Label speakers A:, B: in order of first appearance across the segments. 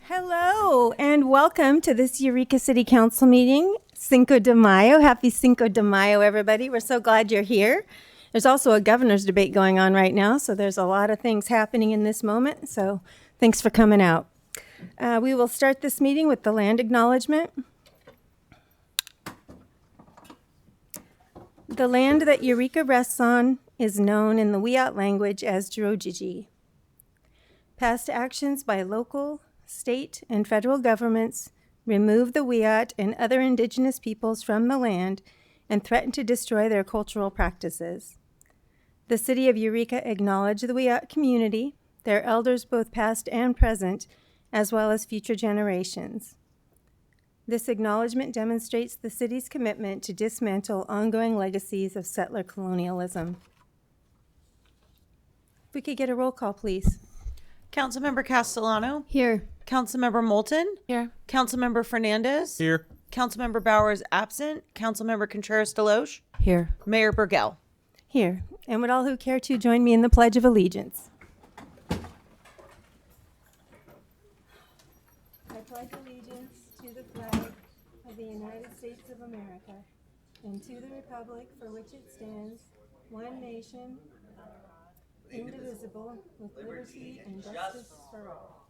A: Hello, and welcome to this Eureka City Council meeting, Cinco de Mayo. Happy Cinco de Mayo, everybody. We're so glad you're here. There's also a governor's debate going on right now, so there's a lot of things happening in this moment, so thanks for coming out. We will start this meeting with the land acknowledgement. The land that Eureka rests on is known in the Wiyot language as Jirojiji. Past actions by local, state, and federal governments remove the Wiyot and other indigenous peoples from the land and threaten to destroy their cultural practices. The city of Eureka acknowledge the Wiyot community, their elders both past and present, as well as future generations. This acknowledgement demonstrates the city's commitment to dismantle ongoing legacies of settler colonialism. If we could get a roll call, please.
B: Councilmember Castellano.
A: Here.
B: Councilmember Moulton.
C: Here.
B: Councilmember Fernandez.
D: Here.
B: Councilmember Bowers absent. Councilmember Contreras-Deloche.
C: Here.
B: Mayor Burgell.
A: Here. And would all who care to join me in the Pledge of Allegiance? I pledge allegiance to the flag of the United States of America and to the republic for which it stands, one nation, indivisible, with liberty and justice for all.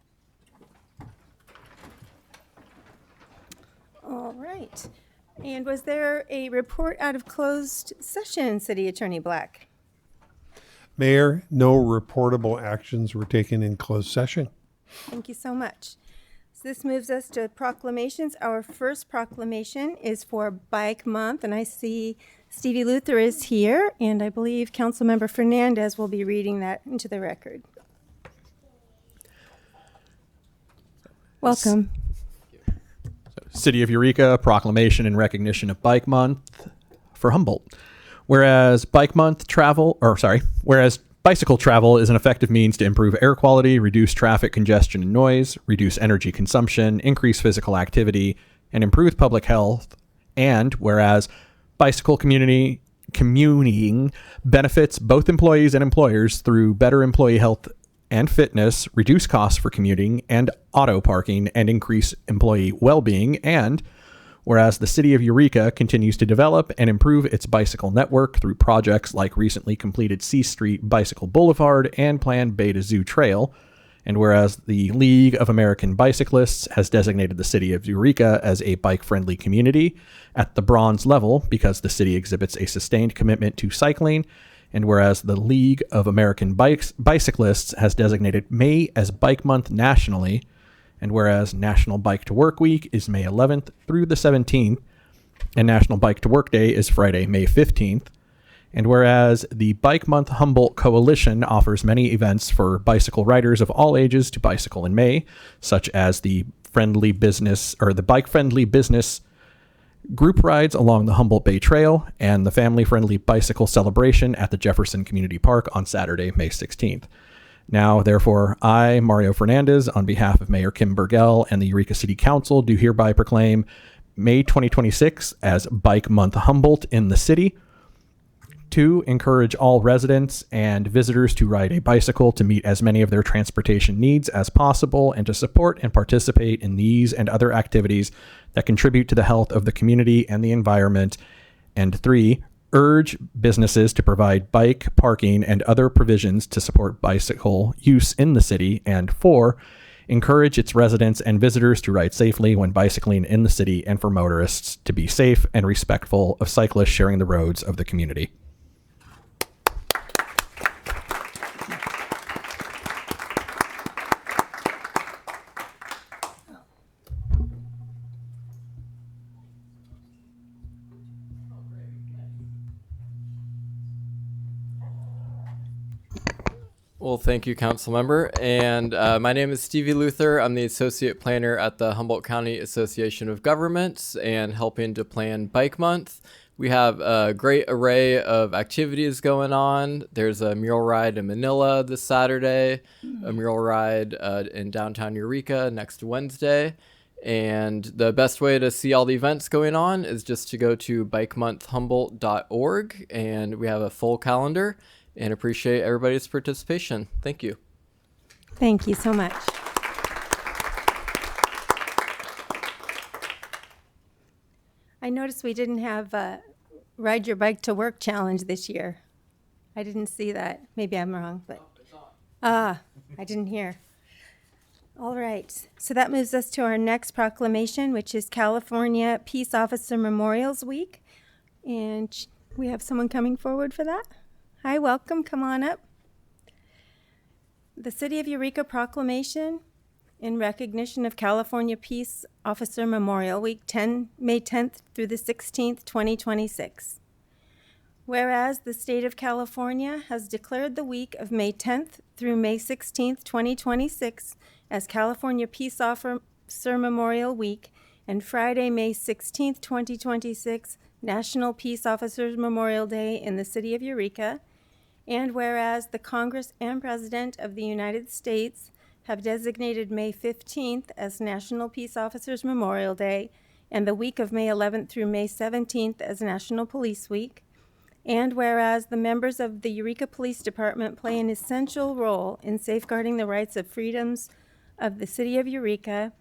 A: All right. And was there a report out of closed session, City Attorney Black?
D: Mayor, no reportable actions were taken in closed session.
A: Thank you so much. So this moves us to proclamations. Our first proclamation is for Bike Month, and I see Stevie Luther is here, and I believe Councilmember Fernandez will be reading that into the record. Welcome.
E: City of Eureka, proclamation in recognition of Bike Month for Humboldt. Whereas bicycle travel is an effective means to improve air quality, reduce traffic congestion and noise, reduce energy consumption, increase physical activity, and improve public health. And whereas bicycle commuting benefits both employees and employers through better employee health and fitness, reduce costs for commuting and auto parking, and increase employee well-being. And whereas the city of Eureka continues to develop and improve its bicycle network through projects like recently completed C Street Bicycle Boulevard and planned Beta Zoo Trail. And whereas the League of American Bicyclists has designated the city of Eureka as a bike-friendly community at the bronze level because the city exhibits a sustained commitment to cycling. And whereas the League of American Bicyclists has designated May as Bike Month nationally, and whereas National Bike to Work Week is May 11th through the 17th, and National Bike to Work Day is Friday, May 15th, and whereas the Bike Month Humboldt Coalition offers many events for bicycle riders of all ages to bicycle in May, such as the bike-friendly business group rides along the Humboldt Bay Trail, and the family-friendly bicycle celebration at the Jefferson Community Park on Saturday, May 16th. Now, therefore, I, Mario Fernandez, on behalf of Mayor Kim Burgell and the Eureka City Council, do hereby proclaim May 2026 as Bike Month Humboldt in the city, to encourage all residents and visitors to ride a bicycle to meet as many of their transportation needs as possible, and to support and participate in these and other activities that contribute to the health of the community and the environment. And 3, urge businesses to provide bike parking and other provisions to support bicycle use in the city. And 4, encourage its residents and visitors to ride safely when bicycling in the city, and for motorists to be safe and respectful of cyclists sharing the roads of the community.
C: Well, thank you, Council Member. And my name is Stevie Luther. I'm the Associate Planner at the Humboldt County Association of Governments and helping to plan Bike Month. We have a great array of activities going on. There's a mural ride in Manila this Saturday, a mural ride in downtown Eureka next Wednesday. And the best way to see all the events going on is just to go to bikemonthhumboldt.org, and we have a full calendar. and appreciate everybody's participation. Thank you.
A: Thank you so much. I noticed we didn't have a Ride Your Bike to Work challenge this year. I didn't see that. Maybe I'm wrong, but I didn't hear. All right, so that moves us to our next proclamation, which is California Peace Officer Memorials Week. And we have someone coming forward for that. Hi, welcome, come on up. The City of Eureka Proclamation in recognition of California Peace Officer Memorial Week, May 10th through the 16th, 2026. Whereas the state of California has declared the week of May 10th through May 16th, 2026 as California Peace Officer Memorial Week and Friday, May 16th, 2026, National Peace Officers Memorial Day in the city of Eureka. And whereas the Congress and President of the United States have designated May 15th as National Peace Officers Memorial Day and the week of May 11th through May 17th as National Police Week. And whereas the members of the Eureka Police Department play an essential role in safeguarding the rights and freedoms of the city of Eureka,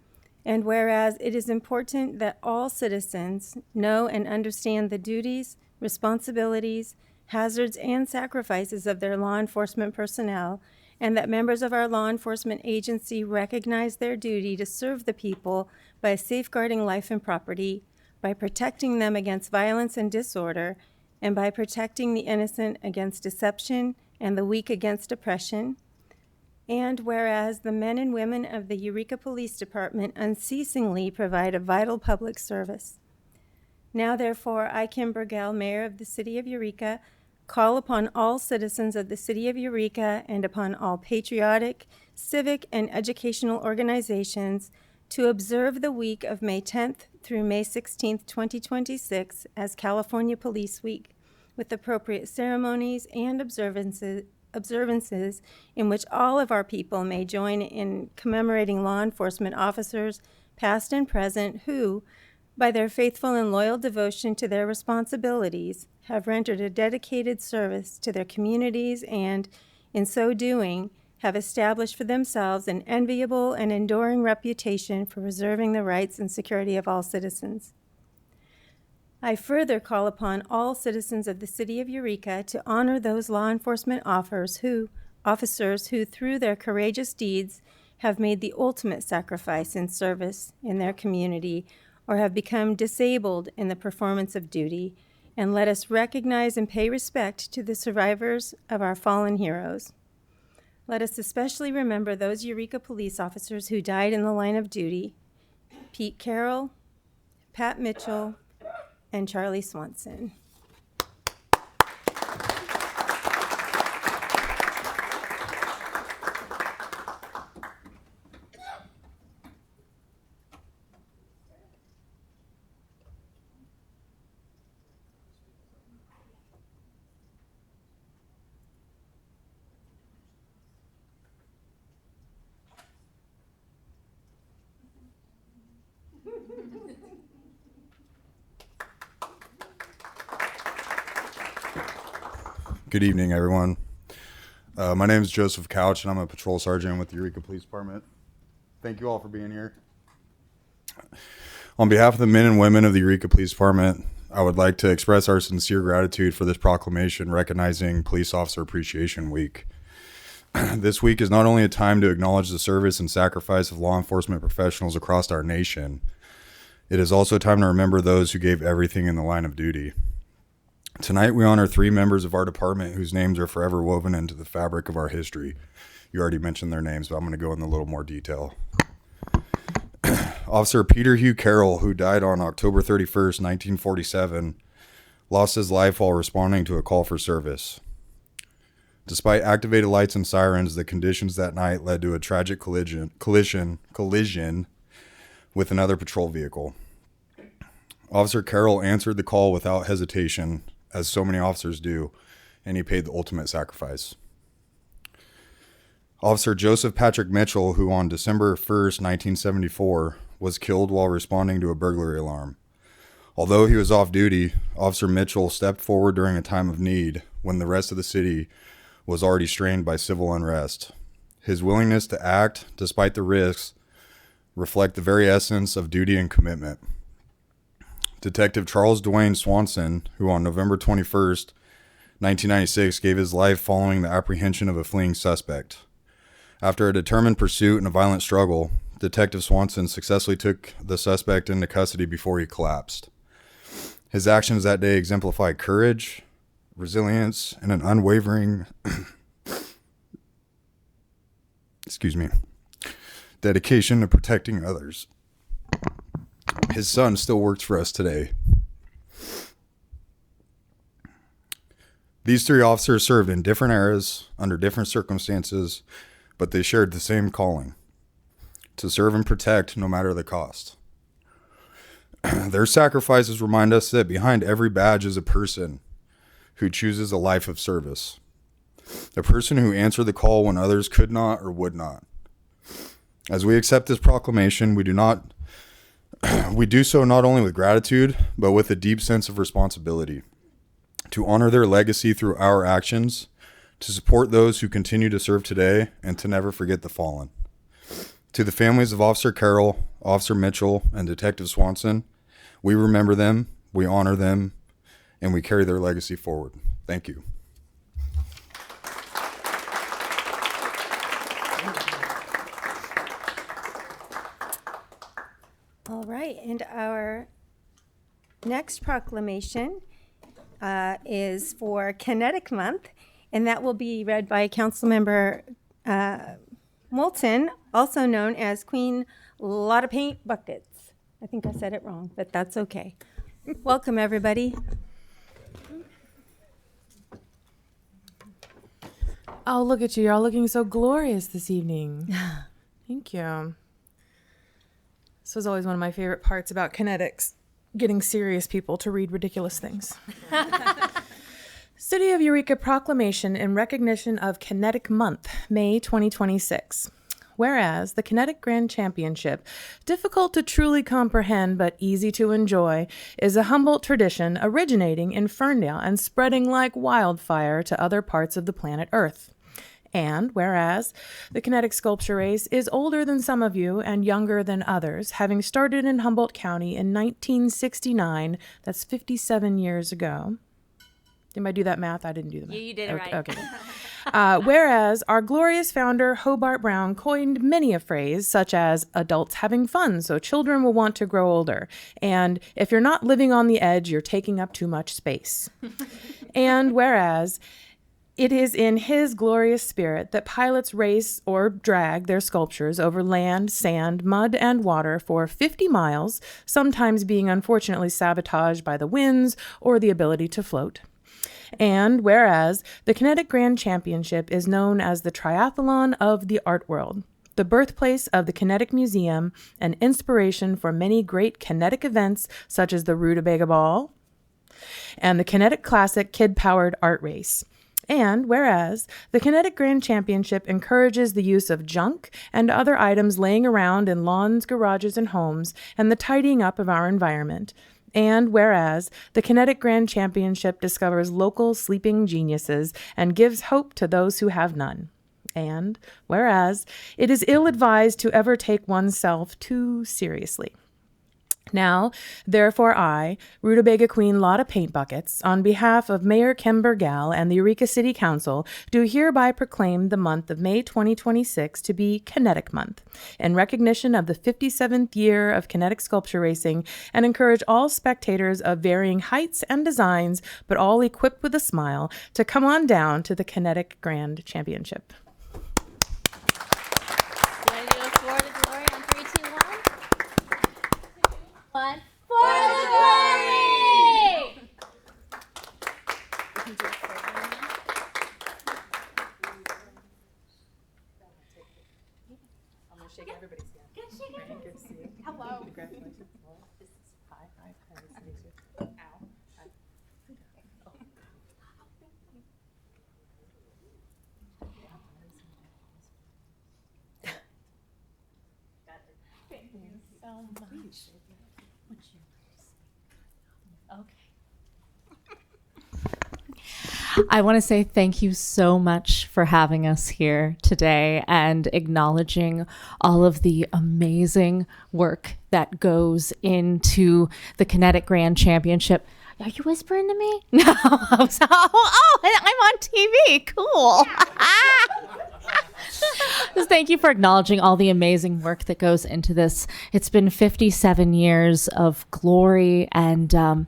A: and whereas it is important that all citizens know and understand the duties, responsibilities, hazards, and sacrifices of their law enforcement personnel, and that members of our law enforcement agency recognize their duty to serve the people by safeguarding life and property, by protecting them against violence and disorder, and by protecting the innocent against deception and the weak against oppression. And whereas the men and women of the Eureka Police Department unceasingly provide a vital public service. Now, therefore, I, Kim Burgell, Mayor of the City of Eureka, call upon all citizens of the City of Eureka and upon all patriotic, civic, and educational organizations to observe the week of May 10th through May 16th, 2026 as California Police Week, with appropriate ceremonies and observances in which all of our people may join in commemorating law enforcement officers, past and present, who, by their faithful and loyal devotion to their responsibilities, have rendered a dedicated service to their communities and, in so doing, have established for themselves an enviable and enduring reputation for preserving the rights and security of all citizens. I further call upon all citizens of the City of Eureka to honor those law enforcement officers who, through their courageous deeds, have made the ultimate sacrifice in service in their community or have become disabled in the performance of duty, and let us recognize and pay respect to the survivors of our fallen heroes. Let us especially remember those Eureka police officers who died in the line of duty: Pete Carroll, Pat Mitchell, and Charlie Swanson.
F: Good evening, everyone. My name is Joseph Couch, and I'm a patrol sergeant with the Eureka Police Department. Thank you all for being here. On behalf of the men and women of the Eureka Police Department, I would like to express our sincere gratitude for this proclamation recognizing Police Officer Appreciation Week. This week is not only a time to acknowledge the service and sacrifice of law enforcement professionals across our nation, it is also a time to remember those who gave everything in the line of duty. Tonight, we honor 3 members of our department whose names are forever woven into the fabric of our history. You already mentioned their names, but I'm going to go into a little more detail. Officer Peter Hugh Carroll, who died on October 31st, 1947, lost his life while responding to a call for service. Despite activated lights and sirens, the conditions that night led to a tragic collision with another patrol vehicle. Officer Carroll answered the call without hesitation, as so many officers do, and he paid the ultimate sacrifice. Officer Joseph Patrick Mitchell, who on December 1st, 1974, was killed while responding to a burglary alarm. Although he was off duty, Officer Mitchell stepped forward during a time of need when the rest of the city was already strained by civil unrest. His willingness to act despite the risks reflect the very essence of duty and commitment. Detective Charles Dwayne Swanson, who on November 21st, 1996, gave his life following the apprehension of a fleeing suspect. After a determined pursuit and a violent struggle, Detective Swanson successfully took the suspect into custody before he collapsed. His actions that day exemplify courage, resilience, and an unwavering dedication to protecting others. His son still works for us today. These three officers served in different eras, under different circumstances, but they shared the same calling: to serve and protect no matter the cost. Their sacrifices remind us that behind every badge is a person who chooses a life of service, a person who answered the call when others could not or would not. As we accept this proclamation, we do so not only with gratitude, but with a deep sense of responsibility to honor their legacy through our actions, to support those who continue to serve today, and to never forget the fallen. To the families of Officer Carroll, Officer Mitchell, and Detective Swanson, we remember them, we honor them, and we carry their legacy forward. Thank you.
A: All right, and our next proclamation is for Kinetic Month, and that will be read by Councilmember Moulton, also known as Queen Lot of Paint Buckets. I think I said it wrong, but that's okay. Welcome, everybody.
G: Oh, look at you. You're all looking so glorious this evening. Thank you. This was always one of my favorite parts about kinetics, getting serious people to read ridiculous things. City of Eureka proclamation in recognition of Kinetic Month, May 2026. Whereas the Kinetic Grand Championship, difficult to truly comprehend but easy to enjoy, is a Humboldt tradition originating in Ferndale and spreading like wildfire to other parts of the planet Earth. And whereas the kinetic sculpture race is older than some of you and younger than others, having started in Humboldt County in 1969, that's 57 years ago. Did I do that math? I didn't do the math.
H: Yeah, you did it right.
G: Okay. Whereas our glorious founder, Hobart Brown, coined many a phrase, such as adults having fun, so children will want to grow older. And if you're not living on the edge, you're taking up too much space. And whereas it is in his glorious spirit that pilots race or drag their sculptures over land, sand, mud, and water for 50 miles, sometimes being unfortunately sabotaged by the winds or the ability to float. And whereas the Kinetic Grand Championship is known as the triathlon of the art world, the birthplace of the Kinetic Museum, and inspiration for many great kinetic events such as the Rutabaga Ball and the Kinetic Classic Kid-Powered Art Race. And whereas the Kinetic Grand Championship encourages the use of junk and other items laying around in lawns, garages, and homes, and the tidying up of our environment. And whereas the Kinetic Grand Championship discovers local sleeping geniuses and gives hope to those who have none. And whereas it is ill-advised to ever take oneself too seriously. Now, therefore I, Rutabaga Queen Lotta Paint Buckets, on behalf of Mayor Kim Burgall and the Eureka City Council, do hereby proclaim the month of May 2026 to be Kinetic Month, in recognition of the 57th year of kinetic sculpture racing, and encourage all spectators of varying heights and designs, but all equipped with a smile, to come on down to the Kinetic Grand Championship.
H: Ready to look forward to glory on 3, 2, 1? One. For the glory!
G: I'm going to shake everybody's hand.
H: Good, shake it.
G: Good to see you.
H: Hello.
G: Congratulations. Hi. Nice to meet you. Ow. Hi.
H: Thank you so much.
I: I want to say thank you so much for having us here today and acknowledging all of the amazing work that goes into the Kinetic Grand Championship. Are you whispering to me? No. I'm on TV. Cool. Just thank you for acknowledging all the amazing work that goes into this. It's been 57 years of glory, and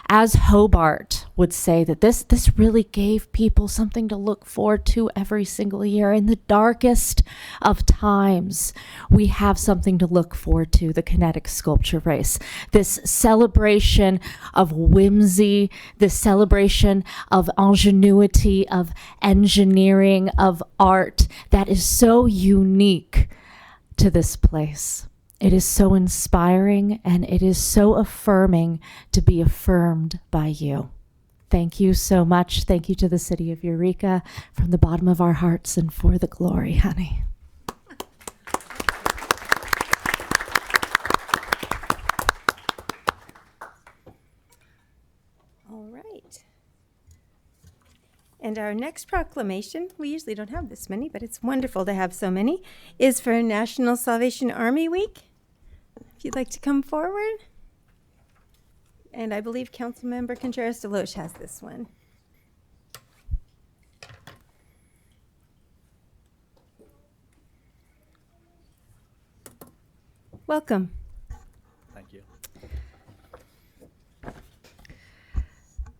I: as Hobart would say, that this really gave people something to look forward to every single year. In the darkest of times, we have something to look forward to, the kinetic sculpture race. This celebration of whimsy, this celebration of ingenuity, of engineering, of art that is so unique to this place. It is so inspiring, and it is so affirming to be affirmed by you. Thank you so much. Thank you to the city of Eureka from the bottom of our hearts and for the glory, honey.
A: All right. And our next proclamation, we usually don't have this many, but it's wonderful to have so many, is for National Salvation Army Week. If you'd like to come forward. And I believe Councilmember Contreras-Deloche has this one. Welcome.
J: Thank you.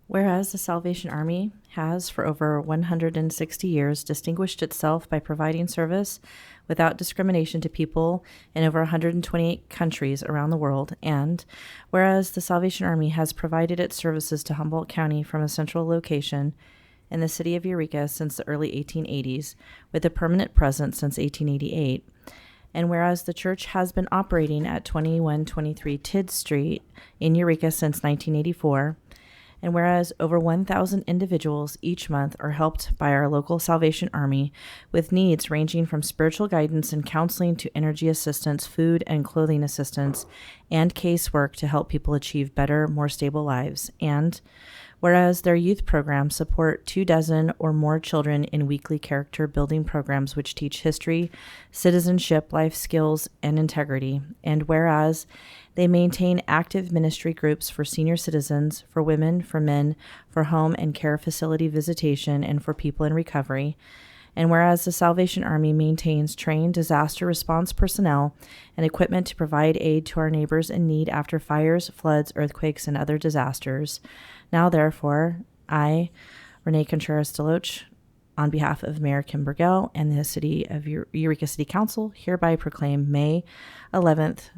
K: Whereas the Salvation Army has, for over 160 years, distinguished itself by providing service without discrimination to people in over 128 countries around the world, and whereas the Salvation Army has provided its services to Humboldt County from a central location in the city of Eureka since the early 1880s, with a permanent presence since 1888, and whereas the church has been operating at 2123 Tidd Street in Eureka since 1984, and whereas over 1,000 individuals each month are helped by our local Salvation Army with needs ranging from spiritual guidance and counseling to energy assistance, food and clothing assistance, and casework to help people achieve better, more stable lives. And whereas their youth programs support 24 or more children in weekly character building programs which teach history, citizenship, life skills, and integrity. And whereas they maintain active ministry groups for senior citizens, for women, for men, for home and care facility visitation, and for people in recovery. And whereas the Salvation Army maintains trained disaster response personnel and equipment to provide aid to our neighbors in need after fires, floods, earthquakes, and other disasters. Now, therefore, I, Renee Contreras-Deloche, on behalf of Mayor Kim Burgell and the City of Eureka City Council, hereby proclaim May 11th.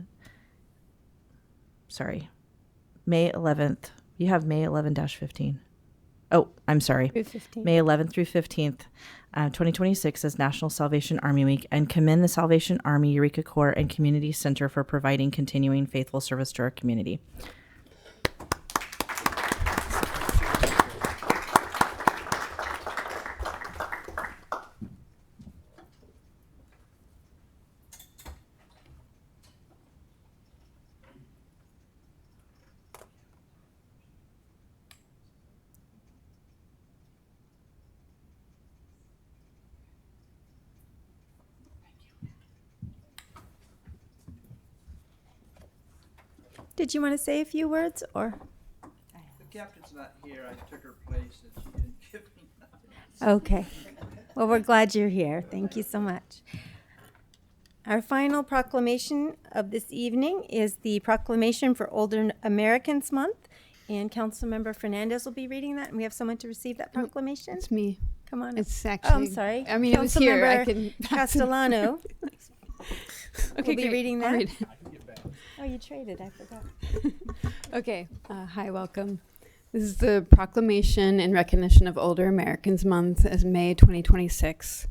K: You have May 11-15. Oh, I'm sorry. May 11th through 15th, 2026 as National Salvation Army Week, and commend the Salvation Army Eureka Corps and Community Center for providing continuing faithful service to our community.
A: Did you want to say a few words, or?
J: The captain's not here. I took her place and she didn't give me nothing.
A: Okay. Well, we're glad you're here. Thank you so much. Our final proclamation of this evening is the proclamation for Older Americans Month, and Councilmember Fernandez will be reading that, and we have someone to receive that proclamation.
L: It's me.
A: Come on.
L: It's
A: up.
L: actually.
A: Oh, I'm sorry.
L: I mean, it was here. I can.
A: Castellano
L: Okay,
A: will be
L: great.
A: reading
L: I'll
A: that.
L: read it.
A: Oh, you traded. I forgot.
L: Okay. Hi, welcome. This is the proclamation in recognition of Older Americans Month as May 2026.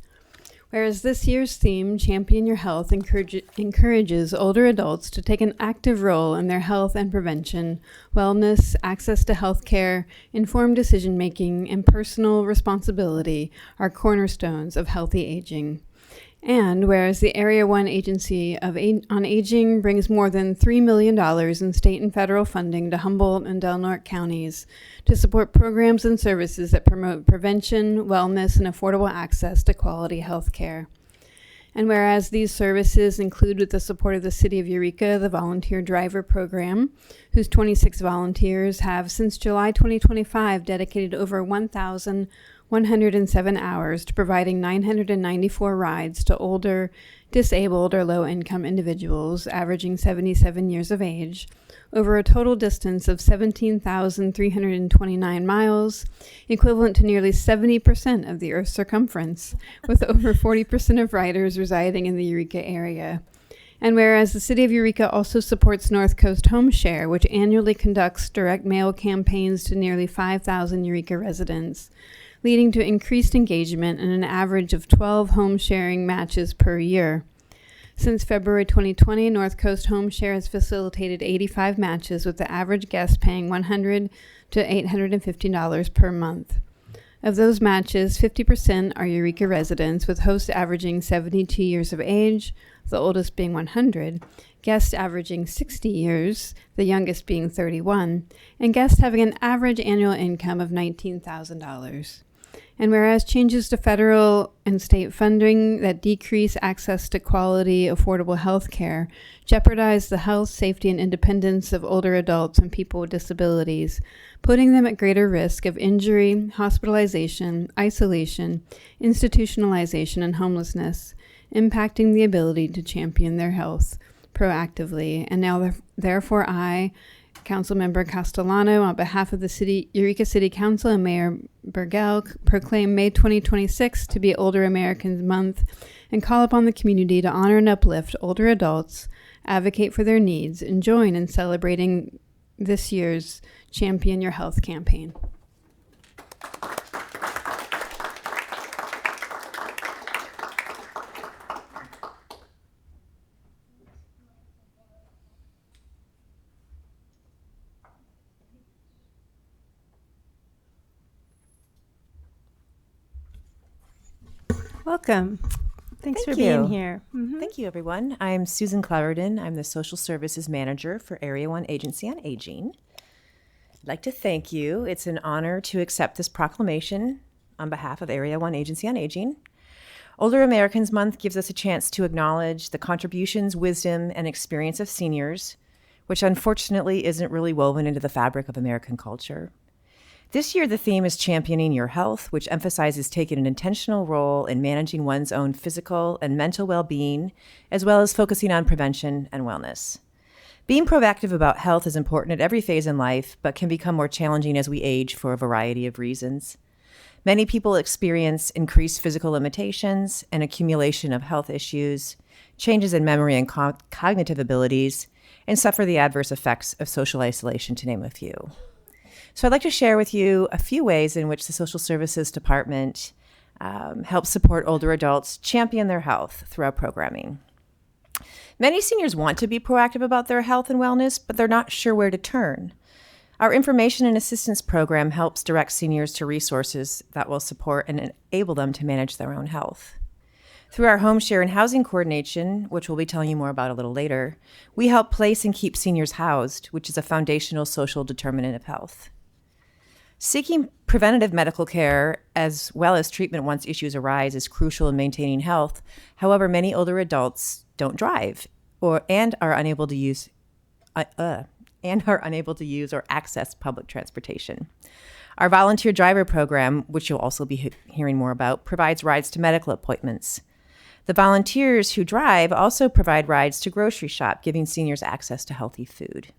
L: Whereas this year's theme, Champion Your Health, encourages older adults to take an active role in their health and prevention, wellness, access to health care, informed decision-making, and personal responsibility are cornerstones of healthy aging. And whereas the Area 1 Agency on Aging brings more than $3 million in state and federal funding to Humboldt and Del Norte counties to support programs and services that promote prevention, wellness, and affordable access to quality health care. And whereas these services include, with the support of the City of Eureka, the Volunteer Driver Program, whose 26 volunteers have, since July 2025, dedicated over 1,107 hours to providing 994 rides to older, disabled, or low-income individuals, averaging 77 years of age, over a total distance of 17,329 miles, equivalent to nearly 70% of the Earth's circumference, with over 40% of riders residing in the Eureka area. And whereas the City of Eureka also supports North Coast Home Share, which annually conducts direct mail campaigns to nearly 5,000 Eureka residents, leading to increased engagement and an average of 12 home sharing matches per year. Since February 2020, North Coast Home Share has facilitated 85 matches, with the average guest paying $100 to $850 per month. Of those matches, 50% are Eureka residents, with hosts averaging 72 years of age, the oldest being 100, guests averaging 60 years, the youngest being 31, and guests having an average annual income of $19,000. And whereas changes to federal and state funding that decrease access to quality, affordable health care jeopardize the health, safety, and independence of older adults and people with disabilities, putting them at greater risk of injury, hospitalization, isolation, institutionalization, and homelessness, impacting the ability to champion their health proactively. And now, therefore, I, Councilmember Castellano, on behalf of the Eureka City Council and Mayor Burgell, proclaim May 2026 to be Older Americans Month and call upon the community to honor and uplift older adults, advocate for their needs, and join in celebrating this year's Champion Your Health campaign.
A: Welcome. Thanks for being here.
M: Thank you, everyone. I'm Susan Cleverden. I'm the Social Services Manager for Area 1 Agency on Aging. I'd like to thank you. It's an honor to accept this proclamation on behalf of Area 1 Agency on Aging. Older Americans Month gives us a chance to acknowledge the contributions, wisdom, and experience of seniors, which unfortunately isn't really woven into the fabric of American culture. This year, the theme is Championing Your Health, which emphasizes taking an intentional role in managing one's own physical and mental well-being, as well as focusing on prevention and wellness. Being proactive about health is important at every phase in life, but can become more challenging as we age for a variety of reasons. Many people experience increased physical limitations, an accumulation of health issues, changes in memory and cognitive abilities, and suffer the adverse effects of social isolation, to name a few. So I'd like to share with you a few ways in which the Social Services Department helps support older adults champion their health through our programming. Many seniors want to be proactive about their health and wellness, but they're not sure where to turn. Our Information and Assistance Program helps direct seniors to resources that will support and enable them to manage their own health. Through our Home Share and Housing Coordination, which we'll be telling you more about a little later, we help place and keep seniors housed, which is a foundational social determinant of health. Seeking preventative medical care as well as treatment once issues arise is crucial in maintaining health. However, many older adults don't drive and are unable to use or access public transportation. Our volunteer driver program, which you'll also be hearing more about, provides rides to medical appointments. The volunteers who drive also provide rides to grocery shop, giving seniors access to healthy food.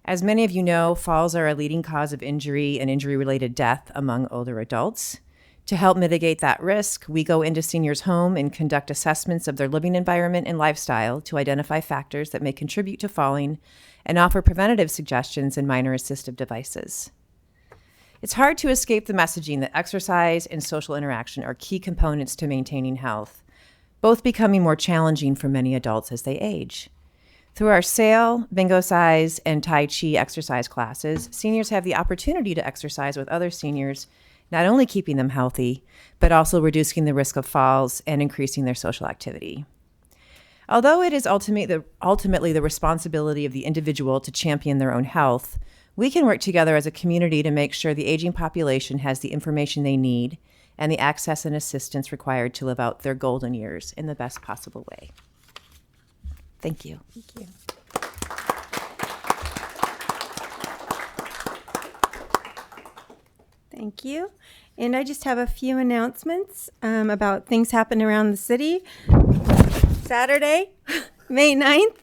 M: As many of you know, falls are a leading cause of injury and injury-related death among older adults. To help mitigate that risk, we go into seniors' home and conduct assessments of their living environment and lifestyle to identify factors that may contribute to falling and offer preventative suggestions and minor assistive devices. It's hard to escape the messaging that exercise and social interaction are key components to maintaining health, both becoming more challenging for many adults as they age. Through our sail, bingo size, and Tai Chi exercise classes, seniors have the opportunity to exercise with other seniors not only keeping them healthy, but also reducing the risk of falls and increasing their social activity. Although it is ultimately the responsibility of the individual to champion their own health, we can work together as a community to make sure the aging population has the information they need and the access and assistance required to live out their golden years in the best possible way. Thank you.
A: Thank you. Thank you. And I just have a few announcements about things happening around the city. Saturday, May 9th,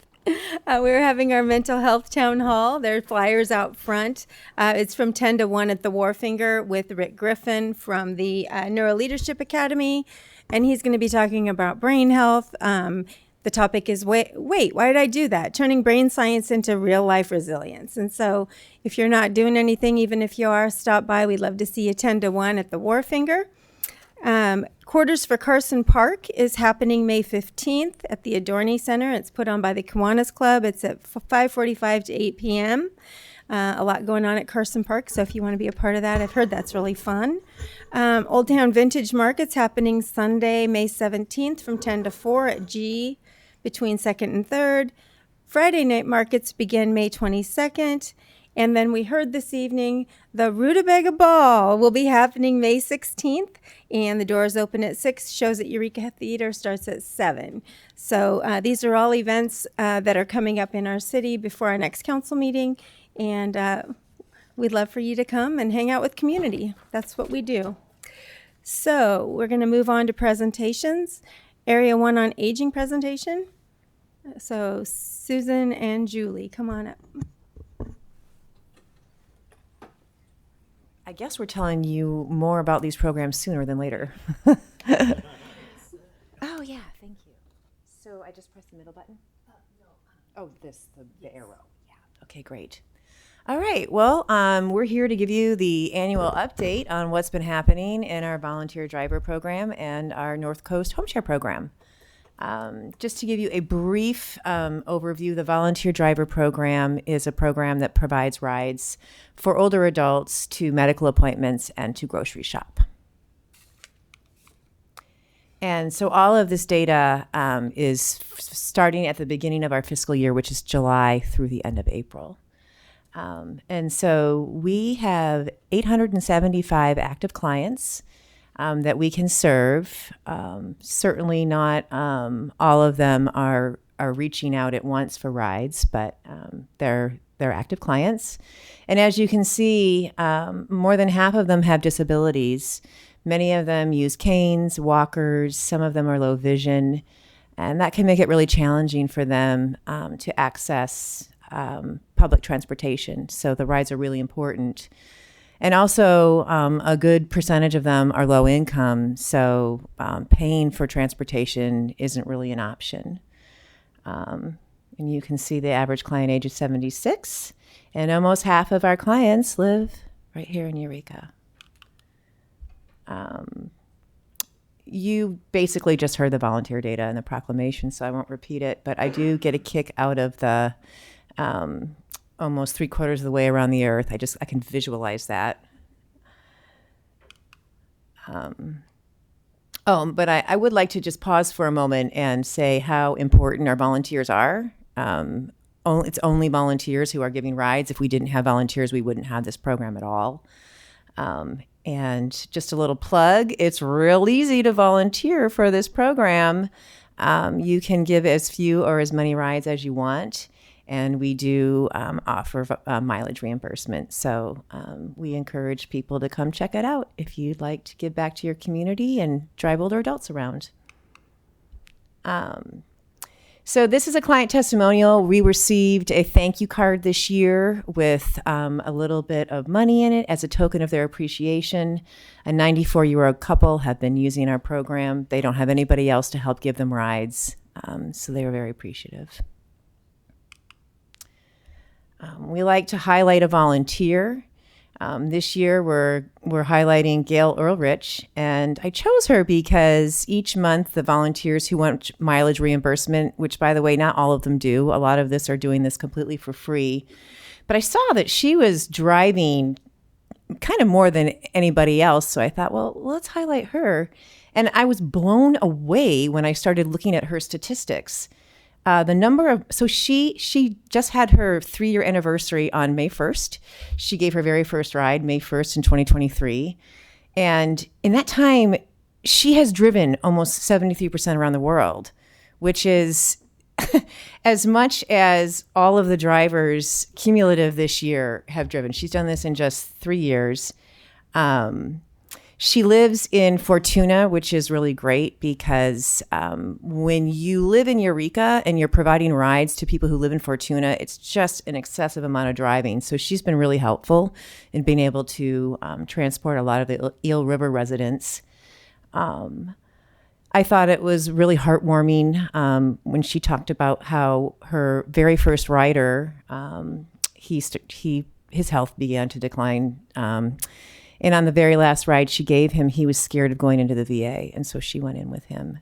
A: we're having our mental health town hall. There are flyers out front. It's from 10 to 1 at the Wharfinger with Rick Griffin from the Neuro Leadership Academy. And he's going to be talking about brain health. The topic is, wait, why did I do that? Turning brain science into real life resilience. And so if you're not doing anything, even if you are, stop by. We'd love to see you 10 to 1 at the Wharfinger. Quarters for Carson Park is happening May 15th at the Adorney Center. It's put on by the Kiwanis Club. It's at 5:45 to 8 p.m. A lot going on at Carson Park, so if you want to be a part of that, I've heard that's really fun. Old Town Vintage Market's happening Sunday, May 17th from 10 to 4 at G between 2nd and 3rd. Friday night markets begin May 22nd. And then we heard this evening the Rutabaga Ball will be happening May 16th, and the doors open at 6. Shows at Eureka Theater starts at 7. So these are all events that are coming up in our city before our next council meeting, and we'd love for you to come and hang out with community. That's what we do. So we're going to move on to presentations. Area 1 on aging presentation. So Susan and Julie, come on up.
M: I guess we're telling you more about these programs sooner than later. Oh, yeah, thank you. So I just press the middle button? Oh, the arrow. Yeah, okay, great. All right, well, we're here to give you the annual update on what's been happening in our volunteer driver program and our North Coast Home Share program. Just to give you a brief overview, the Volunteer Driver Program is a program that provides rides for older adults to medical appointments and to grocery shop. And so all of this data is starting at the beginning of our fiscal year, which is July through the end of April. And so we have 875 active clients that we can serve. Certainly not all of them are reaching out at once for rides, but they're active clients. And as you can see, more than half of them have disabilities. Many of them use canes, walkers, some of them are low vision, and that can make it really challenging for them to access public transportation. So the rides are really important. And also, a good percentage of them are low income, so paying for transportation isn't really an option. And you can see the average client age is 76, and almost half of our clients live right here in Eureka. You basically just heard the volunteer data and the proclamation, so I won't repeat it, but I do get a kick out of the almost 3/4 of the way around the earth. I can visualize that. But I would like to just pause for a moment and say how important our volunteers are. It's only volunteers who are giving rides. If we didn't have volunteers, we wouldn't have this program at all. And just a little plug, it's real easy to volunteer for this program. You can give as few or as many rides as you want. And we do offer mileage reimbursement. So we encourage people to come check it out if you'd like to give back to your community and drive older adults around. So this is a client testimonial. We received a thank you card this year with a little bit of money in it as a token of their appreciation. A 94-year-old couple have been using our program. They don't have anybody else to help give them rides, so they were very appreciative. We like to highlight a volunteer. This year we're highlighting Gail Earlrich, and I chose her because each month the volunteers who want mileage reimbursement, which by the way, not all of them do, a lot of this are doing this completely for free, but I saw that she was driving kind of more than anybody else. So I thought, well, let's highlight her. And I was blown away when I started looking at her statistics. The number of, so she just had her 3-year anniversary on May 1st. She gave her very first ride May 1st in 2023. And in that time, she has driven almost 73% around the world, which is as much as all of the drivers cumulative this year have driven. She's done this in just 3 years. She lives in Fortuna, which is really great because when you live in Eureka and you're providing rides to people who live in Fortuna, it's just an excessive amount of driving. So she's been really helpful in being able to transport a lot of the Eel River residents. I thought it was really heartwarming when she talked about how her very first rider, his health began to decline. And on the very last ride she gave him, he was scared of going into the VA. And so she went in with him.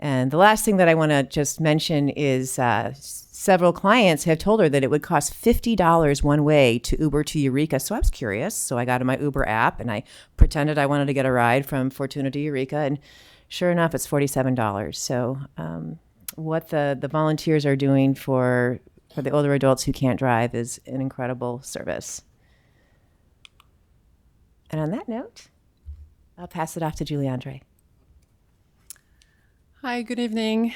M: And the last thing that I want to just mention is several clients have told her that it would cost $50 one way to Uber to Eureka. So I was curious. So I got on my Uber app and I pretended I wanted to get a ride from Fortuna to Eureka. And sure enough, it's $47. So what the volunteers are doing for the older adults who can't drive is an incredible service. And on that note, I'll pass it off to Julie Andre.
N: Hi, good evening.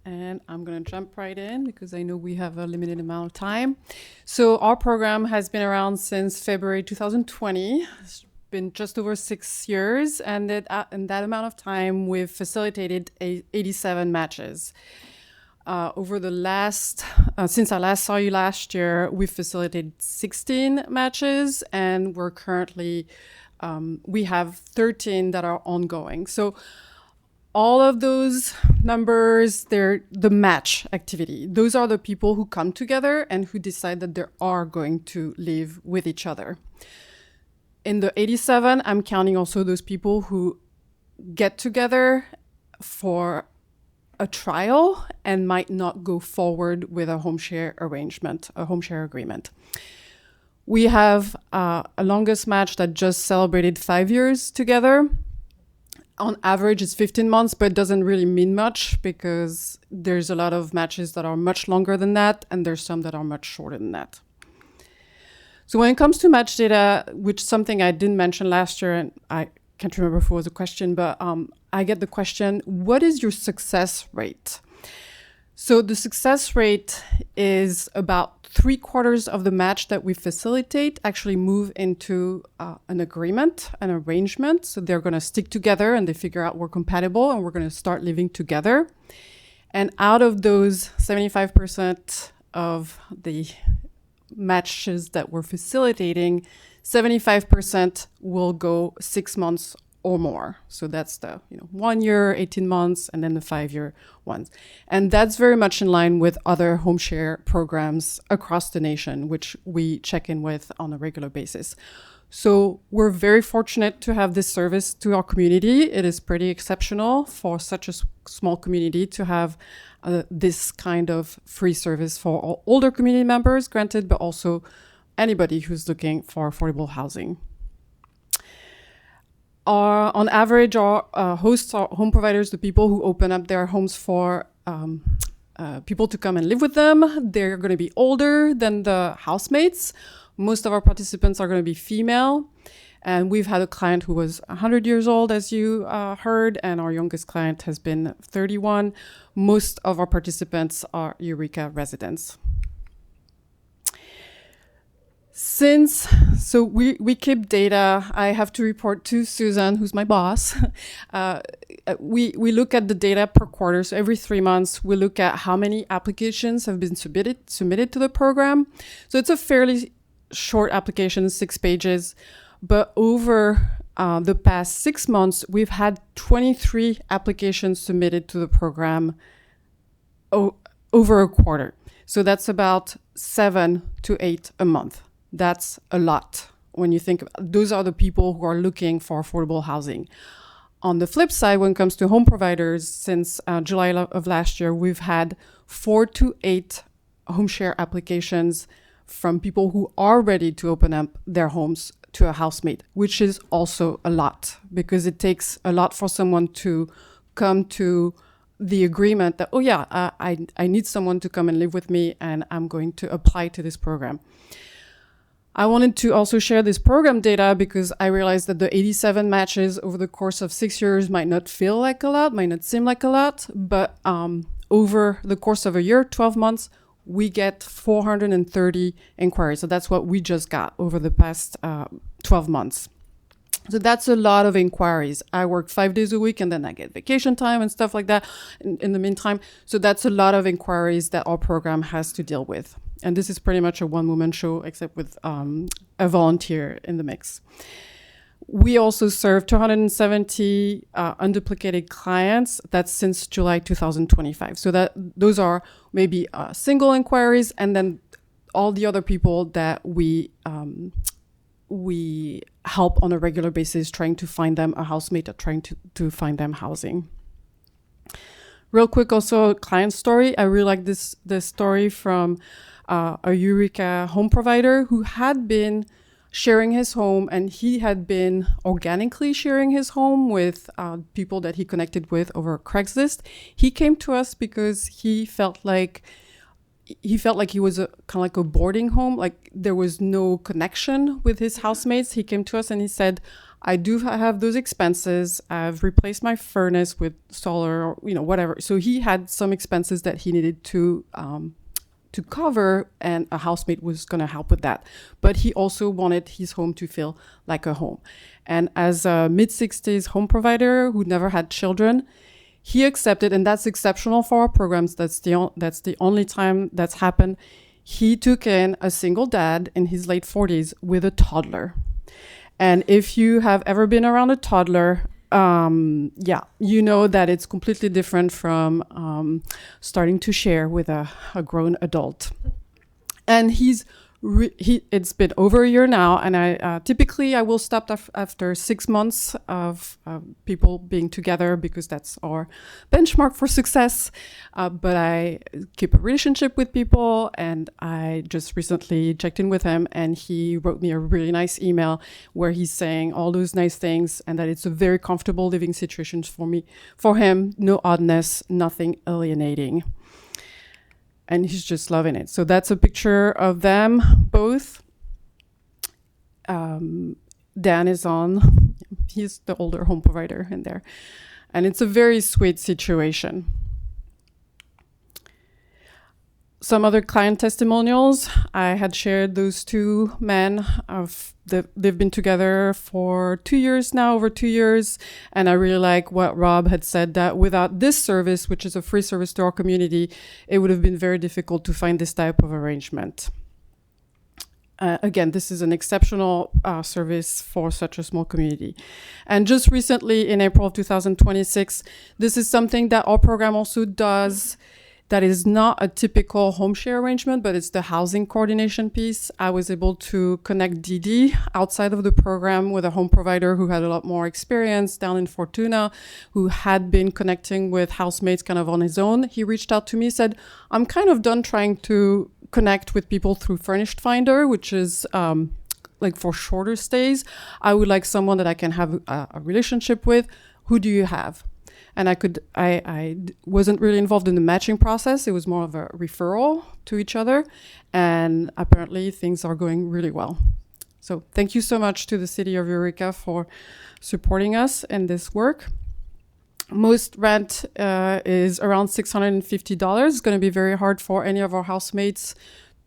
N: And I'm going to jump right in because I know we have a limited amount of time. So our program has been around since February 2020. It's been just over 6 years. And in that amount of time, we've facilitated 87 matches. Over the since I last saw you last year, we've facilitated 16 matches, and we're currently, we have 13 that are ongoing. So all of those numbers, they're the match activity. Those are the people who come together and who decide that they are going to live with each other. In the 87, I'm counting also those people who get together for a trial and might not go forward with a home share arrangement, a home share agreement. We have a longest match that just celebrated 5 years together. On average, it's 15 months, but it doesn't really mean much because there's a lot of matches that are much longer than that, and there's some that are much shorter than that. So when it comes to match data, which is something I didn't mention last year, and I can't remember if it was a question, but I get the question, what is your success rate? So the success rate is about 3/4 of the match that we facilitate actually move into an agreement, an arrangement. So they're going to stick together and they figure out we're compatible and we're going to start living together. And out of those 75% of the matches that we're facilitating, 75% will go 6 months or more. So that's the 1 year, 18 months, and then the 5-year ones. And that's very much in line with other home share programs across the nation, which we check in with on a regular basis. So we're very fortunate to have this service to our community. It is pretty exceptional for such a small community to have this kind of free service for all older community members, granted, but also anybody who's looking for affordable housing. On average, our hosts, our home providers, the people who open up their homes for people to come and live with them, they're going to be older than the housemates. Most of our participants are going to be female. And we've had a client who was 100 years old, as you heard, and our youngest client has been 31. Most of our participants are Eureka residents. So we keep data. I have to report to Susan, who's my boss. We look at the data per quarter. So every 3 months, we look at how many applications have been submitted to the program. So it's a fairly short application, 6 pages. But over the past 6 months, we've had 23 applications submitted to the program over a quarter. So that's about 7 to 8 a month. That's a lot when you think about those are the people who are looking for affordable housing. On the flip side, when it comes to home providers, since July of last year, we've had 4 to 8 home share applications from people who are ready to open up their homes to a housemate, which is also a lot because it takes a lot for someone to come to the agreement that, oh yeah, I need someone to come and live with me and I'm going to apply to this program. I wanted to also share this program data because I realized that the 87 matches over the course of 6 years might not feel like a lot, might not seem like a lot, but over the course of a year, 12 months, we get 430 inquiries. So that's what we just got over the past 12 months. So that's a lot of inquiries. I work 5 days a week and then I get vacation time and stuff like that in the meantime. So that's a lot of inquiries that our program has to deal with. And this is pretty much a one-woman show except with a volunteer in the mix. We also serve 270 unduplicated clients. That's since July 2025. So those are maybe single inquiries and then all the other people that we help on a regular basis trying to find them a housemate or trying to find them housing. Real quick, also a client story. I really like this story from a Eureka home provider who had been sharing his home, and he had been organically sharing his home with people that he connected with over Craigslist. He came to us because he felt like he was kind of like a boarding home, like there was no connection with his housemates. He came to us and he said, I do have those expenses. I've replaced my furnace with solar, or, whatever. So he had some expenses that he needed to cover, and a housemate was going to help with that. But he also wanted his home to feel like a home. And as a mid-60s home provider who never had children, he accepted, and that's exceptional for our programs. That's the only time that's happened. He took in a single dad in his late 40s with a toddler. And if you have ever been around a toddler, you know that it's completely different from starting to share with a grown adult. And it's been over a year now, and I typically I will stop after 6 months of people being together because that's our benchmark for success. But I keep a relationship with people, and I just recently checked in with him, and he wrote me a really nice email where he's saying all those nice things and that it's a very comfortable living situation for him, no oddness, nothing alienating. And he's just loving it. So that's a picture of them both. Dan is on. He's the older home provider in there. And it's a very sweet situation. Some other client testimonials. I had shared those two men. They've been together for 2 years now, over 2 years. And I really like what Rob had said, that without this service, which is a free service to our community, it would have been very difficult to find this type of arrangement. Again, this is an exceptional service for such a small community. And just recently, in April of 2026, this is something that our program also does. That is not a typical home share arrangement, but it's the housing coordination piece. I was able to connect Didi outside of the program with a home provider who had a lot more experience down in Fortuna, who had been connecting with housemates kind of on his own. He reached out to me, said, I'm kind of done trying to connect with people through Furnished Finder, which is like for shorter stays. I would like someone that I can have a relationship with. Who do you have? And I wasn't really involved in the matching process. It was more of a referral to each other. And apparently things are going really well. So thank you so much to the city of Eureka for supporting us in this work. Most rent is around $650. It's going to be very hard for any of our housemates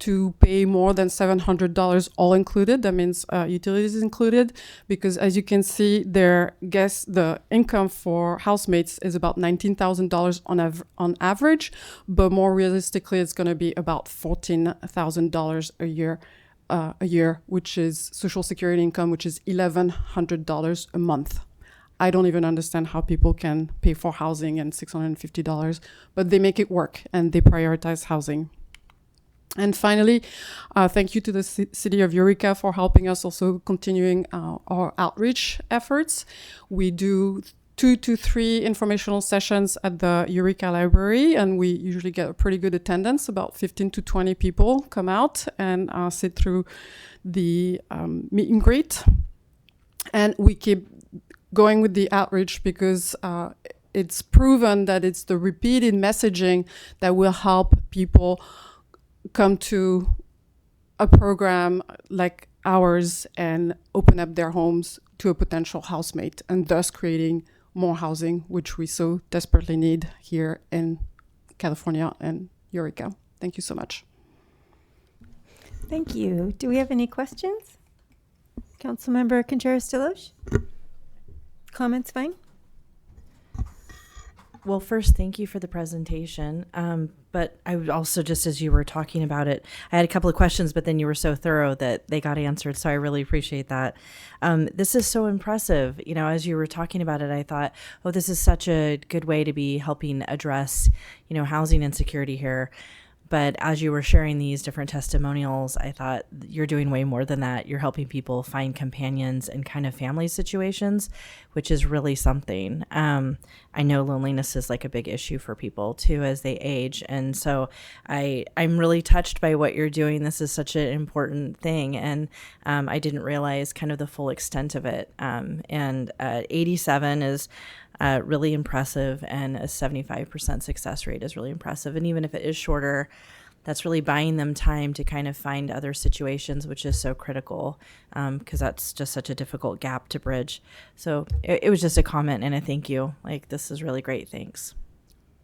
N: to pay more than $700 all included. That means utilities included, because as you can see, the income for housemates is about $19,000 on average, but more realistically, it's going to be about $14,000 a year, which is Social Security income, which is $1,100 a month. I don't even understand how people can pay for housing and $650, but they make it work and they prioritize housing. And finally, thank you to the city of Eureka for helping us also continuing our outreach efforts. We do 2 to 3 informational sessions at the Eureka Library, and we usually get a pretty good attendance. About 15 to 20 people come out and sit through the meet and greet. And we keep going with the outreach because it's proven that it's the repeated messaging that will help people come to a program like ours and open up their homes to a potential housemate, and thus creating more housing, which we so desperately need here in California and Eureka. Thank you so much.
A: Thank you. Do we have any questions? Councilmember Contreras-Deloche? Comments, fine?
K: Well, first, thank you for the presentation. But I would also, just as you were talking about it, I had a couple of questions, but then you were so thorough that they got answered. So I really appreciate that. This is so impressive. You know, as you were talking about it, I thought, oh, this is such a good way to be helping address, you know, housing insecurity here. But as you were sharing these different testimonials, I thought you're doing way more than that. You're helping people find companions in kind of family situations, which is really something. I know loneliness is like a big issue for people too as they age. And so I'm really touched by what you're doing. This is such an important thing. And I didn't realize kind of the full extent of it. And 87 is really impressive, and a 75% success rate is really impressive. And even if it is shorter, that's really buying them time to kind of find other situations, which is so critical, because that's just such a difficult gap to bridge. So it was just a comment and a thank you. Like, this is really great. Thanks.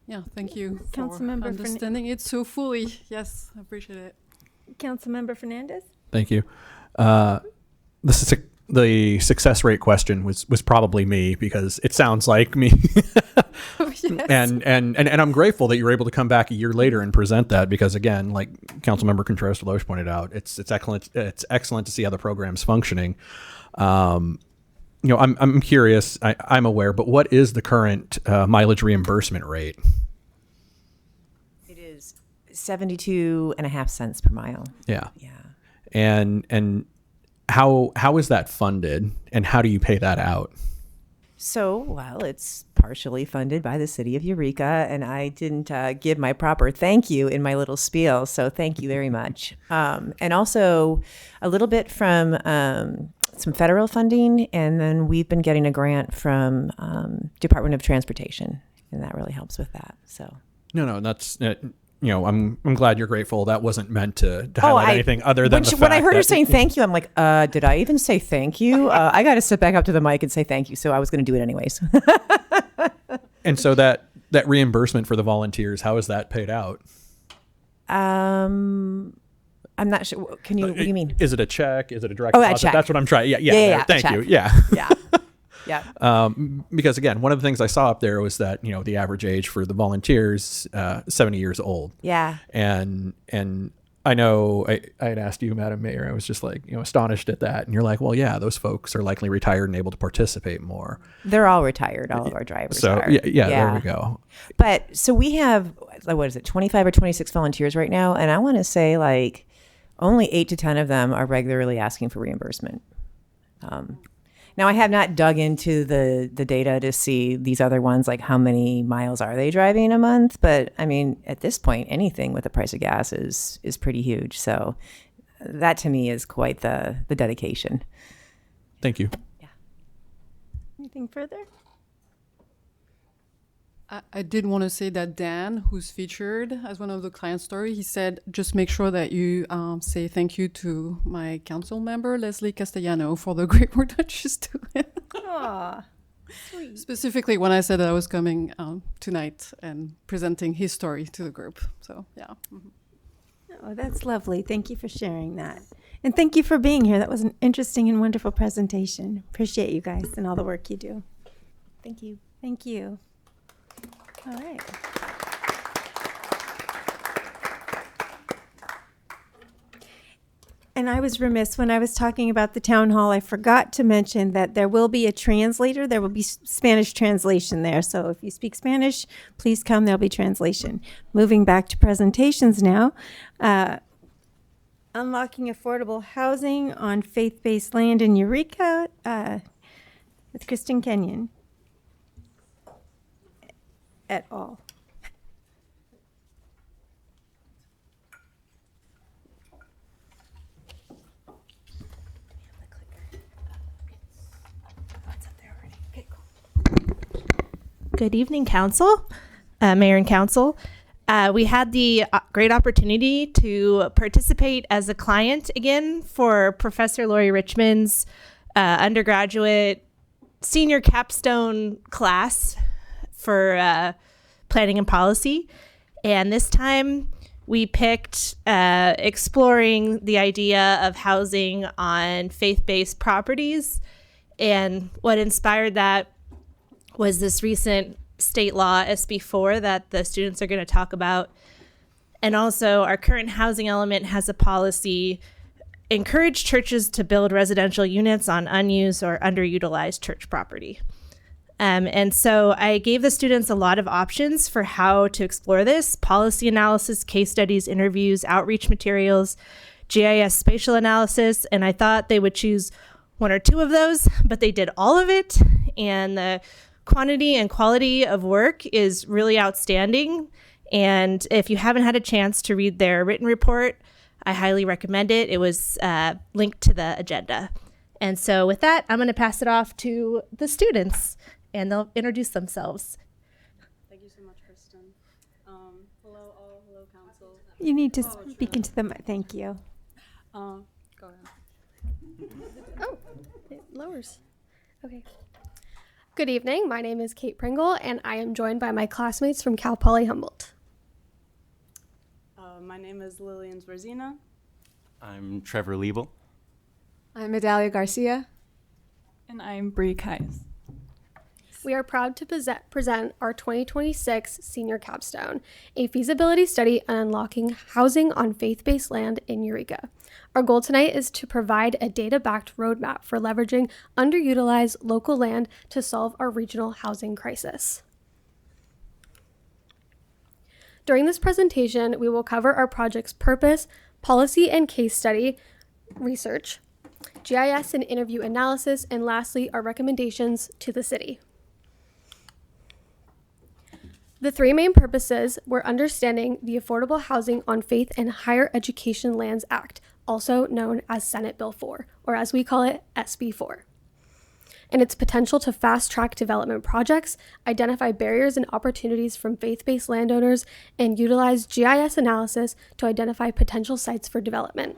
N: Yeah, thank you for
A: Councilmember
N: understanding it so fully. Yes, I appreciate it.
A: Councilmember Fernandez?
E: Thank you. The success rate question was probably me, because it sounds like me.
N: Oh, yes.
E: And I'm grateful that you were able to come back a year later and present that, because again, like Councilmember Contreras-Deloche pointed out, it's excellent. It's excellent to see how the program's functioning. You know, I'm curious. I'm aware, but what is the current mileage reimbursement rate?
M: It is 72.5 cents per mile.
E: Yeah.
M: Yeah.
E: And how is that funded, and how do you pay that out?
M: So, well, it's partially funded by the city of Eureka, and I didn't give my proper thank you in my little spiel, so thank you very much. And also a little bit from some federal funding, and then we've been getting a grant from Department of Transportation, and that really helps with that. So
E: No, that's you know, I'm glad you're grateful. That wasn't meant to highlight anything other than the fact
M: when I heard her
E: that,
M: saying thank you, I'm like, did I even say thank you? I got to step back up to the mic and say thank you. So I was going to do it anyways.
E: And so that reimbursement for the volunteers, how is that paid out?
M: I'm not sure. What do you mean?
E: Is it a check? Is it a direct
M: a
E: deposit?
M: check.
E: That's what I'm trying. Yeah.
M: Yeah,
E: Thank
M: check.
E: you. Yeah.
M: Yeah. Yeah.
E: Because again, one of the things I saw up there was that, you know, the average age for the volunteers, 70 years old.
M: Yeah.
E: And I know I had asked you, Madam Mayor, I was just like, you know, astonished at that. And you're like, well, yeah, those folks are likely retired and able to participate more.
M: They're all retired. All of our drivers
E: So
M: are.
E: yeah, there we go.
M: But so we have, what is it, 25 or 26 volunteers right now. And I want to say like only 8 to 10 of them are regularly asking for reimbursement. Now, I have not dug into the data to see these other ones, like how many miles are they driving a month. But I mean, at this point, anything with the price of gas is pretty huge. So that to me is quite the dedication.
E: Thank you.
M: Yeah.
A: Anything further?
N: I did want to say that Dan, who's featured as one of the client story, he said, just make sure that you say thank you to my council member, Leslie Castellano, for the great work that she's doing.
A: Aw, sweet.
N: Specifically when I said that I was coming tonight and presenting his story to the group. So, yeah. Mm-hmm.
A: Oh, that's lovely. Thank you for sharing that. And thank you for being here. That was an interesting and wonderful presentation. Appreciate you guys and all the work you do.
M: Thank you.
A: Thank you. All right. And I was remiss when I was talking about the town hall. I forgot to mention that there will be a translator. There will be Spanish translation there. So if you speak Spanish, please come. There'll be translation. Moving back to presentations now. Unlocking affordable housing on faith-based land in Eureka with Kristen Kenyon. at all.
O: Good evening, Council, Mayor and Council. We had the great opportunity to participate as a client again for Professor Lori Richmond's undergraduate senior capstone class for planning and policy. And this time we picked exploring the idea of housing on faith-based properties. And what inspired that was this recent state law, SB4, that the students are going to talk about. And also, our current housing element has a policy encourage churches to build residential units on unused or underutilized church property. And so I gave the students a lot of options for how to explore this: policy analysis, case studies, interviews, outreach materials, GIS spatial analysis, and I thought they would choose one or two of those, but they did all of it. And the quantity and quality of work is really outstanding. And if you haven't had a chance to read their written report, I highly recommend it. It was linked to the agenda. And so with that, I'm going to pass it off to the students, and they'll introduce themselves.
P: Thank you so much, Kristen. Hello all, hello council.
A: You need to speak into the mic. Thank you.
P: Go ahead.
Q: Oh, it lowers. Okay. Good evening. My name is Kate Pringle, and I am joined by my classmates from Cal Poly Humboldt.
P: My name is Lillian Zwarzina.
R: I'm Trevor Liebel.
S: I'm Adalia Garcia.
T: And I'm Bree Kais.
Q: We are proud to present our 2026 Senior Capstone, a feasibility study on unlocking housing on faith-based land in Eureka. Our goal tonight is to provide a data-backed roadmap for leveraging underutilized local land to solve our regional housing crisis. During this presentation, we will cover our project's purpose, policy and case study research, GIS and interview analysis, and lastly, our recommendations to the city. The three main purposes were understanding the Affordable Housing on Faith and Higher Education Lands Act, also known as Senate Bill 4, or as we call it, SB 4, and its potential to fast-track development projects, identify barriers and opportunities from faith-based landowners, and utilize GIS analysis to identify potential sites for development.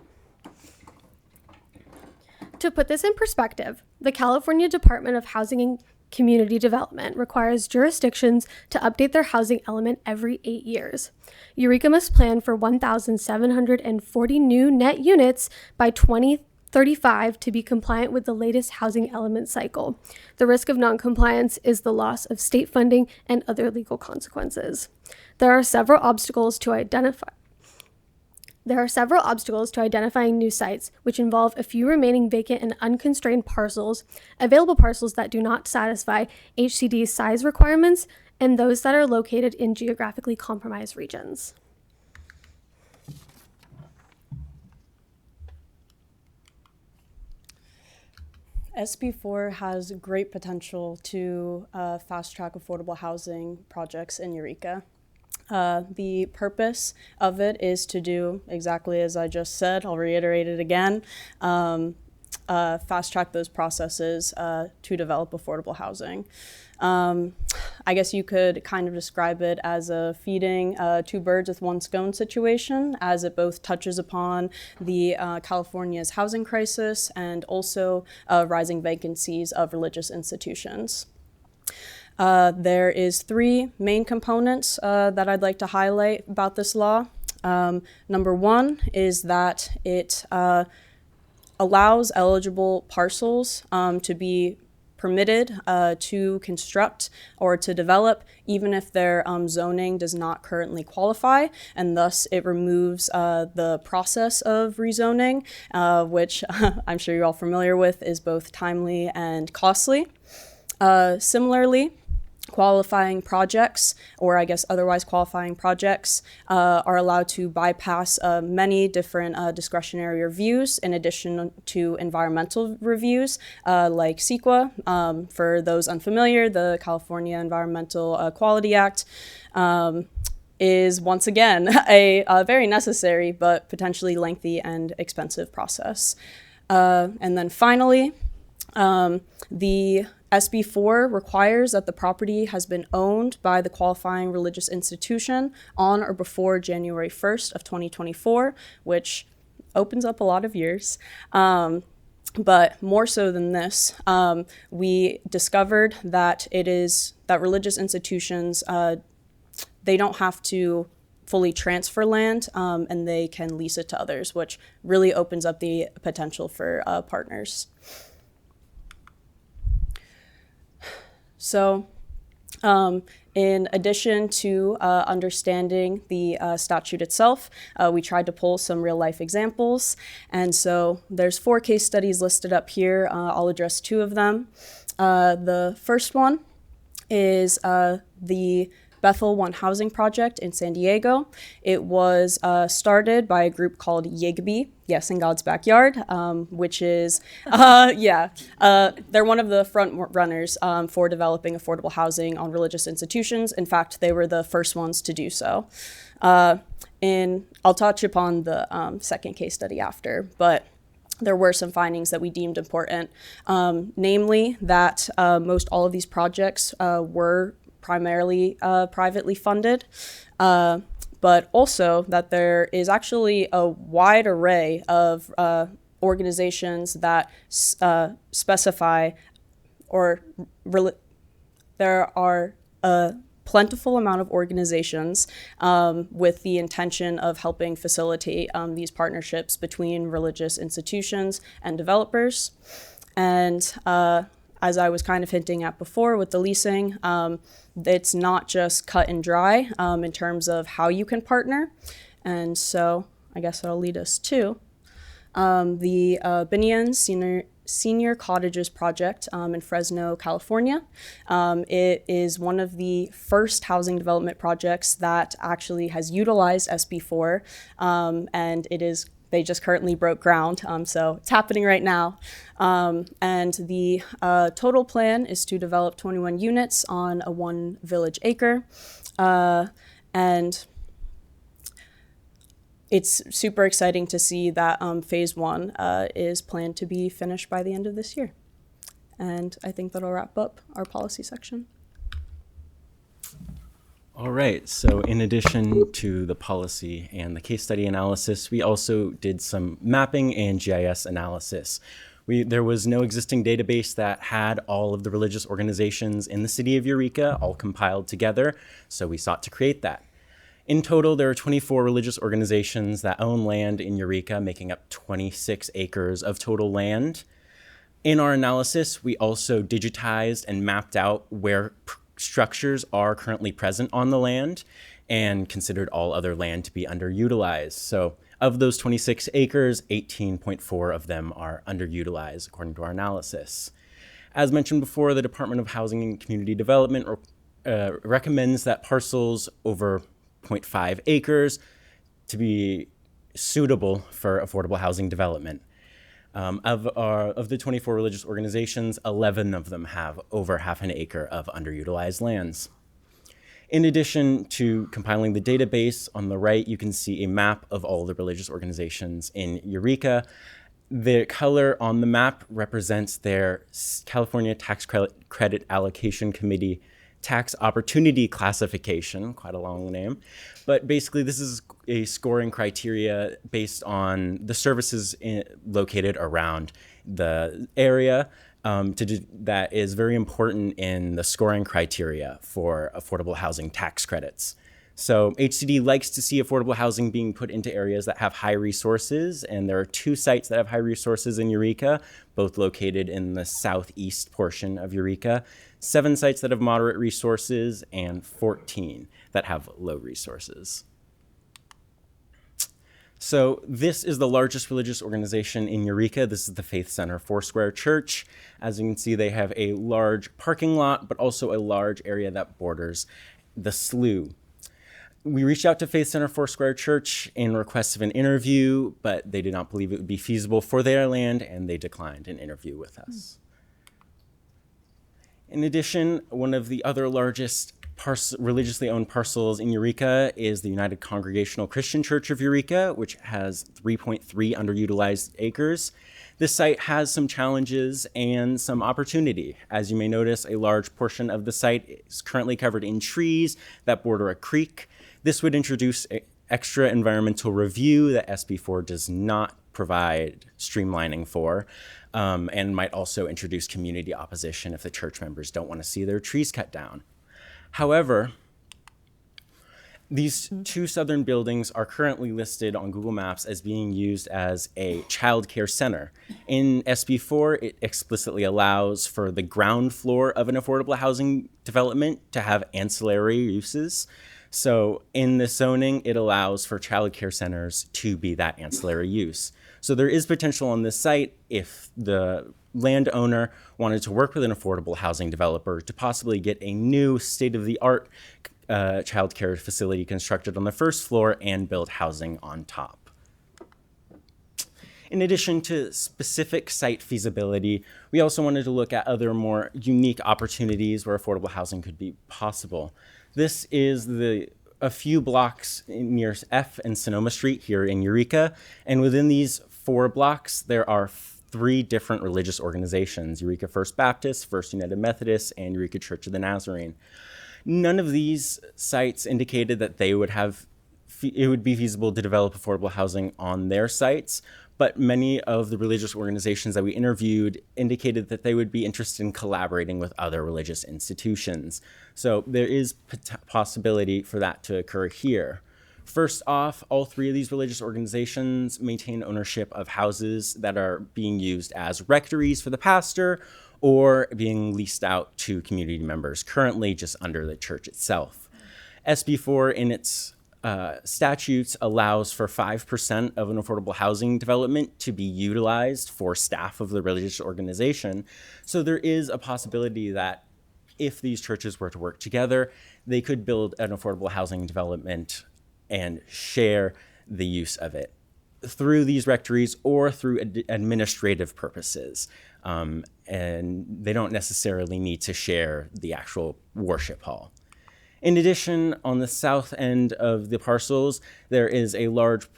Q: To put this in perspective, the California Department of Housing and Community Development requires jurisdictions to update their housing element every 8 years. Eureka must plan for 1,740 new net units by 2035 to be compliant with the latest housing element cycle. The risk of noncompliance is the loss of state funding and other legal consequences. There are several obstacles to identifying new sites, which involve a few remaining vacant and unconstrained parcels, available parcels that do not satisfy HCD's size requirements, and those that are located in geographically compromised regions.
P: SB4 has great potential to fast-track affordable housing projects in Eureka. The purpose of it is to do exactly as I just said. I'll reiterate it again. Fast track those processes to develop affordable housing. I guess you could kind of describe it as a feeding two birds with one stone situation, as it both touches upon the California's housing crisis and also rising vacancies of religious institutions. There is three main components that I'd like to highlight about this law. Number one is that it allows eligible parcels to be permitted to construct or to develop, even if their zoning does not currently qualify, and thus it removes the process of rezoning, which I'm sure you're all familiar with, is both timely and costly. Similarly, qualifying projects, or I guess otherwise qualifying projects, are allowed to bypass many different discretionary reviews in addition to environmental reviews like CEQA. For those unfamiliar, the California Environmental Quality Act is once again a very necessary but potentially lengthy and expensive process. And then finally, the SB4 requires that the property has been owned by the qualifying religious institution on or before January 1st of 2024, which opens up a lot of years. But more so than this, we discovered that that religious institutions, they don't have to fully transfer land, and they can lease it to others, which really opens up the potential for partners. So in addition to understanding the statute itself, we tried to pull some real life examples. And so there's 4 case studies listed up here. I'll address 2 of them. The first one is the Bethel One Housing Project in San Diego. It was started by a group called YIGBY, Yes in God's Backyard, which is, they're one of the front runners for developing affordable housing on religious institutions. In fact, they were the first ones to do so. And I'll touch upon the second case study after, but there were some findings that we deemed important, namely that most all of these projects were primarily privately funded, but also that there is actually a wide array of organizations that specify, or there are a plentiful amount of organizations with the intention of helping facilitate these partnerships between religious institutions and developers. And as I was kind of hinting at before with the leasing, it's not just cut and dry in terms of how you can partner. And so I guess that'll lead us to the Binion Senior Cottages Project in Fresno, California. It is one of the first housing development projects that actually has utilized SB4, and they just currently broke ground, so it's happening right now. And the total plan is to develop 21 units on a 1 village acre. And it's super exciting to see that phase 1 is planned to be finished by the end of this year. And I think that'll wrap up our policy section.
R: All right, so in addition to the policy and the case study analysis, we also did some mapping and GIS analysis. There was no existing database that had all of the religious organizations in the city of Eureka all compiled together, so we sought to create that. In total, there are 24 religious organizations that own land in Eureka, making up 26 acres of total land. In our analysis, we also digitized and mapped out where structures are currently present on the land and considered all other land to be underutilized. So of those 26 acres, 18.4 of them are underutilized according to our analysis. As mentioned before, the Department of Housing and Community Development recommends that parcels over 0.5 acres to be suitable for affordable housing development. Of the 24 religious organizations, 11 of them have over half an acre of underutilized lands. In addition to compiling the database, on the right, you can see a map of all the religious organizations in Eureka. The color on the map represents their California Tax Credit Allocation Committee tax opportunity classification, quite a long name. But basically, this is a scoring criteria based on the services located around the area that is very important in the scoring criteria for affordable housing tax credits. So HCD likes to see affordable housing being put into areas that have high resources, and there are 2 sites that have high resources in Eureka, both located in the southeast portion of Eureka, 7 sites that have moderate resources, and 14 that have low resources. So this is the largest religious organization in Eureka. This is the Faith Center Foursquare Church. As you can see, they have a large parking lot, but also a large area that borders the slough. We reached out to Faith Center Foursquare Church in request of an interview, but they did not believe it would be feasible for their land, and they declined an interview with us. In addition, one of the other largest religiously owned parcels in Eureka is the United Congregational Christian Church of Eureka, which has 3.3 underutilized acres. This site has some challenges and some opportunity. As you may notice, a large portion of the site is currently covered in trees that border a creek. This would introduce extra environmental review that SB4 does not provide streamlining for, and might also introduce community opposition if the church members don't want to see their trees cut down. However, these two southern buildings are currently listed on Google Maps as being used as a child care center. In SB4, it explicitly allows for the ground floor of an affordable housing development to have ancillary uses. So in the zoning, it allows for child care centers to be that ancillary use. So there is potential on this site if the landowner wanted to work with an affordable housing developer to possibly get a new state-of-the-art child care facility constructed on the first floor and build housing on top. In addition to specific site feasibility, we also wanted to look at other more unique opportunities where affordable housing could be possible. This is a few blocks near F and Sonoma Street here in Eureka, and within these 4 blocks, there are 3 different religious organizations: Eureka First Baptist, First United Methodist, and Eureka Church of the Nazarene. None of these sites indicated that it would be feasible to develop affordable housing on their sites, but many of the religious organizations that we interviewed indicated that they would be interested in collaborating with other religious institutions. So there is possibility for that to occur here. First off, all 3 of these religious organizations maintain ownership of houses that are being used as rectories for the pastor or being leased out to community members, currently just under the church itself. SB4 in its statutes allows for 5% of an affordable housing development to be utilized for staff of the religious organization. So there is a possibility that if these churches were to work together, they could build an affordable housing development and share the use of it through these rectories or through administrative purposes. And they don't necessarily need to share the actual worship hall. In addition, on the south end of the parcels, there is a large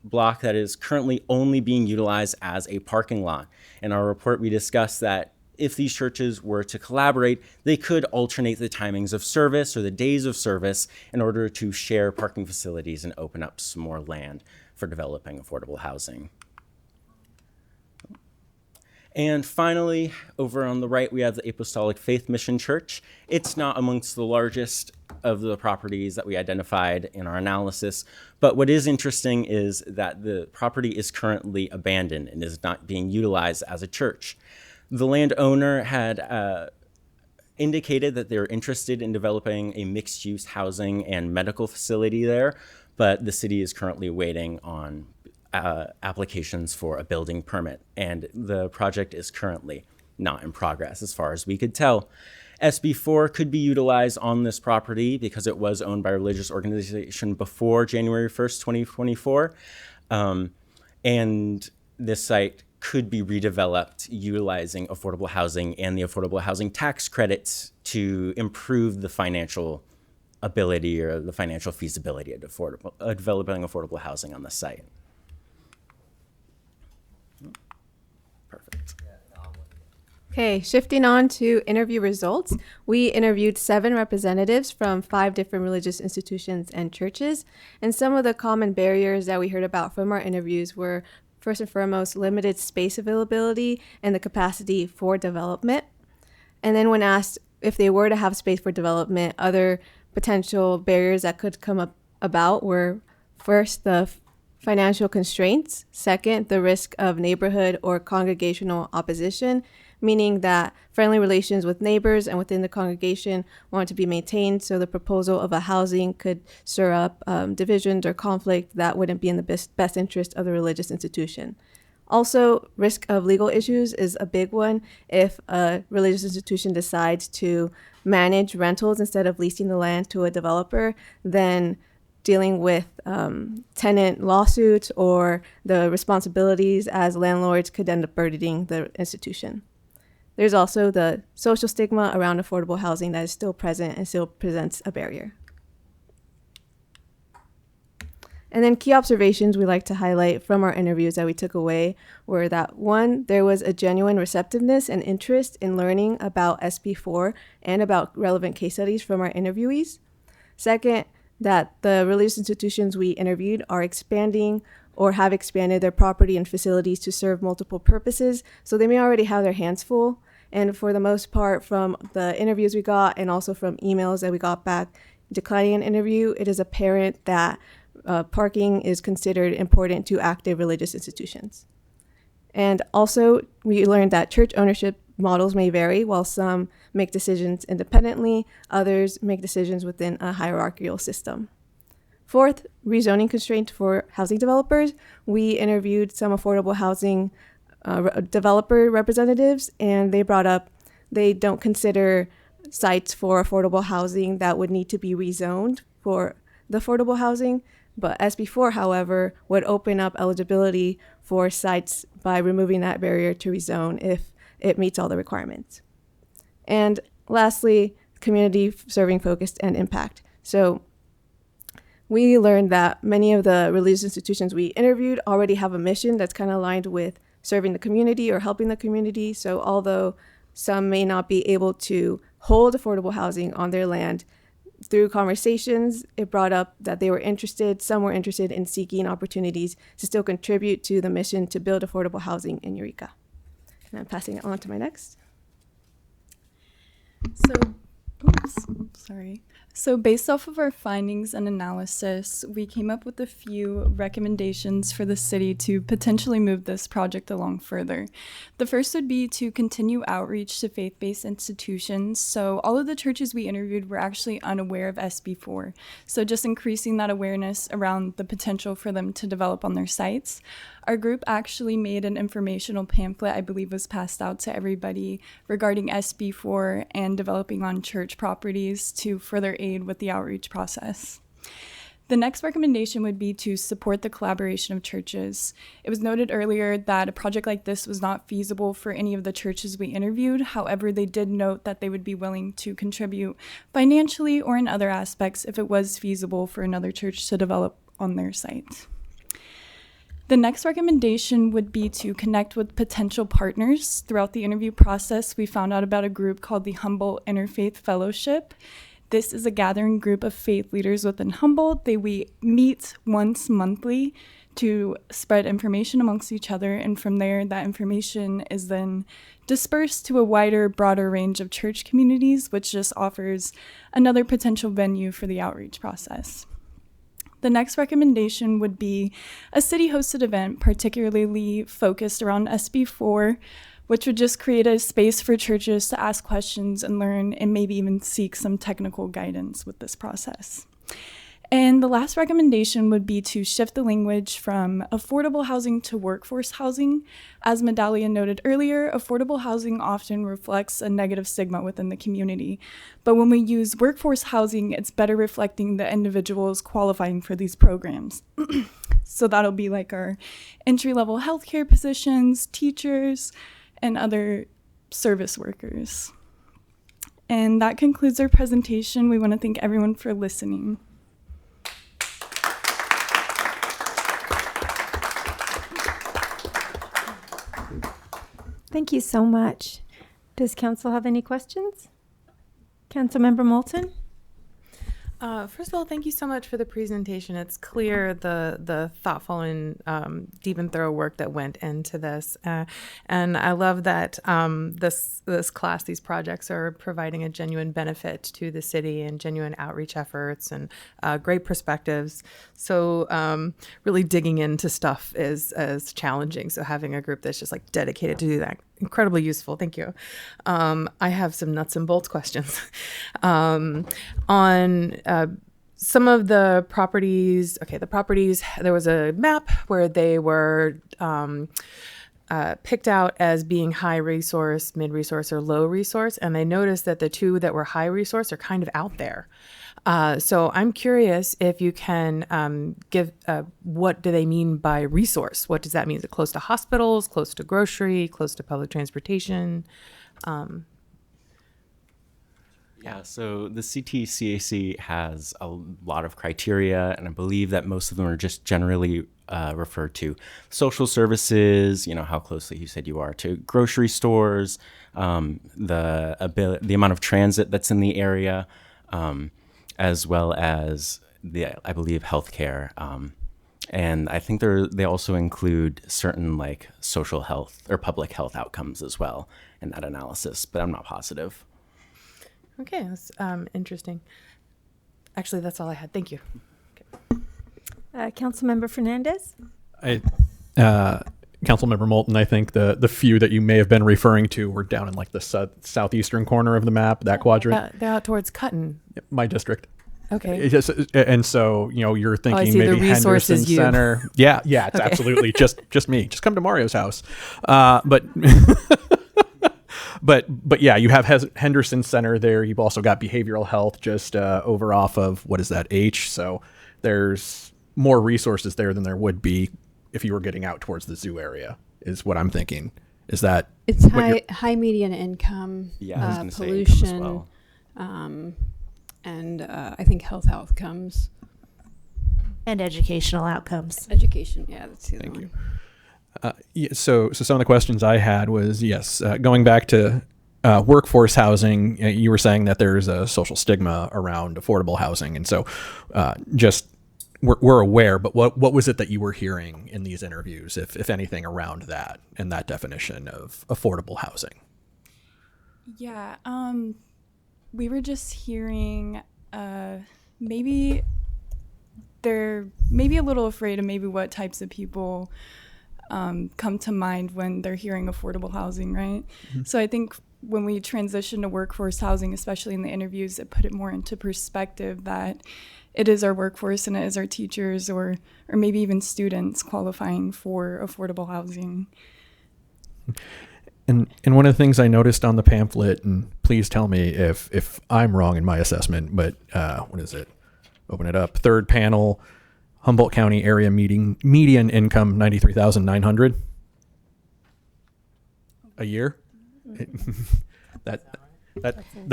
R: block that is currently only being utilized as a parking lot. In our report, we discussed that if these churches were to collaborate, they could alternate the timings of service or the days of service in order to share parking facilities and open up some more land for developing affordable housing. And finally, over on the right, we have the Apostolic Faith Mission Church. It's not amongst the largest of the properties that we identified in our analysis, but what is interesting is that the property is currently abandoned and is not being utilized as a church. The landowner had indicated that they're interested in developing a mixed-use housing and medical facility there, but the city is currently waiting on applications for a building permit, and the project is currently not in progress as far as we could tell. SB4 could be utilized on this property because it was owned by a religious organization before January 1st, 2024, and this site could be redeveloped utilizing affordable housing and the affordable housing tax credits to improve the financial ability or the financial feasibility of developing affordable housing on the site. Perfect.
S: Okay, shifting on to interview results. We interviewed 7 representatives from 5 different religious institutions and churches. And some of the common barriers that we heard about from our interviews were, first and foremost, limited space availability and the capacity for development. And then when asked if they were to have space for development, other potential barriers that could come about were, first, the financial constraints, second, the risk of neighborhood or congregational opposition, meaning that friendly relations with neighbors and within the congregation want to be maintained, so the proposal of a housing could stir up divisions or conflict that wouldn't be in the best interest of the religious institution. Also, risk of legal issues is a big one. If a religious institution decides to manage rentals instead of leasing the land to a developer, then dealing with tenant lawsuits or the responsibilities as landlords could end up burdening the institution. There's also the social stigma around affordable housing that is still present and still presents a barrier. And then key observations we like to highlight from our interviews that we took away were that, one, there was a genuine receptiveness and interest in learning about SB4 and about relevant case studies from our interviewees. Second, that the religious institutions we interviewed are expanding or have expanded their property and facilities to serve multiple purposes, so they may already have their hands full. And for the most part, from the interviews we got and also from emails that we got back declining an interview, it is apparent that parking is considered important to active religious institutions. And also, we learned that church ownership models may vary. While some make decisions independently, others make decisions within a hierarchical system. Fourth, rezoning constraints for housing developers. We interviewed some affordable housing developer representatives, and they brought up they don't consider sites for affordable housing that would need to be rezoned for the affordable housing. But SB4, however, would open up eligibility for sites by removing that barrier to rezone if it meets all the requirements. And lastly, community serving focused and impact. So we learned that many of the religious institutions we interviewed already have a mission that's kind of aligned with serving the community or helping the community. So although some may not be able to hold affordable housing on their land, through conversations, it brought up that some were interested in seeking opportunities to still contribute to the mission to build affordable housing in Eureka. And I'm passing it on to my next.
T: So based off of our findings and analysis, we came up with a few recommendations for the city to potentially move this project along further. The first would be to continue outreach to faith-based institutions. So all of the churches we interviewed were actually unaware of SB4. So just increasing that awareness around the potential for them to develop on their sites. Our group actually made an informational pamphlet, I believe was passed out to everybody, regarding SB4 and developing on church properties to further aid with the outreach process. The next recommendation would be to support the collaboration of churches. It was noted earlier that a project like this was not feasible for any of the churches we interviewed. However, they did note that they would be willing to contribute financially or in other aspects if it was feasible for another church to develop on their site. The next recommendation would be to connect with potential partners. Throughout the interview process, we found out about a group called the Humboldt Interfaith Fellowship. This is a gathering group of faith leaders within Humboldt. We meet once monthly to spread information amongst each other, and from there, that information is then dispersed to a wider, broader range of church communities, which just offers another potential venue for the outreach process. The next recommendation would be a city-hosted event, particularly focused around SB4, which would just create a space for churches to ask questions and learn and maybe even seek some technical guidance with this process. And the last recommendation would be to shift the language from affordable housing to workforce housing. As Medallia noted earlier, affordable housing often reflects a negative stigma within the community. But when we use workforce housing, it's better reflecting the individuals qualifying for these programs. So that'll be like our entry-level healthcare positions, teachers, and other service workers. And that concludes our presentation. We want to thank everyone for listening.
A: Thank you so much. Does council have any questions? Councilmember Moulton?
G: First of all, thank you so much for the presentation. It's clear the thoughtful and deep and thorough work that went into this. And I love that this class, these projects are providing a genuine benefit to the city and genuine outreach efforts and great perspectives. So really digging into stuff is challenging. So having a group that's just like dedicated to do that incredibly useful. Thank you. I have some nuts and bolts questions. On some of the properties, there was a map where they were picked out as being high resource, mid resource, or low resource. And I noticed that the two that were high resource are kind of out there. So I'm curious if you can give, what do they mean by resource? What does that mean? Is it close to hospitals, close to grocery, close to public transportation?
R: Yeah, so the CTCAC has a lot of criteria, and I believe that most of them are just generally referred to social services, how closely you said you are to grocery stores, the amount of transit that's in the area, as well as I believe healthcare. And I think they also include certain like social health or public health outcomes as well in that analysis, but I'm not positive.
G: Okay, that's interesting. Actually, that's all I had. Thank you.
A: Councilmember Fernandez?
E: Councilmember Moulton, I think the few that you may have been referring to were down in like the southeastern corner of the map, that quadrant.
G: They're out towards Cutton.
E: My district.
G: Okay.
E: And so, you're thinking
G: I see,
E: maybe
G: the resource
E: Henderson
G: is you.
E: Center. Yeah, it's
G: Okay.
E: absolutely just me. Just come to Mario's house. But But yeah, you have Henderson Center there. You've also got behavioral health just over off of, what is that, H? So there's more resources there than there would be if you were getting out towards the zoo area, is what I'm thinking. Is that...
L: It's high median income,
R: Yeah, I was gonna say income as
L: pollution,
R: well.
L: and I think health outcomes.
O: And educational outcomes.
L: Education, yeah, that's the other one.
E: So some of the questions I had was, going back to workforce housing, you were saying that there's a social stigma around affordable housing. And so we're aware, but what was it that you were hearing in these interviews, if anything, around that and that definition of affordable housing?
T: Yeah, we were just hearing maybe they're maybe a little afraid of maybe what types of people come to mind when they're hearing affordable housing, right? Mm-hmm. So I think when we transition to workforce housing, especially in the interviews, it put it more into perspective that it is our workforce and it is our teachers or maybe even students qualifying for affordable housing.
E: And one of the things I noticed on the pamphlet, and please tell me if I'm wrong in my assessment, but what is it? Open it up. Third panel, Humboldt County area median income $93,900 a year. That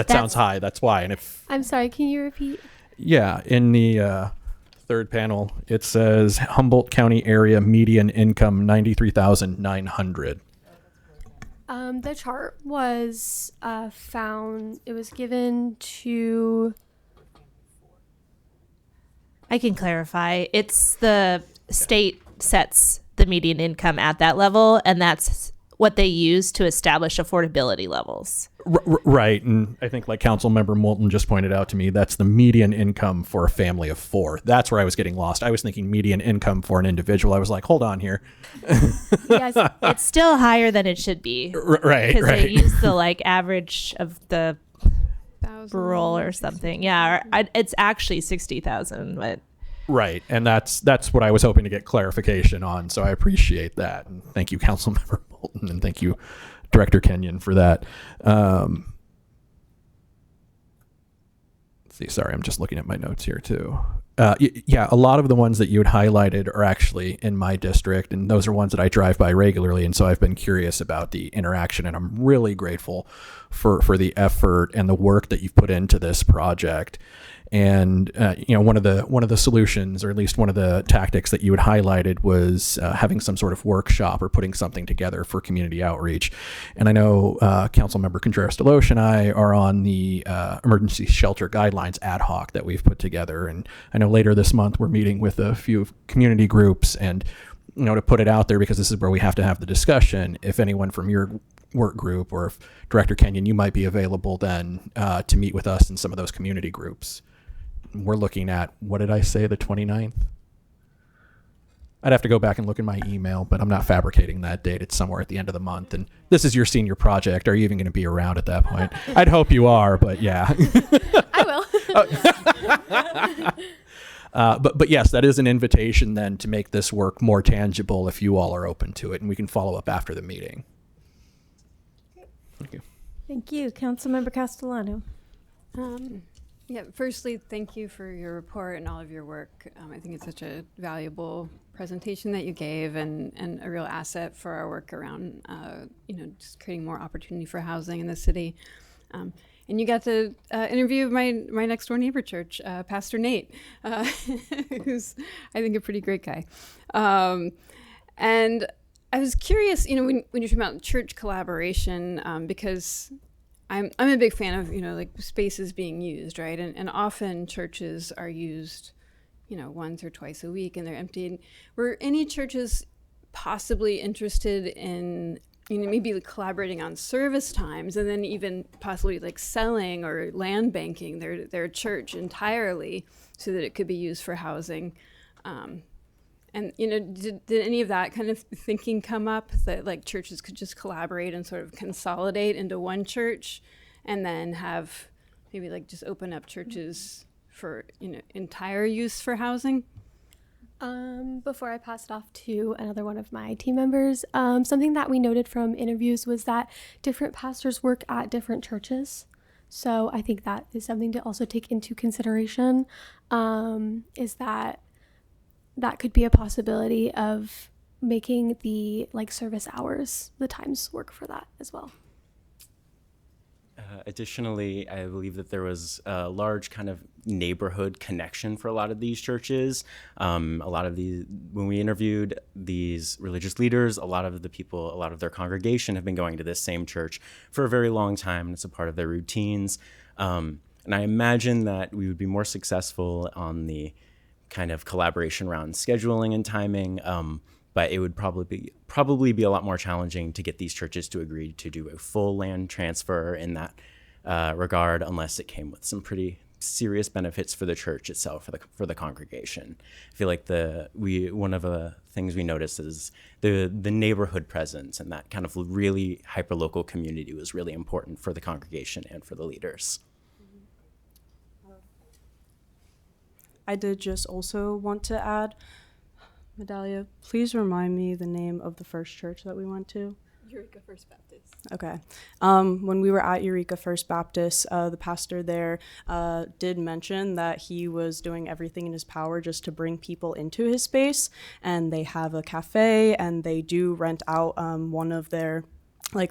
E: sounds high. That's why. And if
Q: I'm sorry, can you repeat?
E: Yeah, in the third panel, it says Humboldt County area median income $93,900.
Q: The chart was found. It was given to.
O: I can clarify. It's the state sets the median income at that level, and that's what they use to establish affordability levels.
E: Right. And I think like Councilmember Moulton just pointed out to me, that's the median income for a family of four. That's where I was getting lost. I was thinking median income for an individual. I was like, hold on here.
O: Yes, it's still higher than it should be.
E: Right.
O: Because they use the like average of the rural or something. Yeah, it's actually 60,000, but
E: right, and that's what I was hoping to get clarification on. So I appreciate that, and thank you, Councilmember Moulton, and thank you, Director Kenyon, for that. Let's see, sorry, I'm just looking at my notes here too. Yeah, a lot of the ones that you had highlighted are actually in my district, and those are ones that I drive by regularly, and so I've been curious about the interaction, and I'm really grateful for the effort and the work that you've put into this project. And one of the solutions, or at least one of the tactics that you had highlighted, was having some sort of workshop or putting something together for community outreach. And I know Councilmember Contreras-Deloche and I are on the emergency shelter guidelines ad hoc that we've put together. And I know later this month we're meeting with a few community groups, and to put it out there, because this is where we have to have the discussion. If anyone from your work group, or if Director Kenyon, you might be available then to meet with us in some of those community groups. We're looking at, what did I say, the 29th? I'd have to go back and look in my email, but I'm not fabricating that date. It's somewhere at the end of the month. And this is your senior project. Are you even going to be around at that point? I'd hope you are, but yeah.
Q: I will.
E: But yes, that is an invitation then to make this work more tangible if you all are open to it. And we can follow up after the meeting. Thank you.
A: Thank you. Councilmember Castellano.
L: Yeah, firstly, thank you for your report and all of your work. I think it's such a valuable presentation that you gave and a real asset for our work around, just creating more opportunity for housing in the city. And you got to interview my next door neighbor church, Pastor Nate, who's, I think, a pretty great guy. And I was curious, when you're talking about church collaboration, because I'm a big fan of, like spaces being used, right? And often churches are used, once or twice a week and they're emptied. Were any churches possibly interested in, maybe collaborating on service times and then even possibly like selling or land banking their church entirely so that it could be used for housing? And, did any of that kind of thinking come up, that like churches could just collaborate and sort of consolidate into one church and then have maybe like just open up churches for, entire use for housing?
Q: Before I pass it off to another one of my team members, something that we noted from interviews was that different pastors work at different churches. So I think that is something to also take into consideration, is that could be a possibility of making the service hours, the times work for that as well.
R: Additionally, I believe that there was a large kind of neighborhood connection for a lot of these churches. When we interviewed these religious leaders, a lot of their congregation have been going to this same church for a very long time, and it's a part of their routines. And I imagine that we would be more successful on the kind of collaboration around scheduling and timing, but it would probably be a lot more challenging to get these churches to agree to do a full land transfer in that regard, unless it came with some pretty serious benefits for the church itself, for the congregation. I feel like one of the things we noticed is the neighborhood presence, and that kind of really hyperlocal community was really important for the congregation and for the leaders.
P: I did just also want to add, Medalia, please remind me the name of the first church that we went to.
L: Eureka First Baptist.
P: Okay. When we were at Eureka First Baptist, the pastor there did mention that he was doing everything in his power just to bring people into his space, and they have a cafe, and they do rent out one of their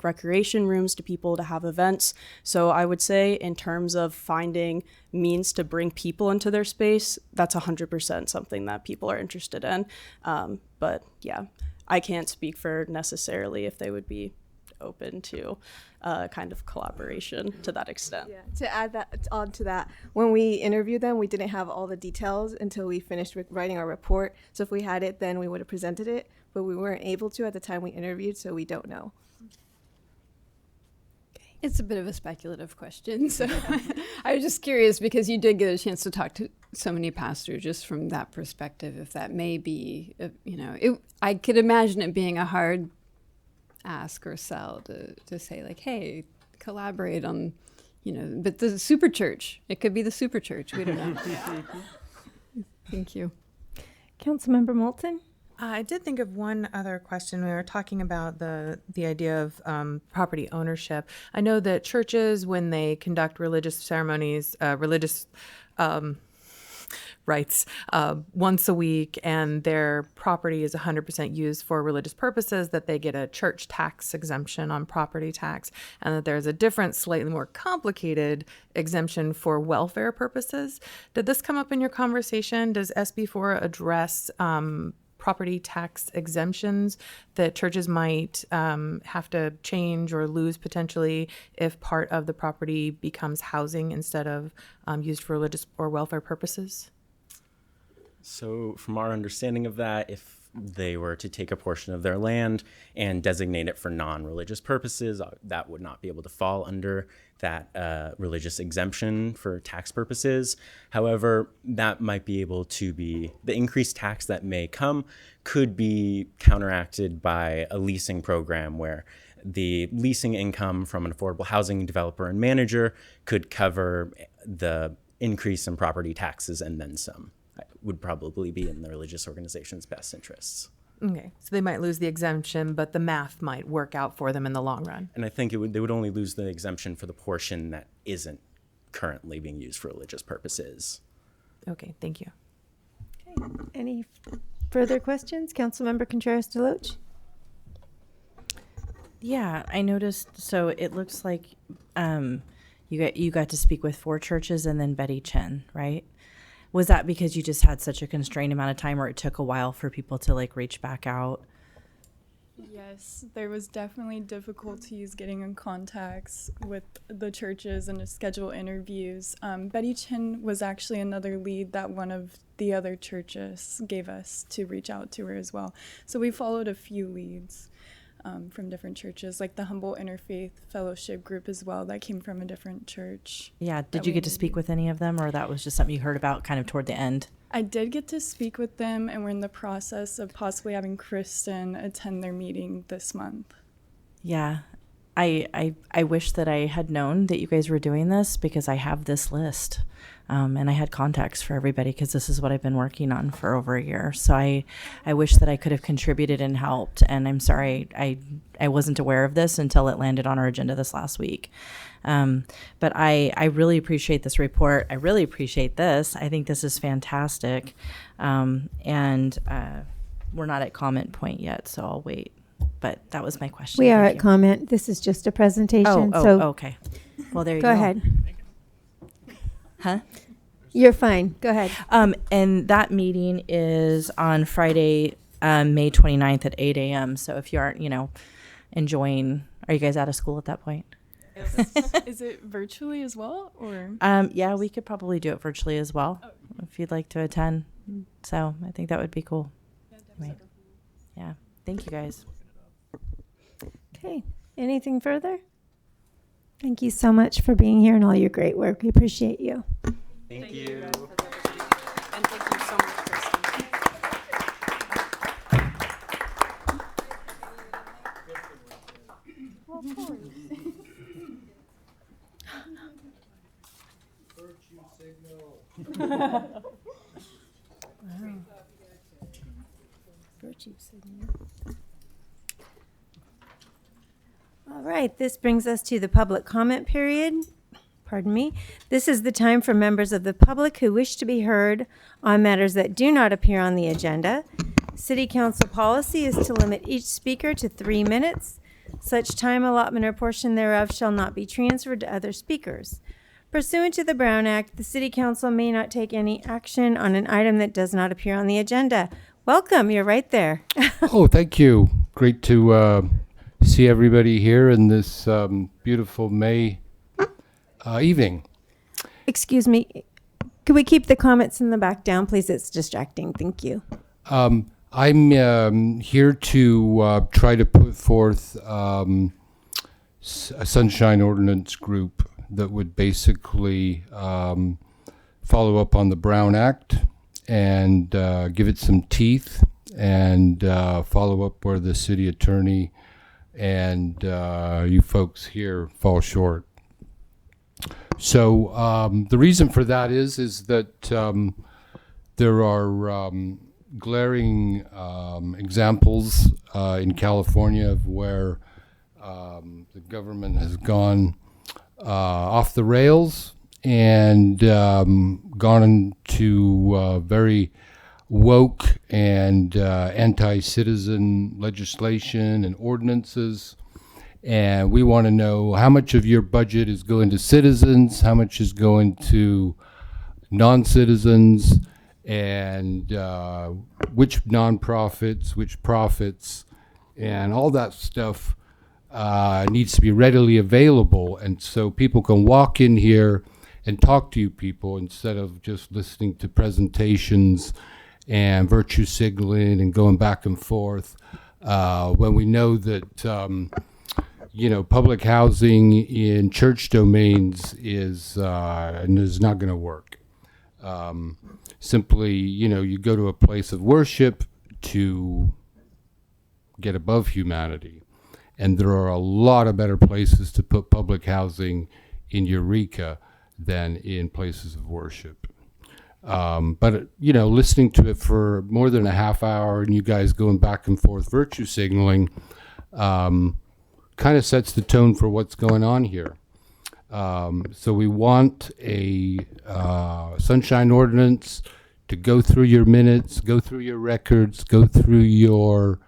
P: recreation rooms to people to have events. So I would say in terms of finding means to bring people into their space, that's 100% something that people are interested in. But yeah, I can't speak for necessarily if they would be open to kind of collaboration to that extent.
S: Yeah. To add that onto that, when we interviewed them, we didn't have all the details until we finished writing our report. So if we had it, then we would have presented it, but we weren't able to at the time we interviewed, so we don't know.
L: It's a bit of a speculative question, so I was just curious because you did get a chance to talk to so many pastors just from that perspective, if that may be, I could imagine it being a hard ask or sell to say like, hey, collaborate on, but the super church, it could be the super church, we don't know. Thank you.
A: Councilmember Moulton?
G: I did think of one other question. We were talking about the idea of property ownership. I know that churches, when they conduct religious ceremonies, religious rites once a week, and their property is 100% used for religious purposes, that they get a church tax exemption on property tax, and that there's a different, slightly more complicated exemption for welfare purposes. Did this come up in your conversation? Does SB4 address property tax exemptions that churches might have to change or lose potentially if part of the property becomes housing instead of used for religious or welfare purposes?
R: So from our understanding of that, if they were to take a portion of their land and designate it for non-religious purposes, that would not be able to fall under that religious exemption for tax purposes. However, that might be able to be, the increased tax that may come could be counteracted by a leasing program where the leasing income from an affordable housing developer and manager could cover the increase in property taxes and then some. Would probably be in the religious organization's best interests.
U: Okay, so they might lose the exemption, but the math might work out for them in the long run.
R: And I think they would only lose the exemption for the portion that isn't currently being used for religious purposes.
U: Okay, thank you.
A: Okay. Any further questions? Councilmember Contreras-Deloche?
K: Yeah, I noticed. So it looks like you got to speak with 4 churches and then Betty Chen, right? Was that because you just had such a constrained amount of time, or it took a while for people to like reach back out?
T: Yes, there was definitely difficulties getting in contacts with the churches and to schedule interviews. Betty Chin was actually another lead that one of the other churches gave us to reach out to her as well. So we followed a few leads from different churches, like the Humboldt Interfaith Fellowship group as well, that came from a different church.
K: Yeah, did you get to speak with any of them, or that was just something you heard about kind of toward the end?
T: I did get to speak with them, and we're in the process of possibly having Kristen attend their meeting this month.
K: Yeah, I wish that I had known that you guys were doing this, because I have this list. And I had contacts for everybody, because this is what I've been working on for over a year. So I wish that I could have contributed and helped. And I'm sorry, I wasn't aware of this until it landed on our agenda this last week. But I really appreciate this report. I really appreciate this. I think this is fantastic. And we're not at comment point yet, so I'll wait. But that was my question.
A: We are at comment. This is just a presentation.
K: Oh, okay. Well, there you go.
A: Go ahead.
K: Huh?
A: You're fine. Go ahead.
K: And that meeting is on Friday, May 29th at 8 a.m. So if you aren't, enjoying, are you guys out of school at that point?
T: Is it virtually as well, or?
K: Yeah, we could probably do it virtually as well, if you'd like to attend. So I think that would be cool. Anyway. Yeah. Thank you, guys.
A: Okay. Anything further? Thank you so much for being here and all your great work. We appreciate you.
R: Thank you.
G: And thank you so much, Kristen.
A: Virtue signal. All right, this brings us to the public comment period. Pardon me. This is the time for members of the public who wish to be heard on matters that do not appear on the agenda. City Council policy is to limit each speaker to 3 minutes. Such time allotment or portion thereof shall not be transferred to other speakers. Pursuant to the Brown Act, the City Council may not take any action on an item that does not appear on the agenda. Welcome, you're right there.
V: Oh, thank you. Great to see everybody here in this beautiful May evening.
A: Excuse me, could we keep the comments in the back down, please? It's distracting. Thank you.
V: I'm here to try to put forth a sunshine ordinance group that would basically follow up on the Brown Act and give it some teeth and follow up where the city attorney and you folks here fall short. So the reason for that is that there are glaring examples in California of where the government has gone off the rails and gone into very woke and anti-citizen legislation and ordinances. And we want to know how much of your budget is going to citizens, how much is going to non-citizens, and which nonprofits, which profits, and all that stuff needs to be readily available. And so people can walk in here and talk to you people instead of just listening to presentations and virtue signaling and going back and forth, when we know that public housing in church domains is not going to work. Simply, you go to a place of worship to get above humanity. And there are a lot of better places to put public housing in Eureka than in places of worship. But listening to it for more than a half hour and you guys going back and forth virtue signaling kind of sets the tone for what's going on here. So we want a sunshine ordinance to go through your minutes, go through your records, go through your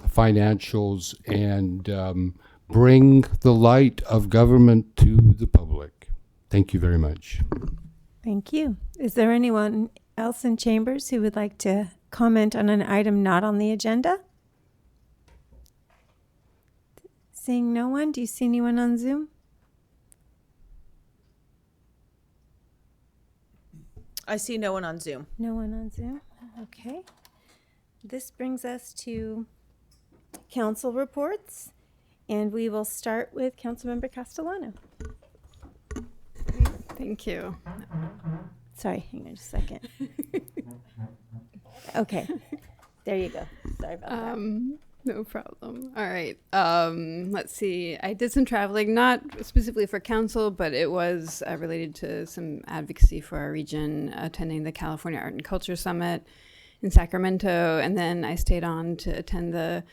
V: financials, and bring the light of government to the public. Thank you very much.
A: Thank you. Is there anyone else in chambers who would like to comment on an item not on the agenda? Seeing no one, do you see anyone on Zoom?
M: I see no one on Zoom.
A: No one on Zoom. Okay. This brings us to council reports, and we will start with Councilmember Castellano.
L: Thank you.
A: Sorry, hang on just a second. Okay, there you go. Sorry about that.
L: No problem. All right. Let's see. I did some traveling, not specifically for council, but it was related to some advocacy for our region, attending the California Art and Culture Summit in Sacramento. And then I stayed on to attend the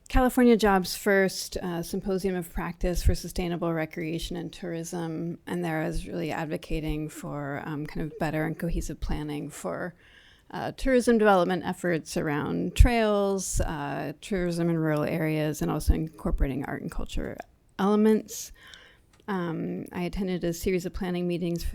L: California Jobs First Symposium of Practice for Sustainable Recreation and Tourism. And there I was really advocating for kind of better and cohesive planning for tourism development efforts around trails, tourism in rural areas, and also incorporating art and culture elements. I attended a series of planning meetings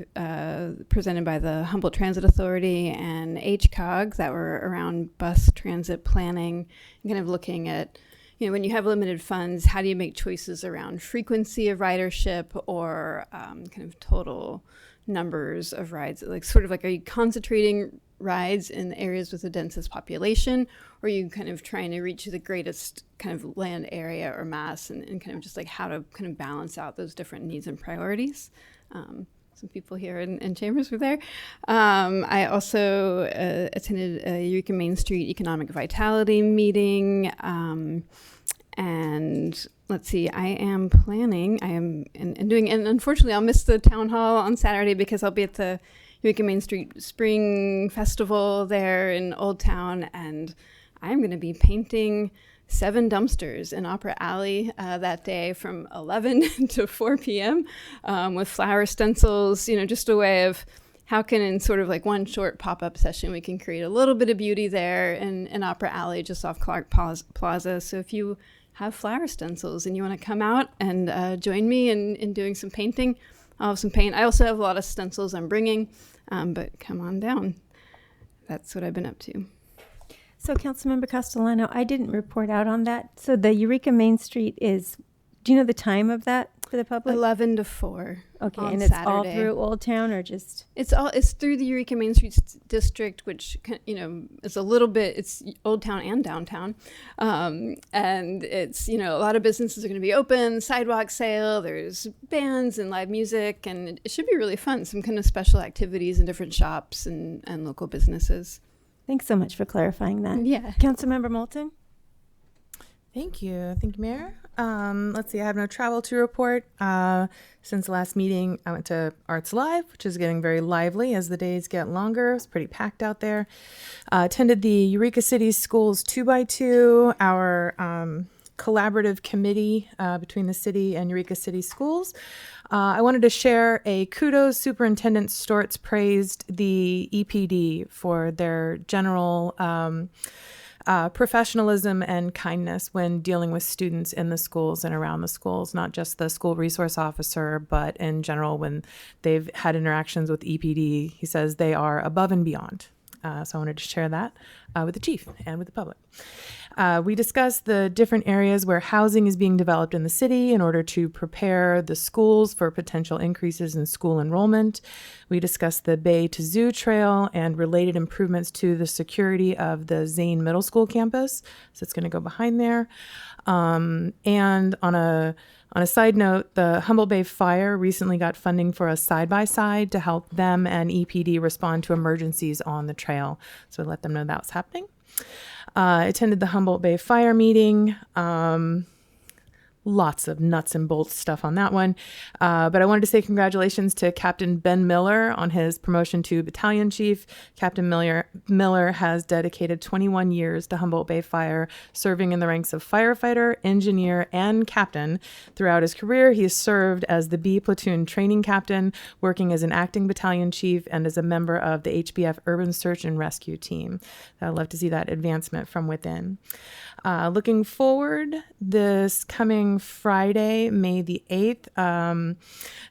L: presented by the Humboldt Transit Authority and HCOG that were around bus transit planning and kind of looking at, when you have limited funds, how do you make choices around frequency of ridership or kind of total numbers of rides? Like sort of like, are you concentrating rides in areas with the densest population, or are you kind of trying to reach the greatest kind of land area or mass, and kind of just like how to kind of balance out those different needs and priorities? Some people here in chambers were there. I also attended a Eureka Main Street Economic Vitality meeting. And let's see, I am planning, and unfortunately I'll miss the town hall on Saturday because I'll be at the Eureka Main Street Spring Festival there in Old Town, and I'm going to be painting 7 dumpsters in Opera Alley that day from 11 to 4 p.m. With flower stencils, just a way of how can, in sort of like one short pop-up session, we can create a little bit of beauty there in Opera Alley just off Clark Plaza. So if you have flower stencils and you want to come out and join me in doing some painting, I'll have some paint. I also have a lot of stencils I'm bringing, but come on down. That's what I've been up to.
A: So, Councilmember Castellano, I didn't report out on that. So the Eureka Main Street is, do you know the time of that for the public?
L: 11 to 4.
A: Okay,
L: on
A: and it's
L: Saturday.
A: all through Old Town, or just?
L: It's through the Eureka Main Street district, which, is a little bit, it's Old Town and downtown. And it's, a lot of businesses are going to be open, sidewalk sale, there's bands and live music, and it should be really fun. Some kind of special activities in different shops and local businesses.
A: Thanks so much for clarifying that.
L: Yeah.
A: Councilmember Moulton?
G: Thank you. Thank you, Mayor. Let's see, I have no travel to report. Since the last meeting, I went to Arts Live, which is getting very lively as the days get longer. It's pretty packed out there. Attended the Eureka City Schools 2x2, our collaborative committee between the city and Eureka City Schools. I wanted to share a kudos. Superintendent Stortz praised the EPD for their general professionalism and kindness when dealing with students in the schools and around the schools, not just the school resource officer, but in general when they've had interactions with EPD. He says they are above and beyond. So I wanted to share that with the chief and with the public. We discussed the different areas where housing is being developed in the city in order to prepare the schools for potential increases in school enrollment. We discussed the Bay to Zoo Trail and related improvements to the security of the Zane Middle School campus. So it's going to go behind there. And on a side note, the Humboldt Bay Fire recently got funding for a side-by-side to help them and EPD respond to emergencies on the trail. So let them know that's happening. Attended the Humboldt Bay Fire meeting. Lots of nuts and bolts stuff on that one. But I wanted to say congratulations to Captain Ben Miller on his promotion to battalion chief. Captain Miller has dedicated 21 years to Humboldt Bay Fire, serving in the ranks of firefighter, engineer, and captain. Throughout his career, he has served as the B Platoon training captain, working as an acting battalion chief, and as a member of the HBF Urban Search and Rescue Team. I'd love to see that advancement from within. Looking forward, this coming Friday, May the 8th,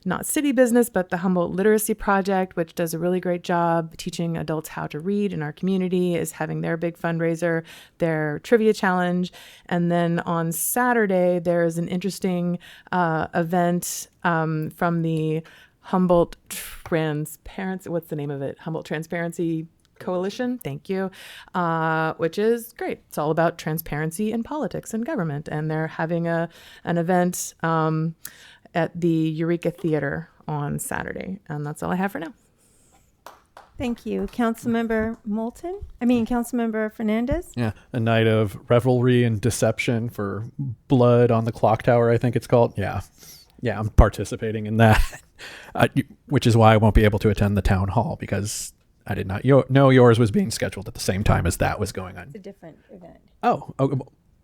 G: not city business, but the Humboldt Literacy Project, which does a really great job teaching adults how to read in our community, is having their big fundraiser, their trivia challenge. And then on Saturday, there is an interesting event from the Humboldt Transparency, what's the name of it? Humboldt Transparency Coalition, thank you, which is great. It's all about transparency in politics and government, and they're having an event at the Eureka Theater on Saturday, and that's all I have for now.
A: Thank you. Councilmember Fernandez?
E: Yeah, a night of revelry and deception for blood on the clock tower, I think it's called. Yeah, I'm participating in that, which is why I won't be able to attend the town hall, because I did not know yours was being scheduled at the same time as that was going on.
A: It's a different event.
E: Oh,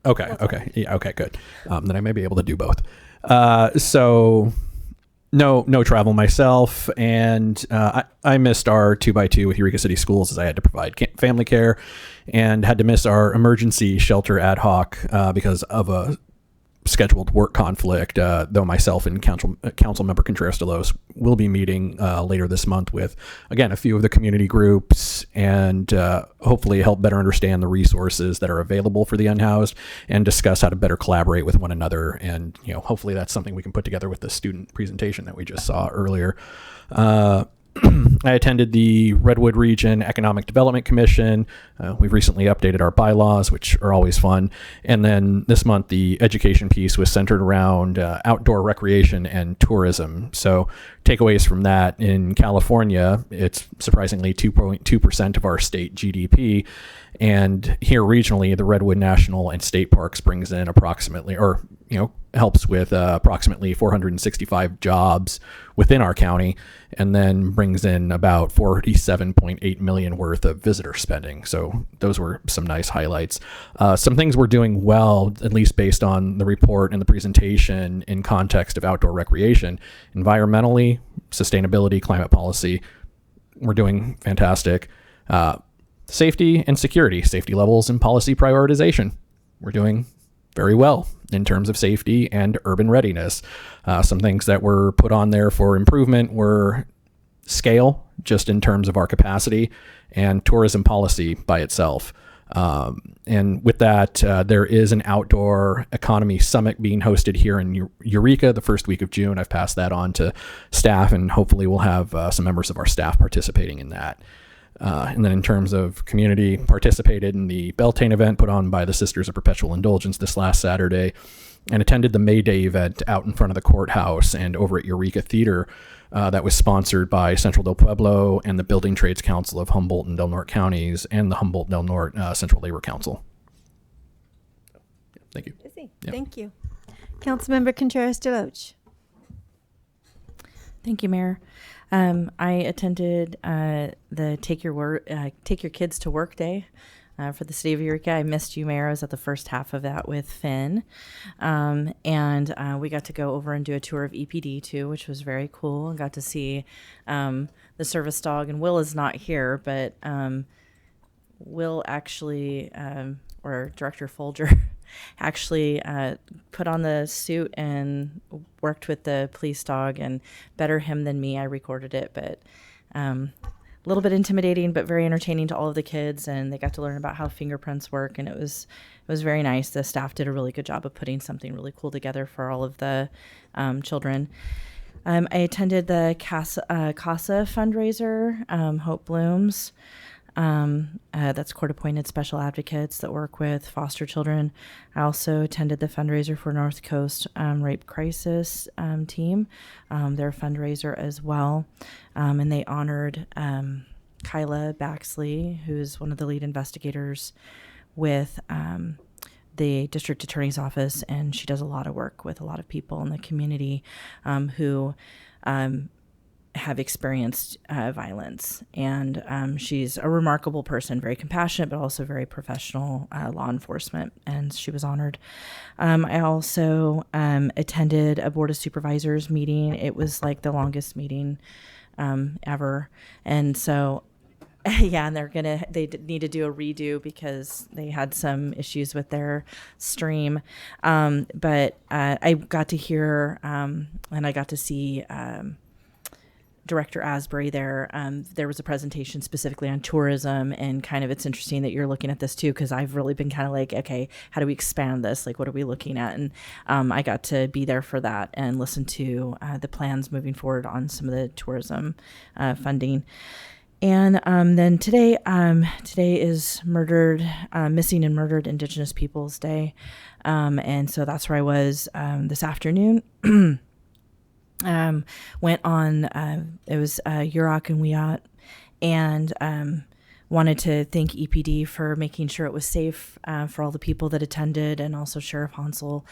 E: okay. Yeah, okay, good. Then I may be able to do both. So no travel myself. And I missed our 2x2 with Eureka City Schools as I had to provide family care, and had to miss our emergency shelter ad hoc because of a scheduled work conflict, though myself and council member Contreras-Delos will be meeting later this month with, again, a few of the community groups, and hopefully help better understand the resources that are available for the unhoused and discuss how to better collaborate with one another. And hopefully that's something we can put together with the student presentation that we just saw earlier. I attended the Redwood Region Economic Development Commission. We've recently updated our bylaws, which are always fun. And then this month, the education piece was centered around outdoor recreation and tourism. So takeaways from that: in California, it's surprisingly 2.2% of our state GDP. And here regionally, the Redwood National and State Parks brings in approximately, helps with approximately 465 jobs within our county, and then brings in about 47.8 million worth of visitor spending. So those were some nice highlights. Some things we're doing well, at least based on the report and the presentation in context of outdoor recreation. Environmentally, sustainability, climate policy, we're doing fantastic. Safety and security, safety levels and policy prioritization, we're doing very well in terms of safety and urban readiness. Some things that were put on there for improvement were scale, just in terms of our capacity, and tourism policy by itself. And with that, there is an outdoor economy summit being hosted here in Eureka the first week of June. I've passed that on to staff, and hopefully we'll have some members of our staff participating in that. And then in terms of community, participated in the Beltane event put on by the Sisters of Perpetual Indulgence this last Saturday, and attended the May Day event out in front of the courthouse and over at Eureka Theater that was sponsored by Central Del Pueblo and the Building Trades Council of Humboldt and Del Norte counties and the Humboldt Del Norte Central Labor Council. Thank you.
A: Yep. Thank you. Councilmember Contreras-Delos.
K: Thank you, Mayor. I attended the Take Your Kids to Work Day for the city of Eureka. I missed you, Mayor. I was at the first half of that with Finn. And we got to go over and do a tour of EPD too, which was very cool. And got to see the service dog. And Will is not here, but Will actually, or Director Folger, actually put on the suit and worked with the police dog, and better him than me. I recorded it, but little bit intimidating, but very entertaining to all of the kids. And they got to learn about how fingerprints work. And it was very nice. The staff did a really good job of putting something really cool together for all of the children. I attended the CASA fundraiser, Hope Blooms. That's court-appointed special advocates that work with foster children. I also attended the fundraiser for North Coast Rape Crisis team, their fundraiser as well. And they honored Kyla Baxley, who's one of the lead investigators with the district attorney's office, and she does a lot of work with a lot of people in the community who have experienced violence. And she's a remarkable person, very compassionate, but also very professional law enforcement, and she was honored. I also attended a Board of Supervisors meeting. It was like the longest meeting ever. And so yeah, and they need to do a redo because they had some issues with their stream. But I got to hear and I got to see Director Asbury there. There was a presentation specifically on tourism, and kind of it's interesting that you're looking at this too, because I've really been kind of like, okay, how do we expand this? Like, what are we looking at? And I got to be there for that and listen to the plans moving forward on some of the tourism funding. And then today is Missing and Murdered Indigenous Peoples Day. And so that's where I was this afternoon. Went on, it was Eureka and Weat, and wanted to thank EPD for making sure it was safe for all the people that attended, and also Sheriff Hansel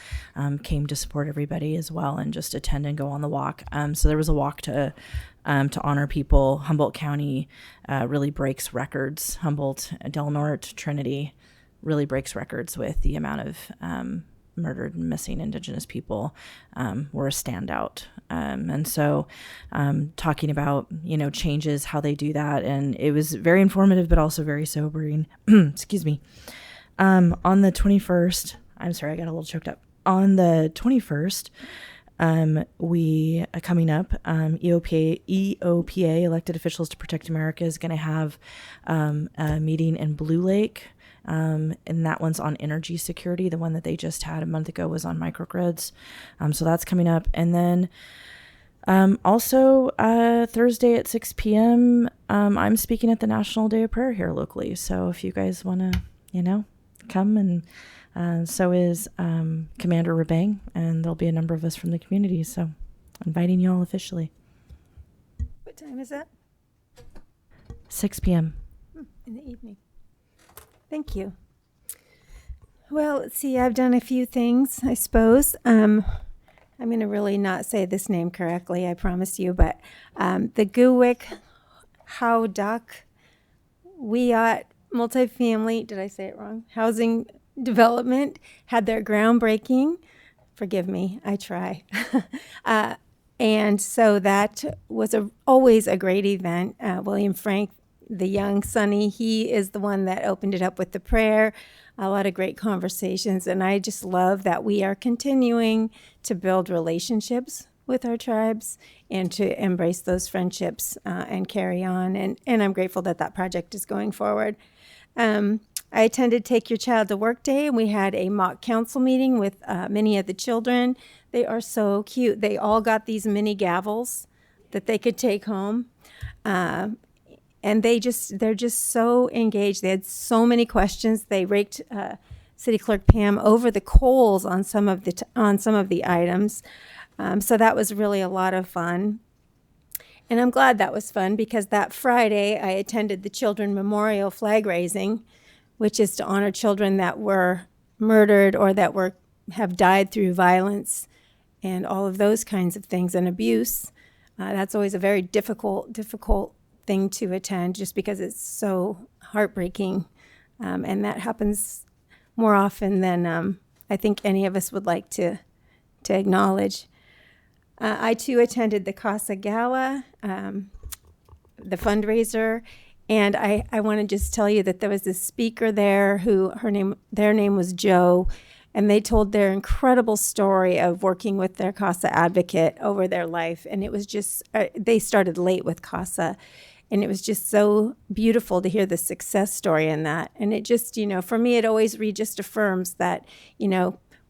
K: came to support everybody as well and just attend and go on the walk. So there was a walk to honor people. Humboldt County really breaks records. Humboldt, Del Norte, Trinity really breaks records with the amount of murdered and missing Indigenous people were a standout. And so talking about, changes, how they do that. And it was very informative, but also very sobering. Excuse me. On the 21st, I'm sorry, I got a little choked up. On the 21st, we coming up, EOPA, Elected Officials to Protect America, is going to have a meeting in Blue Lake. And that one's on energy security. The one that they just had a month ago was on microgrids. So that's coming up. And then also Thursday at 6 p.m., I'm speaking at the National Day of Prayer here locally. So if you guys want to, come, and so is Commander Rebang, and there'll be a number of us from the community. So inviting you all officially.
A: What time is that?
K: 6 p.m.
A: In the evening. Thank you. Well, let's see, I've done a few things, I suppose. I'm going to really not say this name correctly, I promise you, but the Guwick Howduck Weat multifamily, did I say it wrong? Housing development had their groundbreaking. Forgive me, I try. And so that was always a great event. William Frank, the young Sonny, he is the one that opened it up with the prayer. A lot of great conversations, and I just love that we are continuing to build relationships with our tribes and to embrace those friendships and carry on. And I'm grateful that that project is going forward. I attended Take Your Child to Work Day, and we had a mock council meeting with many of the children. They are so cute. They all got these mini gavels that they could take home. And they're just so engaged. They had so many questions. They raked City Clerk Pam over the coals on some of the items. So that was really a lot of fun. And I'm glad that was fun because that Friday I attended the Children Memorial Flag Raising, which is to honor children that were murdered or that have died through violence and all of those kinds of things and abuse. That's always a very difficult thing to attend just because it's so heartbreaking. And that happens more often than I think any of us would like to acknowledge. I too attended the Casa Gala, the fundraiser, and I want to just tell you that there was this speaker there their name was Jo, and they told their incredible story of working with their CASA advocate over their life. And it was just, they started late with CASA. And it was just so beautiful to hear the success story in that. And it just, for me, it always just affirms that,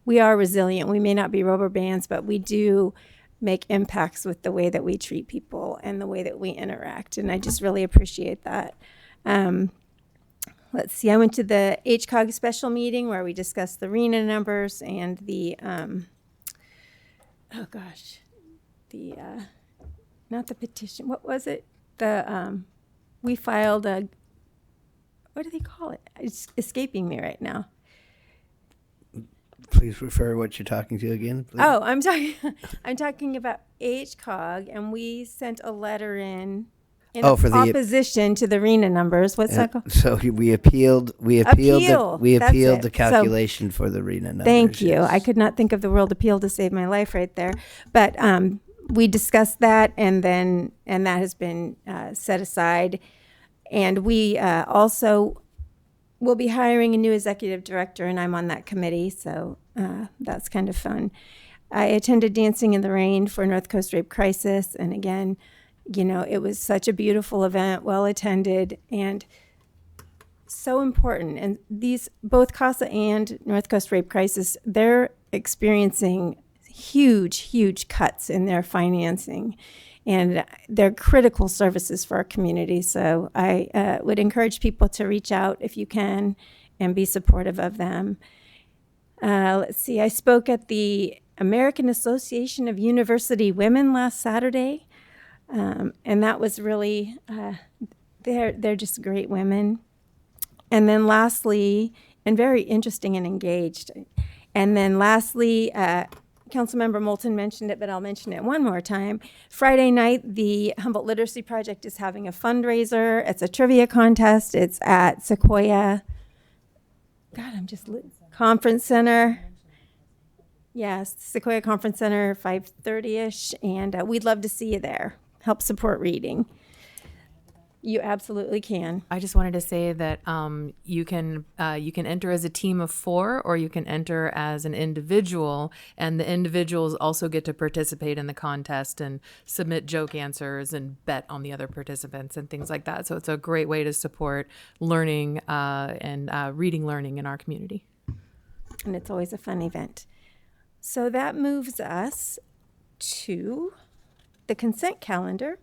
A: we are resilient. We may not be rubber bands, but we do make impacts with the way that we treat people and the way that we interact. And I just really appreciate that. Let's see, I went to the HCOG special meeting where we discussed the RENA numbers and the, not the petition, what was it? We filed what do they call it? It's escaping me right now.
B: Please refer what you're talking to again, please.
A: Oh, I'm talking about HCOG, and we sent a letter in
B: for the
A: opposition to the RENA numbers. What's that called?
B: So we appealed the calculation for the RENA numbers.
A: Thank you.
B: Yes.
A: I could not think of the word appeal to save my life right there. But we discussed that, and that has been set aside. And we also will be hiring a new executive director, and I'm on that committee, so that's kind of fun. I attended Dancing in the Rain for North Coast Rape Crisis, and again, it was such a beautiful event, well attended, and so important. And both CASA and North Coast Rape Crisis, they're experiencing huge cuts in their financing, and they're critical services for our community. So I would encourage people to reach out if you can and be supportive of them. Let's see, I spoke at the American Association of University Women last Saturday. And that was really, they're just great women. And then lastly, and very interesting and engaged. And then lastly, Councilmember Moulton mentioned it, but I'll mention it one more time. Friday night, the Humboldt Literacy Project is having a fundraiser. It's a trivia contest. It's at Sequoia, Conference Center. Yes, Sequoia Conference Center, 5:30ish, and we'd love to see you there. Help support reading. You absolutely can.
U: I just wanted to say that you can enter as a team of 4, or you can enter as an individual, and the individuals also get to participate in the contest and submit joke answers and bet on the other participants and things like that. So it's a great way to support learning and reading learning in our community.
A: And it's always a fun event. So that moves us to the consent calendar.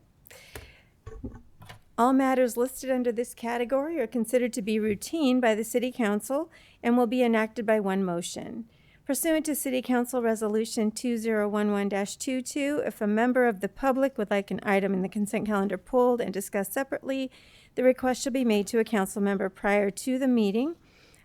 A: All matters listed under this category are considered to be routine by the City Council and will be enacted by one motion. Pursuant to City Council Resolution 2011-22, if a member of the public would like an item in the consent calendar pulled and discussed separately, the request shall be made to a council member prior to the meeting.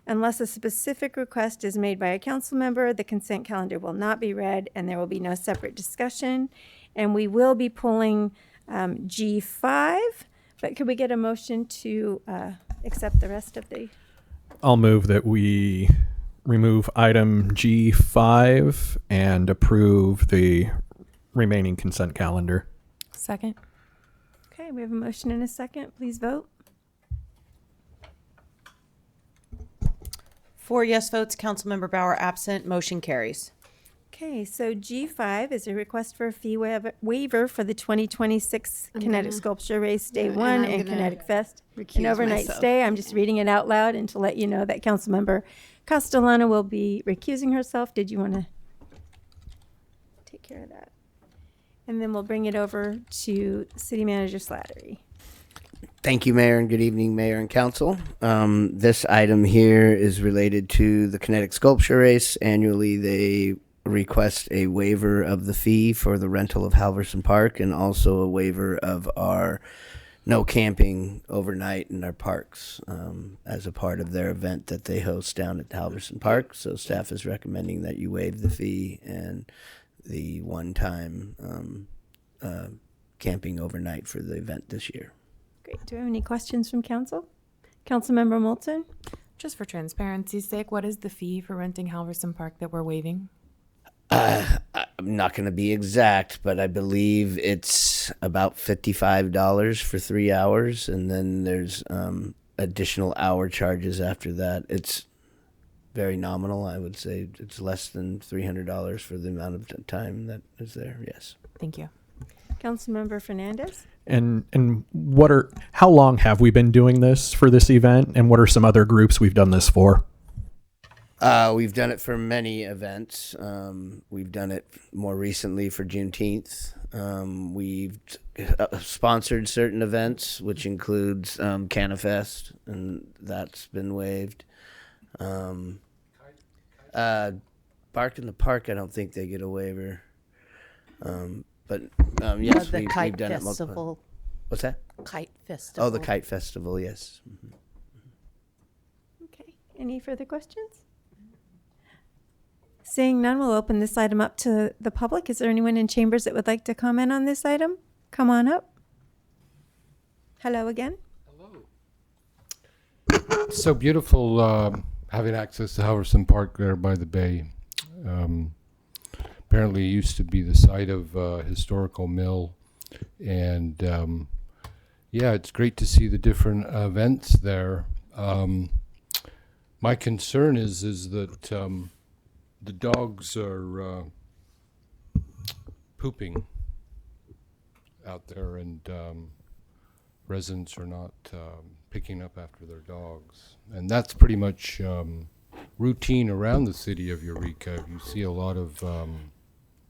A: Unless a specific request is made by a council member, the consent calendar will not be read and there will be no separate discussion. And we will be pulling G5. But could we get a motion to accept the rest of the?
E: I'll move that we remove item G5 and approve the remaining consent calendar.
U: Second.
A: Okay, we have a motion and a second. Please vote.
D: 4 yes votes, Councilmember Bauer absent, motion carries.
A: Okay, so G5 is a request for a fee waiver for the 2026 Kinetic Sculpture Race Day 1 and Kinetic Fest. An overnight stay. I'm just reading it out loud and to let you know that Councilmember Castellano will be recusing herself. Did you want to take care of that? And then we'll bring it over to City Manager Slattery.
B: Thank you, Mayor, and good evening, Mayor and Council. This item here is related to the Kinetic Sculpture Race. Annually, they request a waiver of the fee for the rental of Halverson Park and also a waiver of our no camping overnight in our parks as a part of their event that they host down at Halverson Park. So staff is recommending that you waive the fee and the one-time camping overnight for the event this year.
A: Great. Do we have any questions from council? Councilmember Moulton?
U: Just for transparency's sake, what is the fee for renting Halverson Park that we're waiving?
B: I'm not going to be exact, but I believe it's about $55 for 3 hours, and then there's additional hour charges after that. It's very nominal. I would say it's less than $300 for the amount of time that is there. Yes.
U: Thank you.
A: Councilmember Fernandez?
E: And how long have we been doing this for this event, and what are some other groups we've done this for?
B: We've done it for many events. We've done it more recently for Juneteenth. We've sponsored certain events, which includes Canifest, and that's been waived. Bark in the Park, I don't think they get a waiver. But yes,
D: The
B: we've
D: Kite
B: done it multiple.
D: Festival.
B: What's that?
D: Kite Festival.
B: Oh, the Kite Festival, yes.
A: Okay. Any further questions? Seeing none, we'll open this item up to the public. Is there anyone in chambers that would like to comment on this item? Come on up. Hello again.
V: So beautiful having access to Halverson Park there by the bay. Apparently it used to be the site of a historical mill. And yeah, it's great to see the different events there. My concern is that the dogs are pooping out there, and residents are not picking up after their dogs. And that's pretty much routine around the city of Eureka. You see a lot of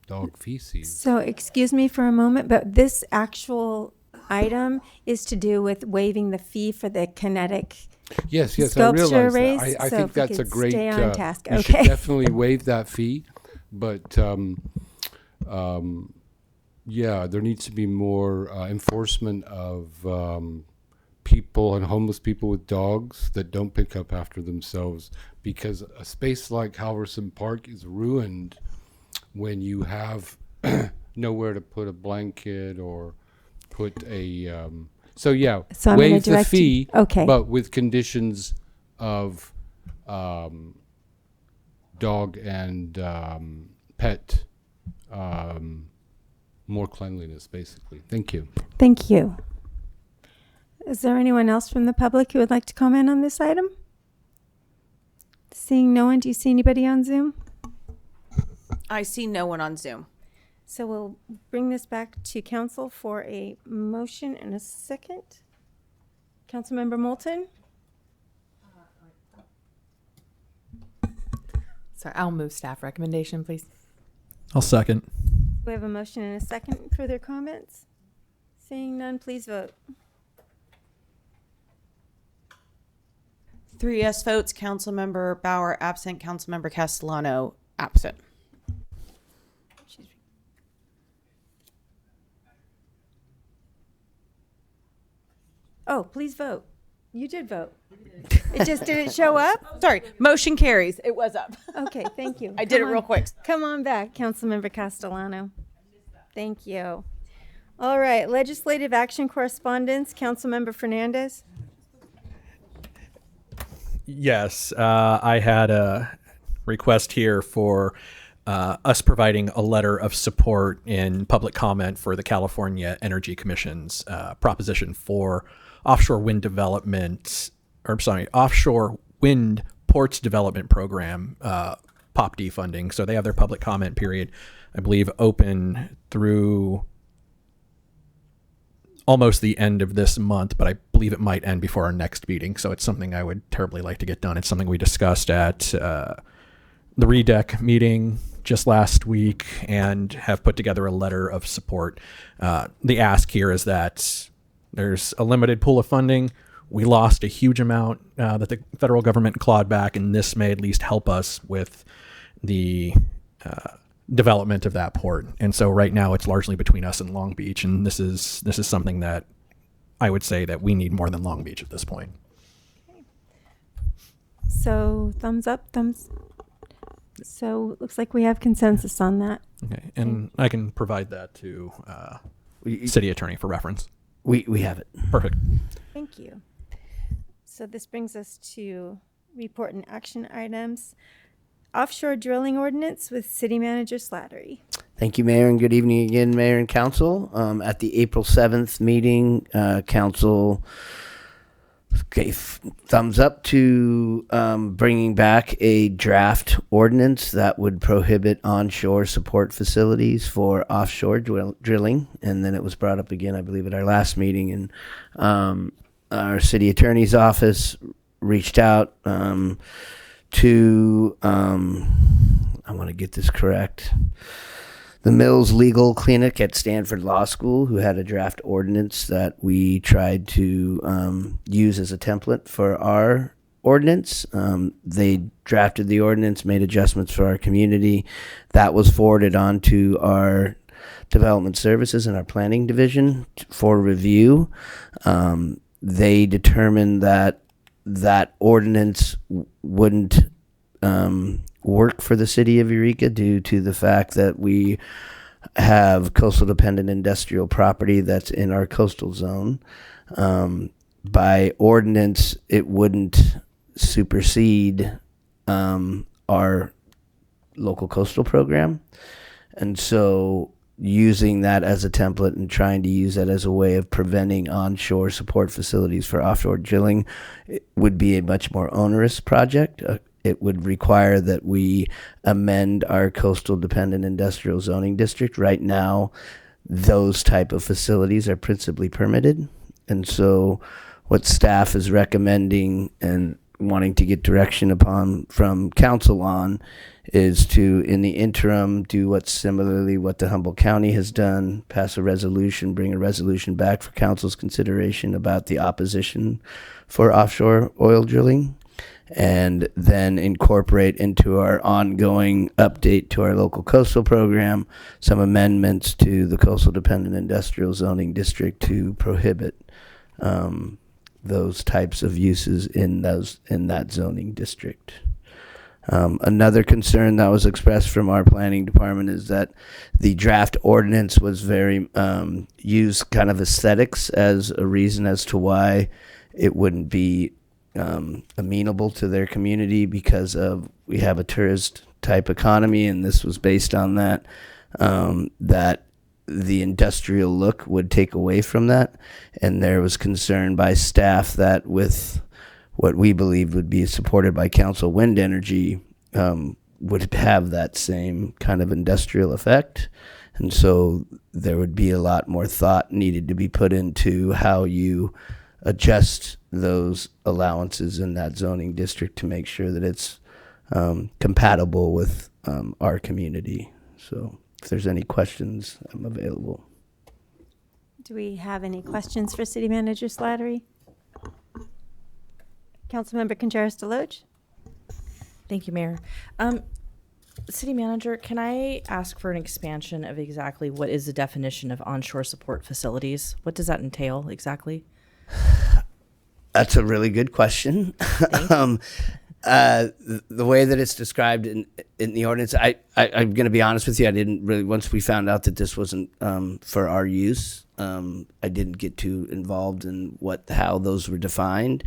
V: dog feces.
A: So excuse me for a moment, but this actual item is to do with waiving the fee for the kinetic
V: Yes, I
A: sculpture
V: realize
A: race.
V: that. I
A: So
V: think
A: if we
V: that's a
A: could
V: great.
A: stay on task.
V: We
A: Okay.
V: should definitely waive that fee, but yeah, there needs to be more enforcement of people and homeless people with dogs that don't pick up after themselves, because a space like Halverson Park is ruined when you have nowhere to put a blanket or put a. So yeah,
A: So I'm gonna
V: waive the
A: direct you-
V: fee,
A: okay.
V: but with conditions of dog and pet more cleanliness, basically. Thank you.
A: Thank you. Is there anyone else from the public who would like to comment on this item? Seeing no one, do you see anybody on Zoom?
D: I see no one on Zoom.
A: So we'll bring this back to council for a motion in a second. Councilmember Moulton?
U: Sorry, I'll move staff recommendation, please.
E: I'll second.
A: We have a motion and a second. Further comments? Seeing none, please vote.
D: 3 yes votes. Councilmember Bauer absent. Councilmember Castellano absent.
A: Oh, please vote. You did vote. It just didn't show up?
D: Sorry, motion carries. It was up.
A: Okay, thank you.
D: I did
A: Come
D: it real
A: on.
D: quick.
A: Come on back, Councilmember Castellano. Thank you. All right, legislative action correspondence, Councilmember Fernandez.
E: Yes, I had a request here for us providing a letter of support in public comment for the California Energy Commission's proposition for offshore wind development, offshore wind ports development program, POP-D funding. So they have their public comment period, I believe, open through almost the end of this month, but I believe it might end before our next meeting. So it's something I would terribly like to get done. It's something we discussed at the REDEC meeting just last week and have put together a letter of support. The ask here is that there's a limited pool of funding. We lost a huge amount that the federal government clawed back, and this may at least help us with the development of that port. And so right now it's largely between us and Long Beach, and this is something that I would say that we need more than Long Beach at this point.
A: So thumbs up, thumbs. So looks like we have consensus on that.
E: Okay, and I can provide that to city attorney for reference.
B: We have it.
E: Perfect.
A: Thank you. So this brings us to report and action items. Offshore drilling ordinance with City Manager Slattery.
B: Thank you, Mayor, and good evening again, Mayor and Council. At the April 7th meeting, Council Okay, thumbs up to bringing back a draft ordinance that would prohibit onshore support facilities for offshore drilling. And then it was brought up again, I believe, at our last meeting. And our city attorney's office reached out to, I want to get this correct, the Mills Legal Clinic at Stanford Law School, who had a draft ordinance that we tried to use as a template for our ordinance. They drafted the ordinance, made adjustments for our community. That was forwarded on to our development services and our planning division for review. They determined that that ordinance wouldn't work for the city of Eureka due to the fact that we have coastal dependent industrial property that's in our coastal zone. By ordinance, it wouldn't supersede our local coastal program. And so using that as a template and trying to use that as a way of preventing onshore support facilities for offshore drilling would be a much more onerous project. It would require that we amend our coastal dependent industrial zoning district. Right now, those type of facilities are principally permitted. And so what staff is recommending and wanting to get direction upon from council on is to, in the interim, do what's similarly what the Humboldt County has done, pass a resolution, bring a resolution back for council's consideration about the opposition for offshore oil drilling, and then incorporate into our ongoing update to our local coastal program some amendments to the coastal dependent industrial zoning district to prohibit those types of uses in that zoning district. Another concern that was expressed from our planning department is that the draft ordinance was very used kind of aesthetics as a reason as to why it wouldn't be amenable to their community, because of we have a tourist type economy, and this was based on that that the industrial look would take away from that. And there was concern by staff that with what we believed would be supported by council wind energy would have that same kind of industrial effect. And so there would be a lot more thought needed to be put into how you adjust those allowances in that zoning district to make sure that it's compatible with our community. So if there's any questions, I'm available.
A: Do we have any questions for City Manager Slattery? Councilmember Contreras-Deloach?
K: Thank you, Mayor. City Manager, can I ask for an expansion of exactly what is the definition of onshore support facilities? What does that entail exactly?
B: That's a really good question. The way that it's described in the ordinance, I'm going to be honest with you, I didn't really, once we found out that this wasn't for our use, I didn't get too involved in how those were defined.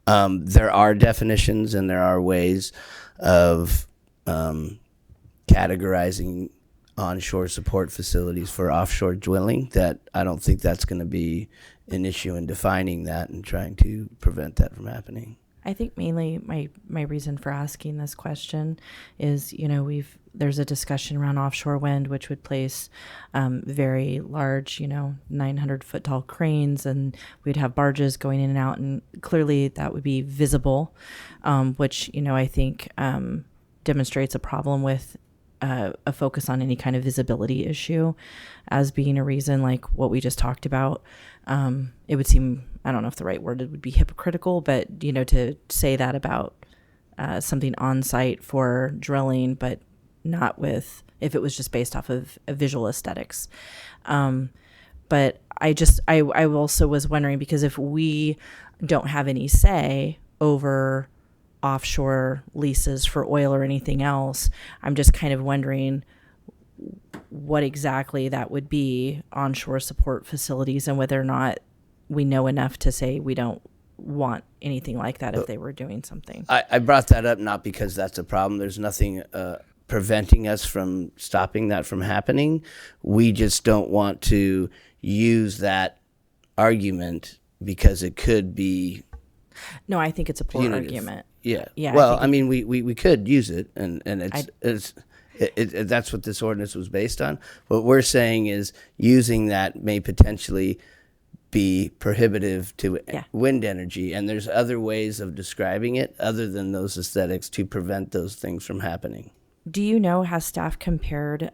B: There are definitions and there are ways of categorizing onshore support facilities for offshore drilling that I don't think that's going to be an issue in defining that and trying to prevent that from happening.
K: I think mainly my reason for asking this question is, there's a discussion around offshore wind, which would place very large, 900-foot tall cranes, and we'd have barges going in and out, and clearly that would be visible, which, I think demonstrates a problem with a focus on any kind of visibility issue as being a reason, like what we just talked about. It would seem, I don't know if the right word would be hypocritical, but, to say that about something on site for drilling, but not with, if it was just based off of visual aesthetics. But I also was wondering, because if we don't have any say over offshore leases for oil or anything else, I'm just kind of wondering what exactly that would be, onshore support facilities, and whether or not we know enough to say we don't want anything like that if they were doing something.
B: I brought that up not because that's a problem. There's nothing preventing us from stopping that from happening. We just don't want to use that argument because it could be
K: No, I think it's a poor
B: punitive.
K: argument.
B: Yeah.
K: Yeah.
B: Well, I mean, we could use it, and that's what this ordinance was based on. What we're saying is using that may potentially be prohibitive to wind energy, and there's other ways of describing it other than those aesthetics to prevent those things from happening.
K: Do you know, has staff compared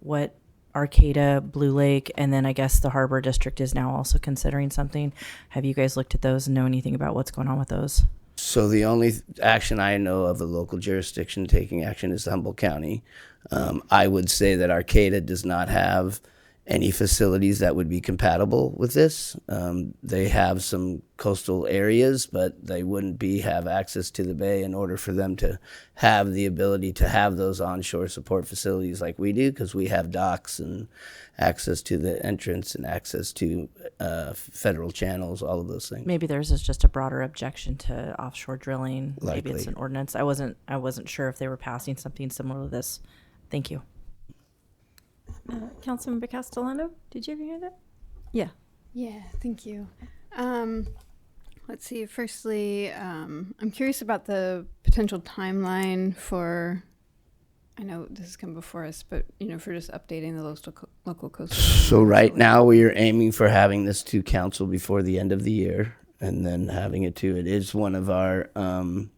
K: what Arcata, Blue Lake, and then I guess the Harbor District is now also considering something? Have you guys looked at those and know anything about what's going on with those?
B: So the only action I know of a local jurisdiction taking action is Humboldt County. I would say that Arcata does not have any facilities that would be compatible with this. They have some coastal areas, but they wouldn't have access to the bay in order for them to have the ability to have those onshore support facilities like we do, because we have docks and access to the entrance and access to federal channels, all of those things.
K: Maybe theirs is just a broader objection to offshore drilling.
B: Likely.
K: Maybe it's an ordinance. I wasn't sure if they were passing something similar to this. Thank you.
A: Councilmember Castellano, did you ever hear that? Yeah.
L: Yeah, thank you. Let's see. Firstly, I'm curious about the potential timeline for, I know this has come before us, but, for just updating the local coastal.
B: So right now we are aiming for having this to council before the end of the year, and then having it is one of our, oh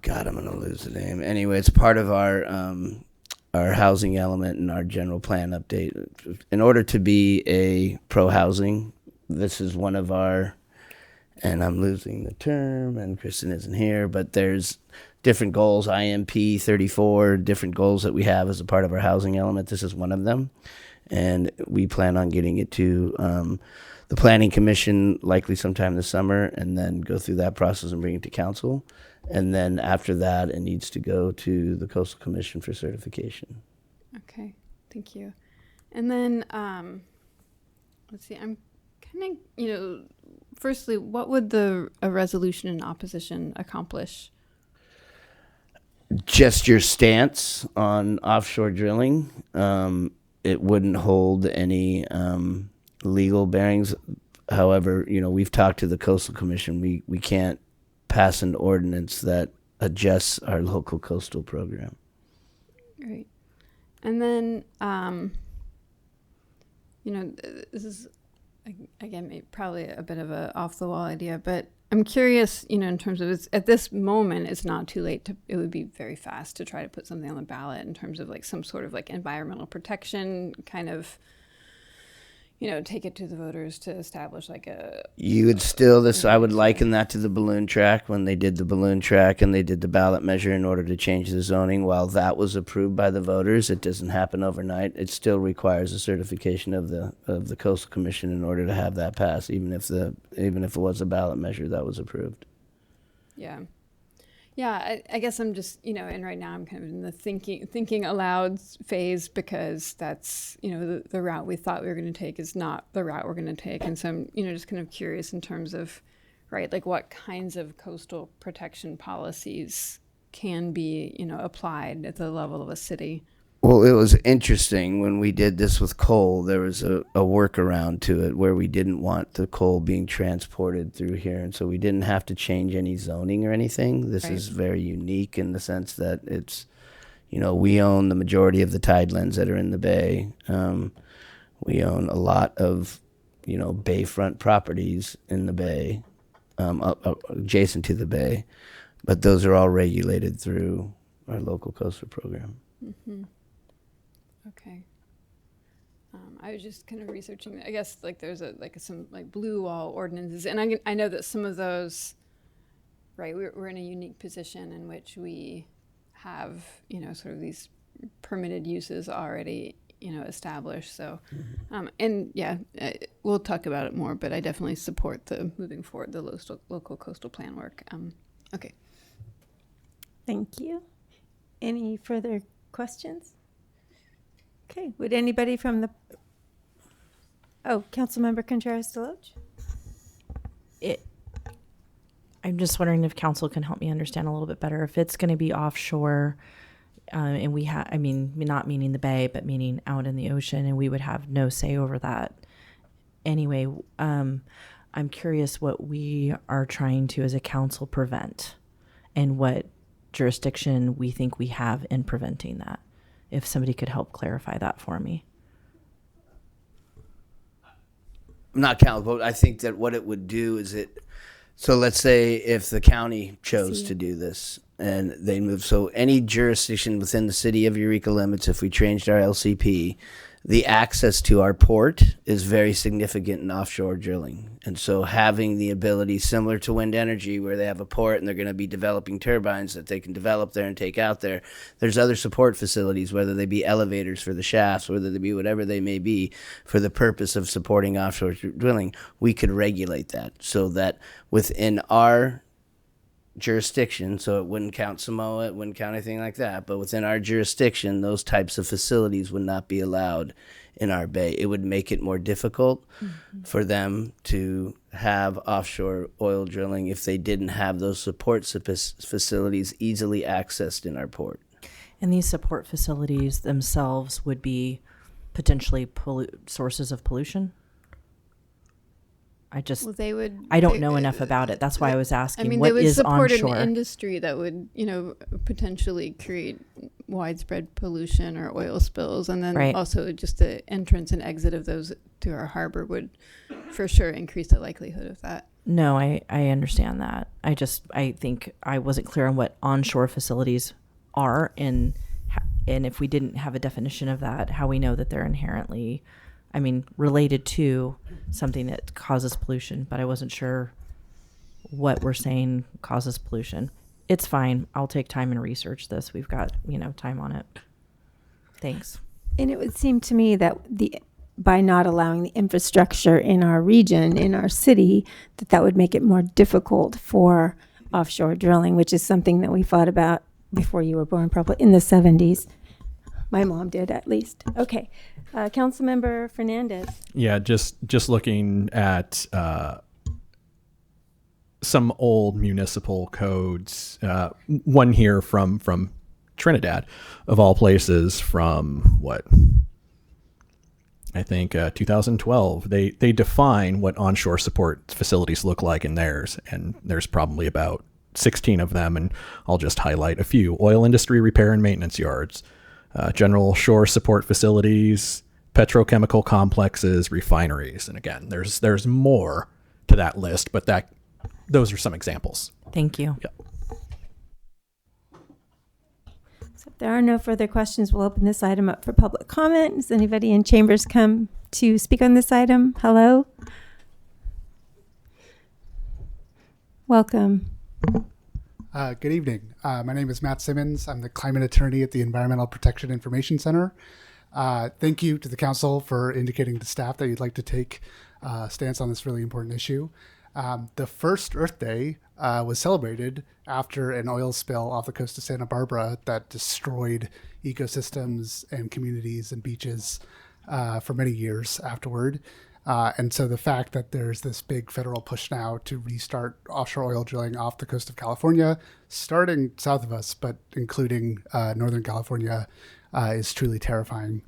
B: God, I'm going to lose the name. Anyway, it's part of our housing element and our general plan update. In order to be a pro-housing, this is one of our, and I'm losing the term, and Kristen isn't here, but there's different goals, IMP 34, different goals that we have as a part of our housing element. This is one of them. And we plan on getting it to the Planning Commission likely sometime this summer, and then go through that process and bring it to council. And then after that, it needs to go to the Coastal Commission for certification.
L: Okay, thank you. And then, let's see, I'm kind of, firstly, what would a resolution in opposition accomplish?
B: Just your stance on offshore drilling. It wouldn't hold any legal bearings. However, we've talked to the Coastal Commission. We can't pass an ordinance that adjusts our local coastal program.
L: Right. And then, this is, again, probably a bit of a off-the-wall idea, but I'm curious, in terms of at this moment, it's not too late it would be very fast to try to put something on the ballot in terms of some sort of environmental protection kind of, take it to the voters to establish
B: You would still, I would liken that to the balloon track, when they did the balloon track and they did the ballot measure in order to change the zoning. While that was approved by the voters, it doesn't happen overnight. It still requires a certification of the Coastal Commission in order to have that pass, even if it was a ballot measure that was approved.
L: Yeah. Yeah, I guess I'm just, and right now I'm kind of in the thinking aloud phase, because that's, the route we thought we were going to take is not the route we're going to take. And so I'm, just kind of curious in terms of, right, what kinds of coastal protection policies can be, applied at the level of a city.
B: Well, it was interesting when we did this with coal. There was a workaround to it where we didn't want the coal being transported through here, and so we didn't have to change any zoning or anything. This is very unique in the sense that it's, we own the majority of the tidelands that are in the bay. We own a lot of, bayfront properties in the bay, adjacent to the bay, but those are all regulated through our local coastal program.
L: Mm-hmm. Okay. I was just kind of researching. I guess there's some blue wall ordinances, and I know that some of those, right? We're in a unique position in which we have sort of these permitted uses already established. So, and yeah, we'll talk about it more. But I definitely support the moving forward the local coastal plan work. Okay.
A: Thank you. Any further questions? Okay, would anybody from Councilmember Contreras-Deloach?
K: I'm just wondering if council can help me understand a little bit better. If it's going to be offshore, and not meaning the bay, but meaning out in the ocean, and we would have no say over that anyway. I'm curious what we are trying to, as a council, prevent and what jurisdiction we think we have in preventing that. If somebody could help clarify that for me.
B: Not countable, but I think that what it would do is so let's say if the county chose to do this and they move, so any jurisdiction within the city of Eureka limits, if we changed our LCP, the access to our port is very significant in offshore drilling. And so having the ability, similar to wind energy, where they have a port and they're going to be developing turbines that they can develop there and take out there, there's other support facilities, whether they be elevators for the shafts, whether they be whatever they may be, for the purpose of supporting offshore drilling. We could regulate that so that within our jurisdiction, so it wouldn't count Samoa, it wouldn't count anything like that, but within our jurisdiction, those types of facilities would not be allowed in our bay. It would make it more difficult for them to have offshore oil drilling if they didn't have those support facilities easily accessed in our port.
K: And these support facilities themselves would be potentially sources of pollution? I don't know enough about it. That's why I was asking.
L: I mean,
K: what
L: they would
K: is
L: support
K: onshore?
L: an industry that would, potentially create widespread pollution or oil spills, and then also just the entrance and exit of those to our harbor would, for sure, increase the likelihood of that.
K: No, I understand that. I think I wasn't clear on what onshore facilities are, and if we didn't have a definition of that, how we know that they're inherently, related to something that causes pollution, but I wasn't sure what we're saying causes pollution. It's fine. I'll take time and research this. We've got, time on it. Thanks.
A: And it would seem to me that by not allowing the infrastructure in our region, in our city, that would make it more difficult for offshore drilling, which is something that we thought about before you were born, probably in the 70s. My mom did, at least. Okay. Councilmember Fernandez.
E: Yeah, just looking at some old municipal codes. One here from Trinidad, of all places, from what I think 2012. They define what onshore support facilities look like in theirs, and there's probably about 16 of them, and I'll just highlight a few: oil industry repair and maintenance yards, general shore support facilities, petrochemical complexes, refineries. And again, there's more to that list, but those are some examples.
K: Thank you.
E: Yep.
A: So if there are no further questions, we'll open this item up for public comment. Does anybody in chambers come to speak on this item? Hello? Welcome.
C: Good evening. My name is Matt Simmons. I'm the climate attorney at the Environmental Protection Information Center. Thank you to the council for indicating to staff that you'd like to take a stance on this really important issue. The first Earth Day was celebrated after an oil spill off the coast of Santa Barbara that destroyed ecosystems and communities and beaches for many years afterward. And so the fact that there's this big federal push now to restart offshore oil drilling off the coast of California, starting south of us, but including Northern California, is truly terrifying.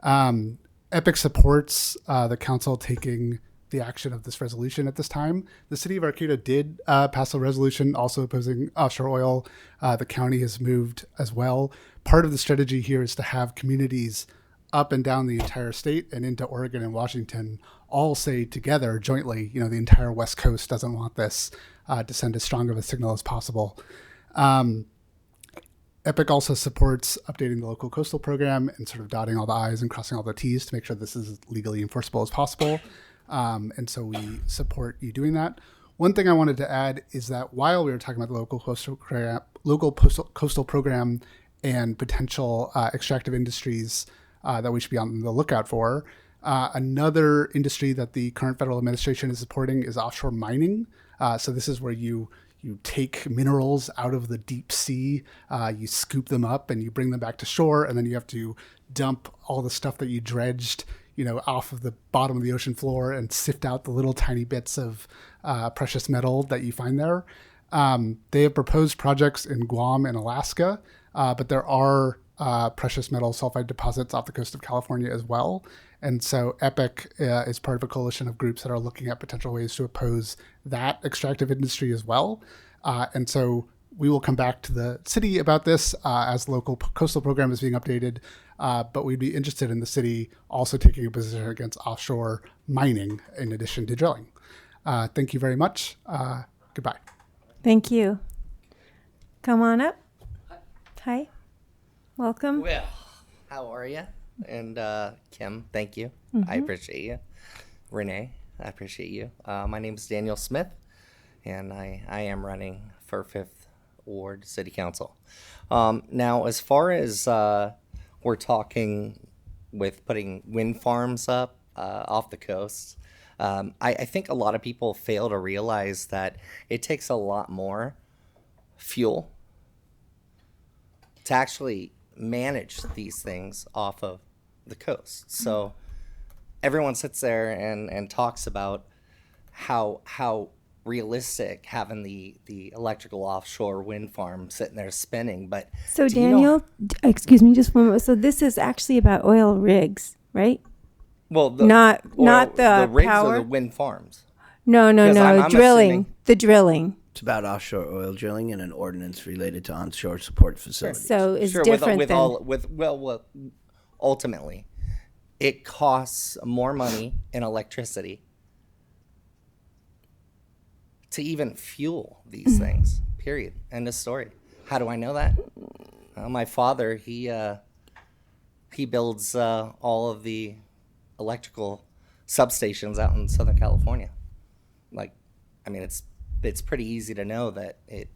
C: EPIC supports the council taking the action of this resolution at this time. The city of Arcata did pass a resolution also opposing offshore oil. The county has moved as well. Part of the strategy here is to have communities up and down the entire state and into Oregon and Washington all say together jointly, the entire West Coast doesn't want this, to send as strong of a signal as possible. EPIC also supports updating the local coastal program and sort of dotting all the I's and crossing all the T's to make sure this is as legally enforceable as possible. And so we support you doing that. One thing I wanted to add is that while we were talking about the local coastal program and potential extractive industries that we should be on the lookout for, another industry that the current federal administration is supporting is offshore mining. So this is where you take minerals out of the deep sea, you scoop them up and you bring them back to shore, and then you have to dump all the stuff that you dredged, off of the bottom of the ocean floor and sift out the little tiny bits of precious metal that you find there. They have proposed projects in Guam and Alaska, but there are precious metal sulfide deposits off the coast of California as well. And so EPIC is part of a coalition of groups that are looking at potential ways to oppose that extractive industry as well. And so we will come back to the city about this as the local coastal program is being updated. But we'd be interested in the city also taking a position against offshore mining in addition to drilling. Thank you very much. Goodbye.
A: Thank you. Come on up. Hi. Welcome.
F: Well, how are you? And Kim, thank you. I appreciate you. Renee, I appreciate you. My name is Daniel Smith, and I am running for 5th Ward City Council. Now, as far as we're talking with putting wind farms up off the coast, I think a lot of people fail to realize that it takes a lot more fuel to actually manage these things off of the coast. So everyone sits there and talks about how realistic having the electrical offshore wind farm sitting there spinning. But
A: So Daniel, excuse me just one moment. So this is actually about oil rigs, right?
F: Well,
A: not the
F: rigs
A: power?
F: or the wind farms.
A: No,
F: Because I'm
A: drilling.
F: assuming-
A: The drilling.
B: It's about offshore oil drilling and an ordinance related to onshore support facilities.
A: So it's
F: Sure,
A: different
F: with
A: than
F: all well, ultimately, it costs more money in electricity to even fuel these things. Period. End of story. How do I know that? My father, he builds all of the electrical substations out in Southern California. Like, I mean, it's pretty easy to know that if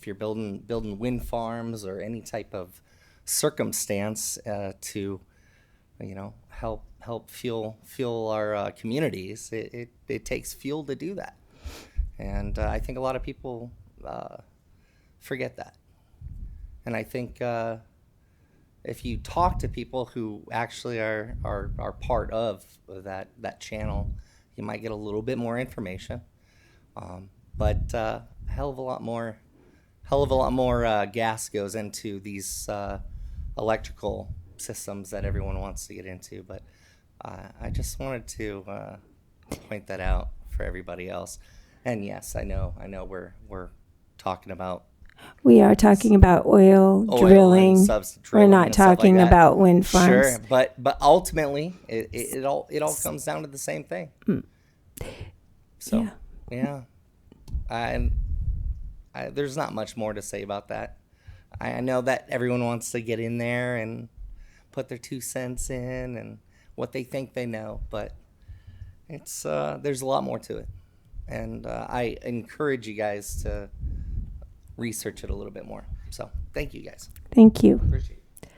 F: you're building wind farms or any type of circumstance to, help fuel our communities, it takes fuel to do that, and I think a lot of people forget that. And I think if you talk to people who actually are part of that channel, you might get a little bit more information, but hell of a lot more gas goes into these electrical systems that everyone wants to get into. But I just wanted to point that out for everybody else. And yes, I know we're talking about.
A: We are talking about oil
F: and
A: drilling.
F: drilling
A: We're not
F: and stuff like
A: talking
F: that.
A: about wind farms.
F: Sure, but ultimately, it all comes down to the same thing. So yeah, and there's not much more to say about that. I know that everyone wants to get in there and put their 2 cents in and what they think they know, but it's there's a lot more to it, and I encourage you guys to research it a little bit more. So thank you guys.
A: Thank you.
F: Appreciate it.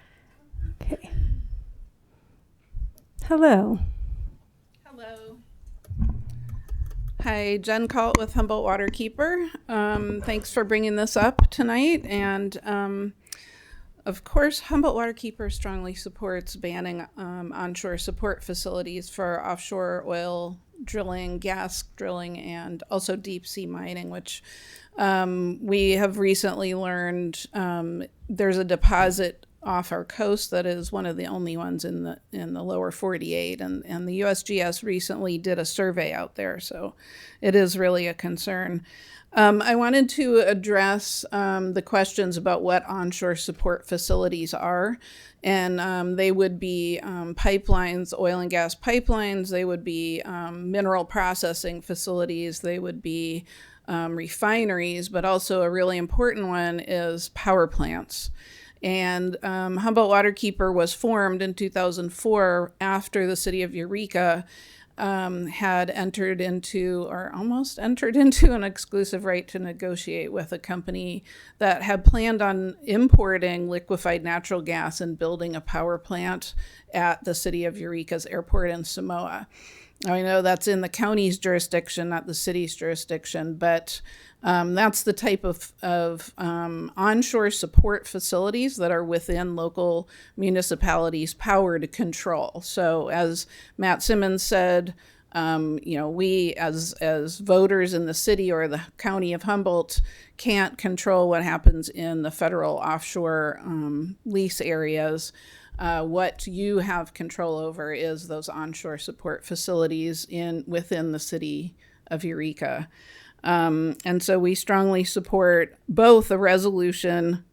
A: Okay. Hello.
H: Hello. Hi, Jen Calt with Humboldt Waterkeeper. Thanks for bringing this up tonight. And of course, Humboldt Waterkeeper strongly supports banning onshore support facilities for offshore oil drilling, gas drilling, and also deep sea mining, which we have recently learned there's a deposit off our coast that is one of the only ones in the lower 48, and the USGS recently did a survey out there, so it is really a concern. I wanted to address the questions about what onshore support facilities are, and they would be pipelines, oil and gas pipelines, they would be mineral processing facilities, they would be refineries, but also a really important one is power plants. And Humboldt Waterkeeper was formed in 2004 after the city of Eureka had entered into, or almost entered into, an exclusive right to negotiate with a company that had planned on importing liquefied natural gas and building a power plant at the city of Eureka's airport in Samoa. I know that's in the county's jurisdiction, not the city's jurisdiction, but that's the type of onshore support facilities that are within local municipalities' power to control. So as Matt Simmons said, We as voters in the city or the county of Humboldt can't control what happens in the federal offshore lease areas. What you have control over is those onshore support facilities within the city of Eureka. And so we strongly support both a resolution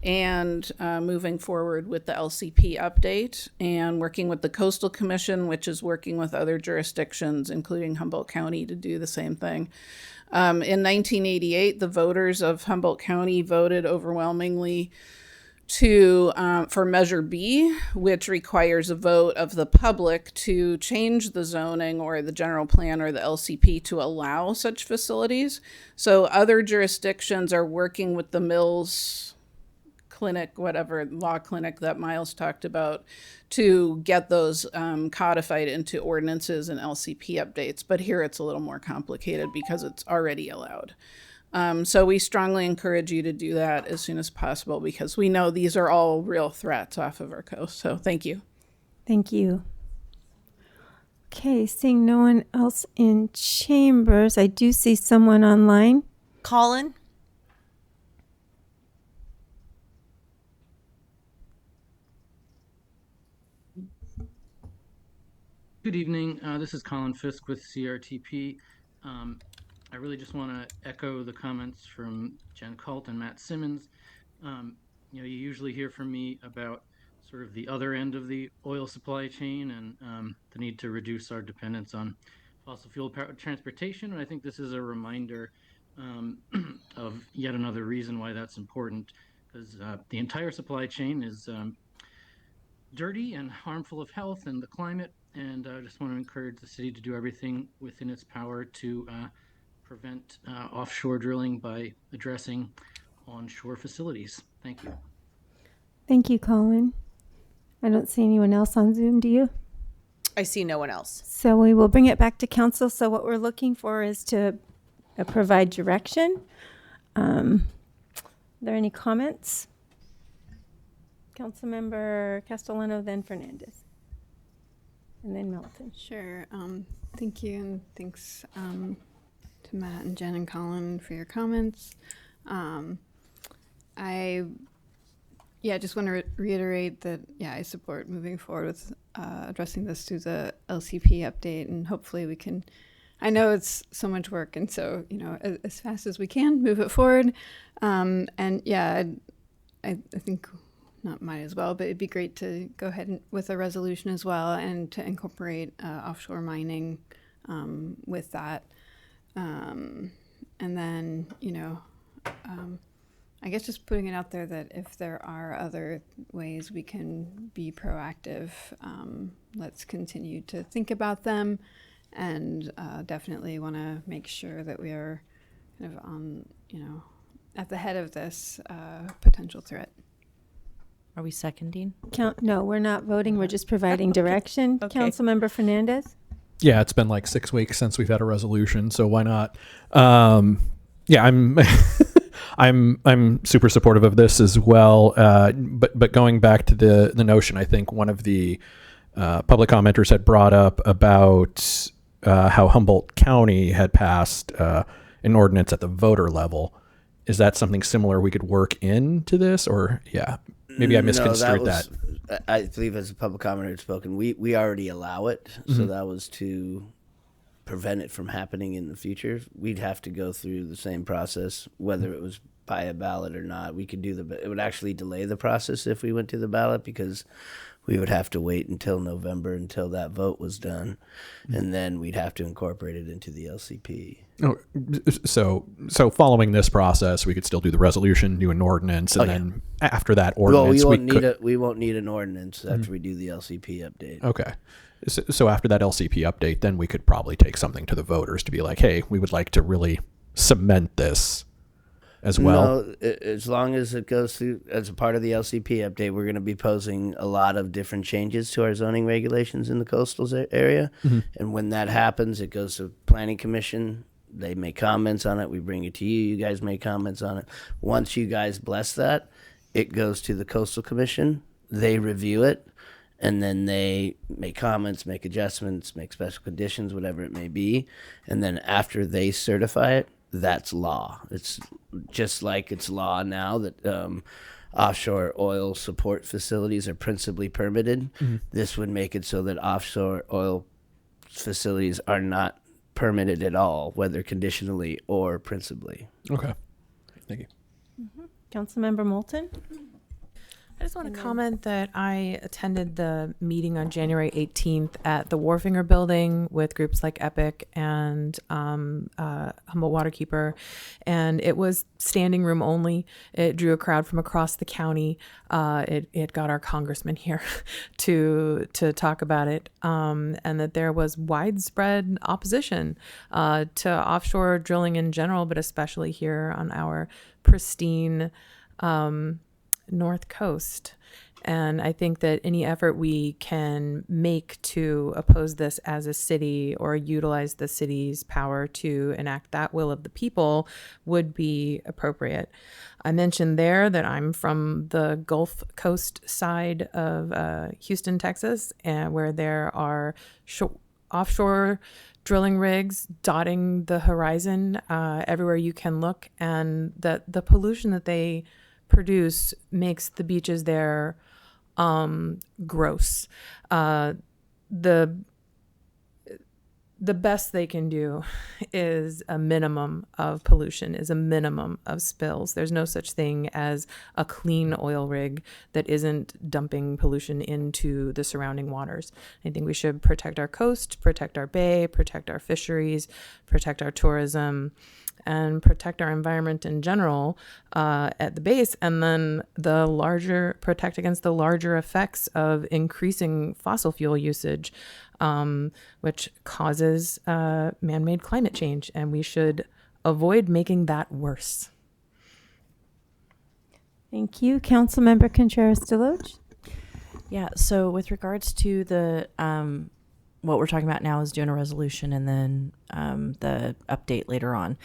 H: and moving forward with the LCP update and working with the Coastal Commission, which is working with other jurisdictions, including Humboldt County, to do the same thing. In 1988, the voters of Humboldt County voted overwhelmingly for Measure B, which requires a vote of the public to change the zoning or the general plan or the LCP to allow such facilities. So other jurisdictions are working with the Mills clinic, whatever law clinic that Miles talked about, to get those codified into ordinances and LCP updates. But here it's a little more complicated because it's already allowed. So we strongly encourage you to do that as soon as possible because we know these are all real threats off of our coast. So thank you.
A: Thank you. Okay, seeing no one else in chambers, I do see someone online.
D: Colin?
I: Good evening. This is Colin Fisk with CRTP. I really just want to echo the comments from Jen Colt and Matt Simmons. You usually hear from me about sort of the other end of the oil supply chain and the need to reduce our dependence on fossil fuel powered transportation. And I think this is a reminder of yet another reason why that's important, because the entire supply chain is dirty and harmful of health and the climate. And I just want to encourage the city to do everything within its power to prevent offshore drilling by addressing onshore facilities. Thank you.
A: Thank you, Colin. I don't see anyone else on Zoom, do you?
D: I see no one else.
A: So we will bring it back to council. So what we're looking for is to provide direction. Are there any comments? Councilmember Castellano, then Fernandez. And then Melton.
L: Sure. Thank you, and thanks to Matt and Jen and Colin for your comments. I just want to reiterate that, I support moving forward with addressing this through the LCP update, and hopefully we can, I know it's so much work, and so, as fast as we can, move it forward. I think not might as well, but it'd be great to go ahead with a resolution as well and to incorporate offshore mining with that. And then, I guess just putting it out there that if there are other ways we can be proactive, let's continue to think about them, and definitely want to make sure that we are kind of on, at the head of this potential threat.
K: Are we seconding?
A: No, we're not voting. We're just providing direction.
K: Okay.
A: Councilmember Fernandez?
E: Yeah, it's been like 6 weeks since we've had a resolution, so why not? I'm I'm super supportive of this as well. But going back to the notion, I think one of the public commenters had brought up about how Humboldt County had passed an ordinance at the voter level. Is that something similar we could work into this, or maybe I misconstrued that?
B: I believe as a public commenter had spoken, we already allow it, so that was to prevent it from happening in the future. We'd have to go through the same process, whether it was by a ballot or not. We could it would actually delay the process if we went to the ballot, because we would have to wait until November until that vote was done, and then we'd have to incorporate it into the LCP.
E: Oh, so following this process, we could still do the resolution, do an ordinance, and then after that ordinance,
B: we won't need an ordinance after we do the LCP update.
E: Okay. So after that LCP update, then we could probably take something to the voters to be like, hey, we would like to really cement this as well.
B: No, as long as it goes through as a part of the LCP update, we're going to be posing a lot of different changes to our zoning regulations in the coastal area. And when that happens, it goes to Planning Commission. They make comments on it. We bring it to you. You guys make comments on it. Once you guys bless that, it goes to the Coastal Commission. They review it. and then they make comments, make adjustments, make special conditions, whatever it may be. And then after they certify it, that's law. It's just like it's law now that offshore oil support facilities are principally permitted. This would make it so that offshore oil facilities are not permitted at all, whether conditionally or principally.
E: Okay. Thank you.
A: Councilmember Moulton?
U: I just want to comment that I attended the meeting on January 18th at the Wharfinger building with groups like EPIC and Humboldt Waterkeeper, and it was standing room only. It drew a crowd from across the county. It got our congressman here to talk about it, and that there was widespread opposition to offshore drilling in general, but especially here on our pristine North Coast. And I think that any effort we can make to oppose this as a city or utilize the city's power to enact that will of the people would be appropriate. I mentioned there that I'm from the Gulf Coast side of Houston, Texas, and where there are offshore drilling rigs dotting the horizon everywhere you can look, and that the pollution that they produce makes the beaches there gross. The best they can do is a minimum of pollution, is a minimum of spills. There's no such thing as a clean oil rig that isn't dumping pollution into the surrounding waters. I think we should protect our coast, protect our bay, protect our fisheries, protect our tourism, and protect our environment in general at the base, and then protect against the larger effects of increasing fossil fuel usage, which causes man-made climate change, and we should avoid making that worse.
A: Thank you. Councilmember Contreras-Deloche?
K: Yeah, so with regards to the what we're talking about now is doing a resolution and then the update later on.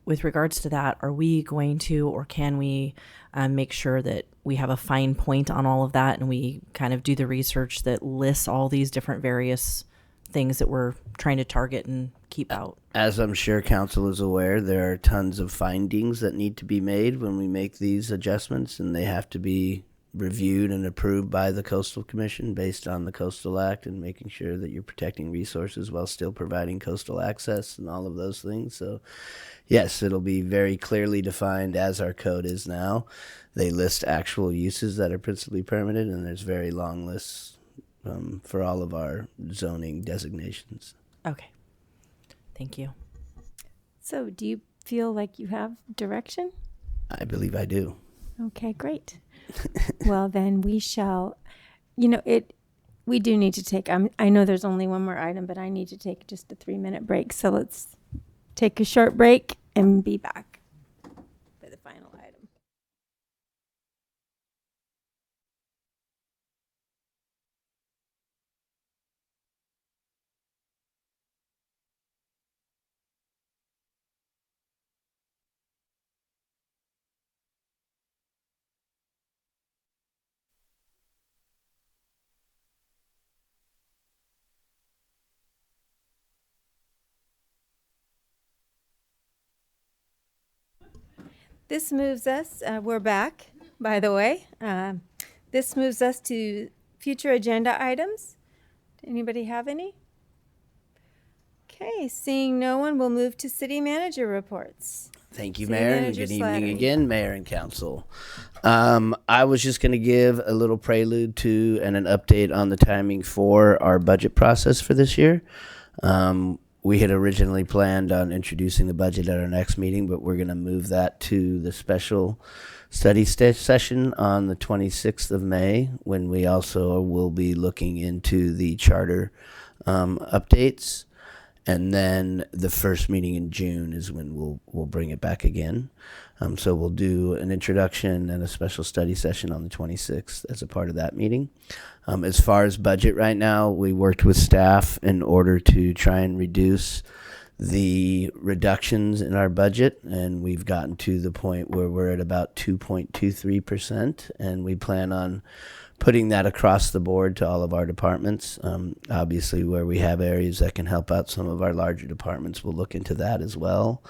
K: With regards to that, are we going to, or can we make sure that we have a fine point on all of that and we kind of do the research that lists all these different various things that we're trying to target and keep out?
B: As I'm sure council is aware, there are tons of findings that need to be made when we make these adjustments, and they have to be reviewed and approved by the Coastal Commission based on the Coastal Act and making sure that you're protecting resources while still providing coastal access and all of those things. So yes, it'll be very clearly defined as our code is now. They list actual uses that are principally permitted, and there's very long lists for all of our zoning designations.
K: Okay. Thank you.
A: So do you feel like you have direction?
B: I believe I do.
A: Okay, great. Well, then we shall, we do need to take, I know there's only one more item, but I need to take just a 3-minute break. So let's take a short break and be back for the final item. This moves us, we're back, by the way. This moves us to future agenda items. Anybody have any? Okay, seeing no one, we'll move to city manager reports.
B: Thank you,
A: City
B: Mayor, and
A: Manager
B: good evening
A: Slattery.
B: again, Mayor and Council. I was just going to give a little prelude to and an update on the timing for our budget process for this year. We had originally planned on introducing the budget at our next meeting, but we're going to move that to the special study session on the 26th of May, when we also will be looking into the charter updates. And then the first meeting in June is when we'll bring it back again. So we'll do an introduction and a special study session on the 26th as a part of that meeting. As far as budget right now, we worked with staff in order to try and reduce the reductions in our budget, and we've gotten to the point where we're at about 2.23%, and we plan on putting that across the board to all of our departments. Obviously, where we have areas that can help out some of our larger departments, we'll look into that as well.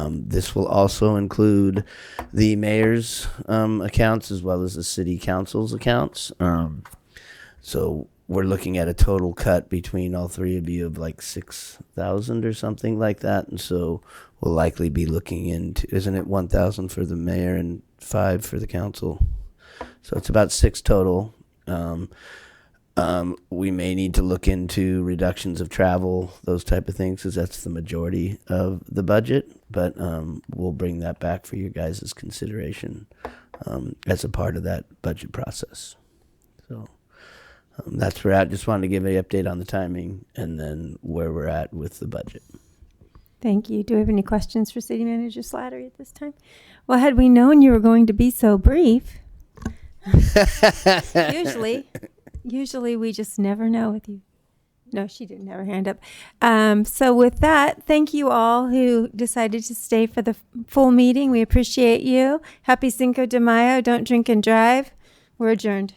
B: This will also include the mayor's accounts as well as the city council's accounts. So we're looking at a total cut between all three of you of like 6,000 or something like that. And so we'll likely be looking into, isn't it 1,000 for the mayor and 5 for the council? So it's about 6 total. We may need to look into reductions of travel, those type of things, because that's the majority of the budget. But we'll bring that back for your guys' consideration as a part of that budget process. So that's where we're at. Just wanted to give an update on the timing and then where we're at with the budget.
A: Thank you. Do we have any questions for City Manager Slattery at this time? Well, had we known you were going to be so brief, usually we just never know with you. No, she didn't have her hand up. So with that, thank you all who decided to stay for the full meeting. We appreciate you. Happy Cinco de Mayo. Don't drink and drive. We're adjourned.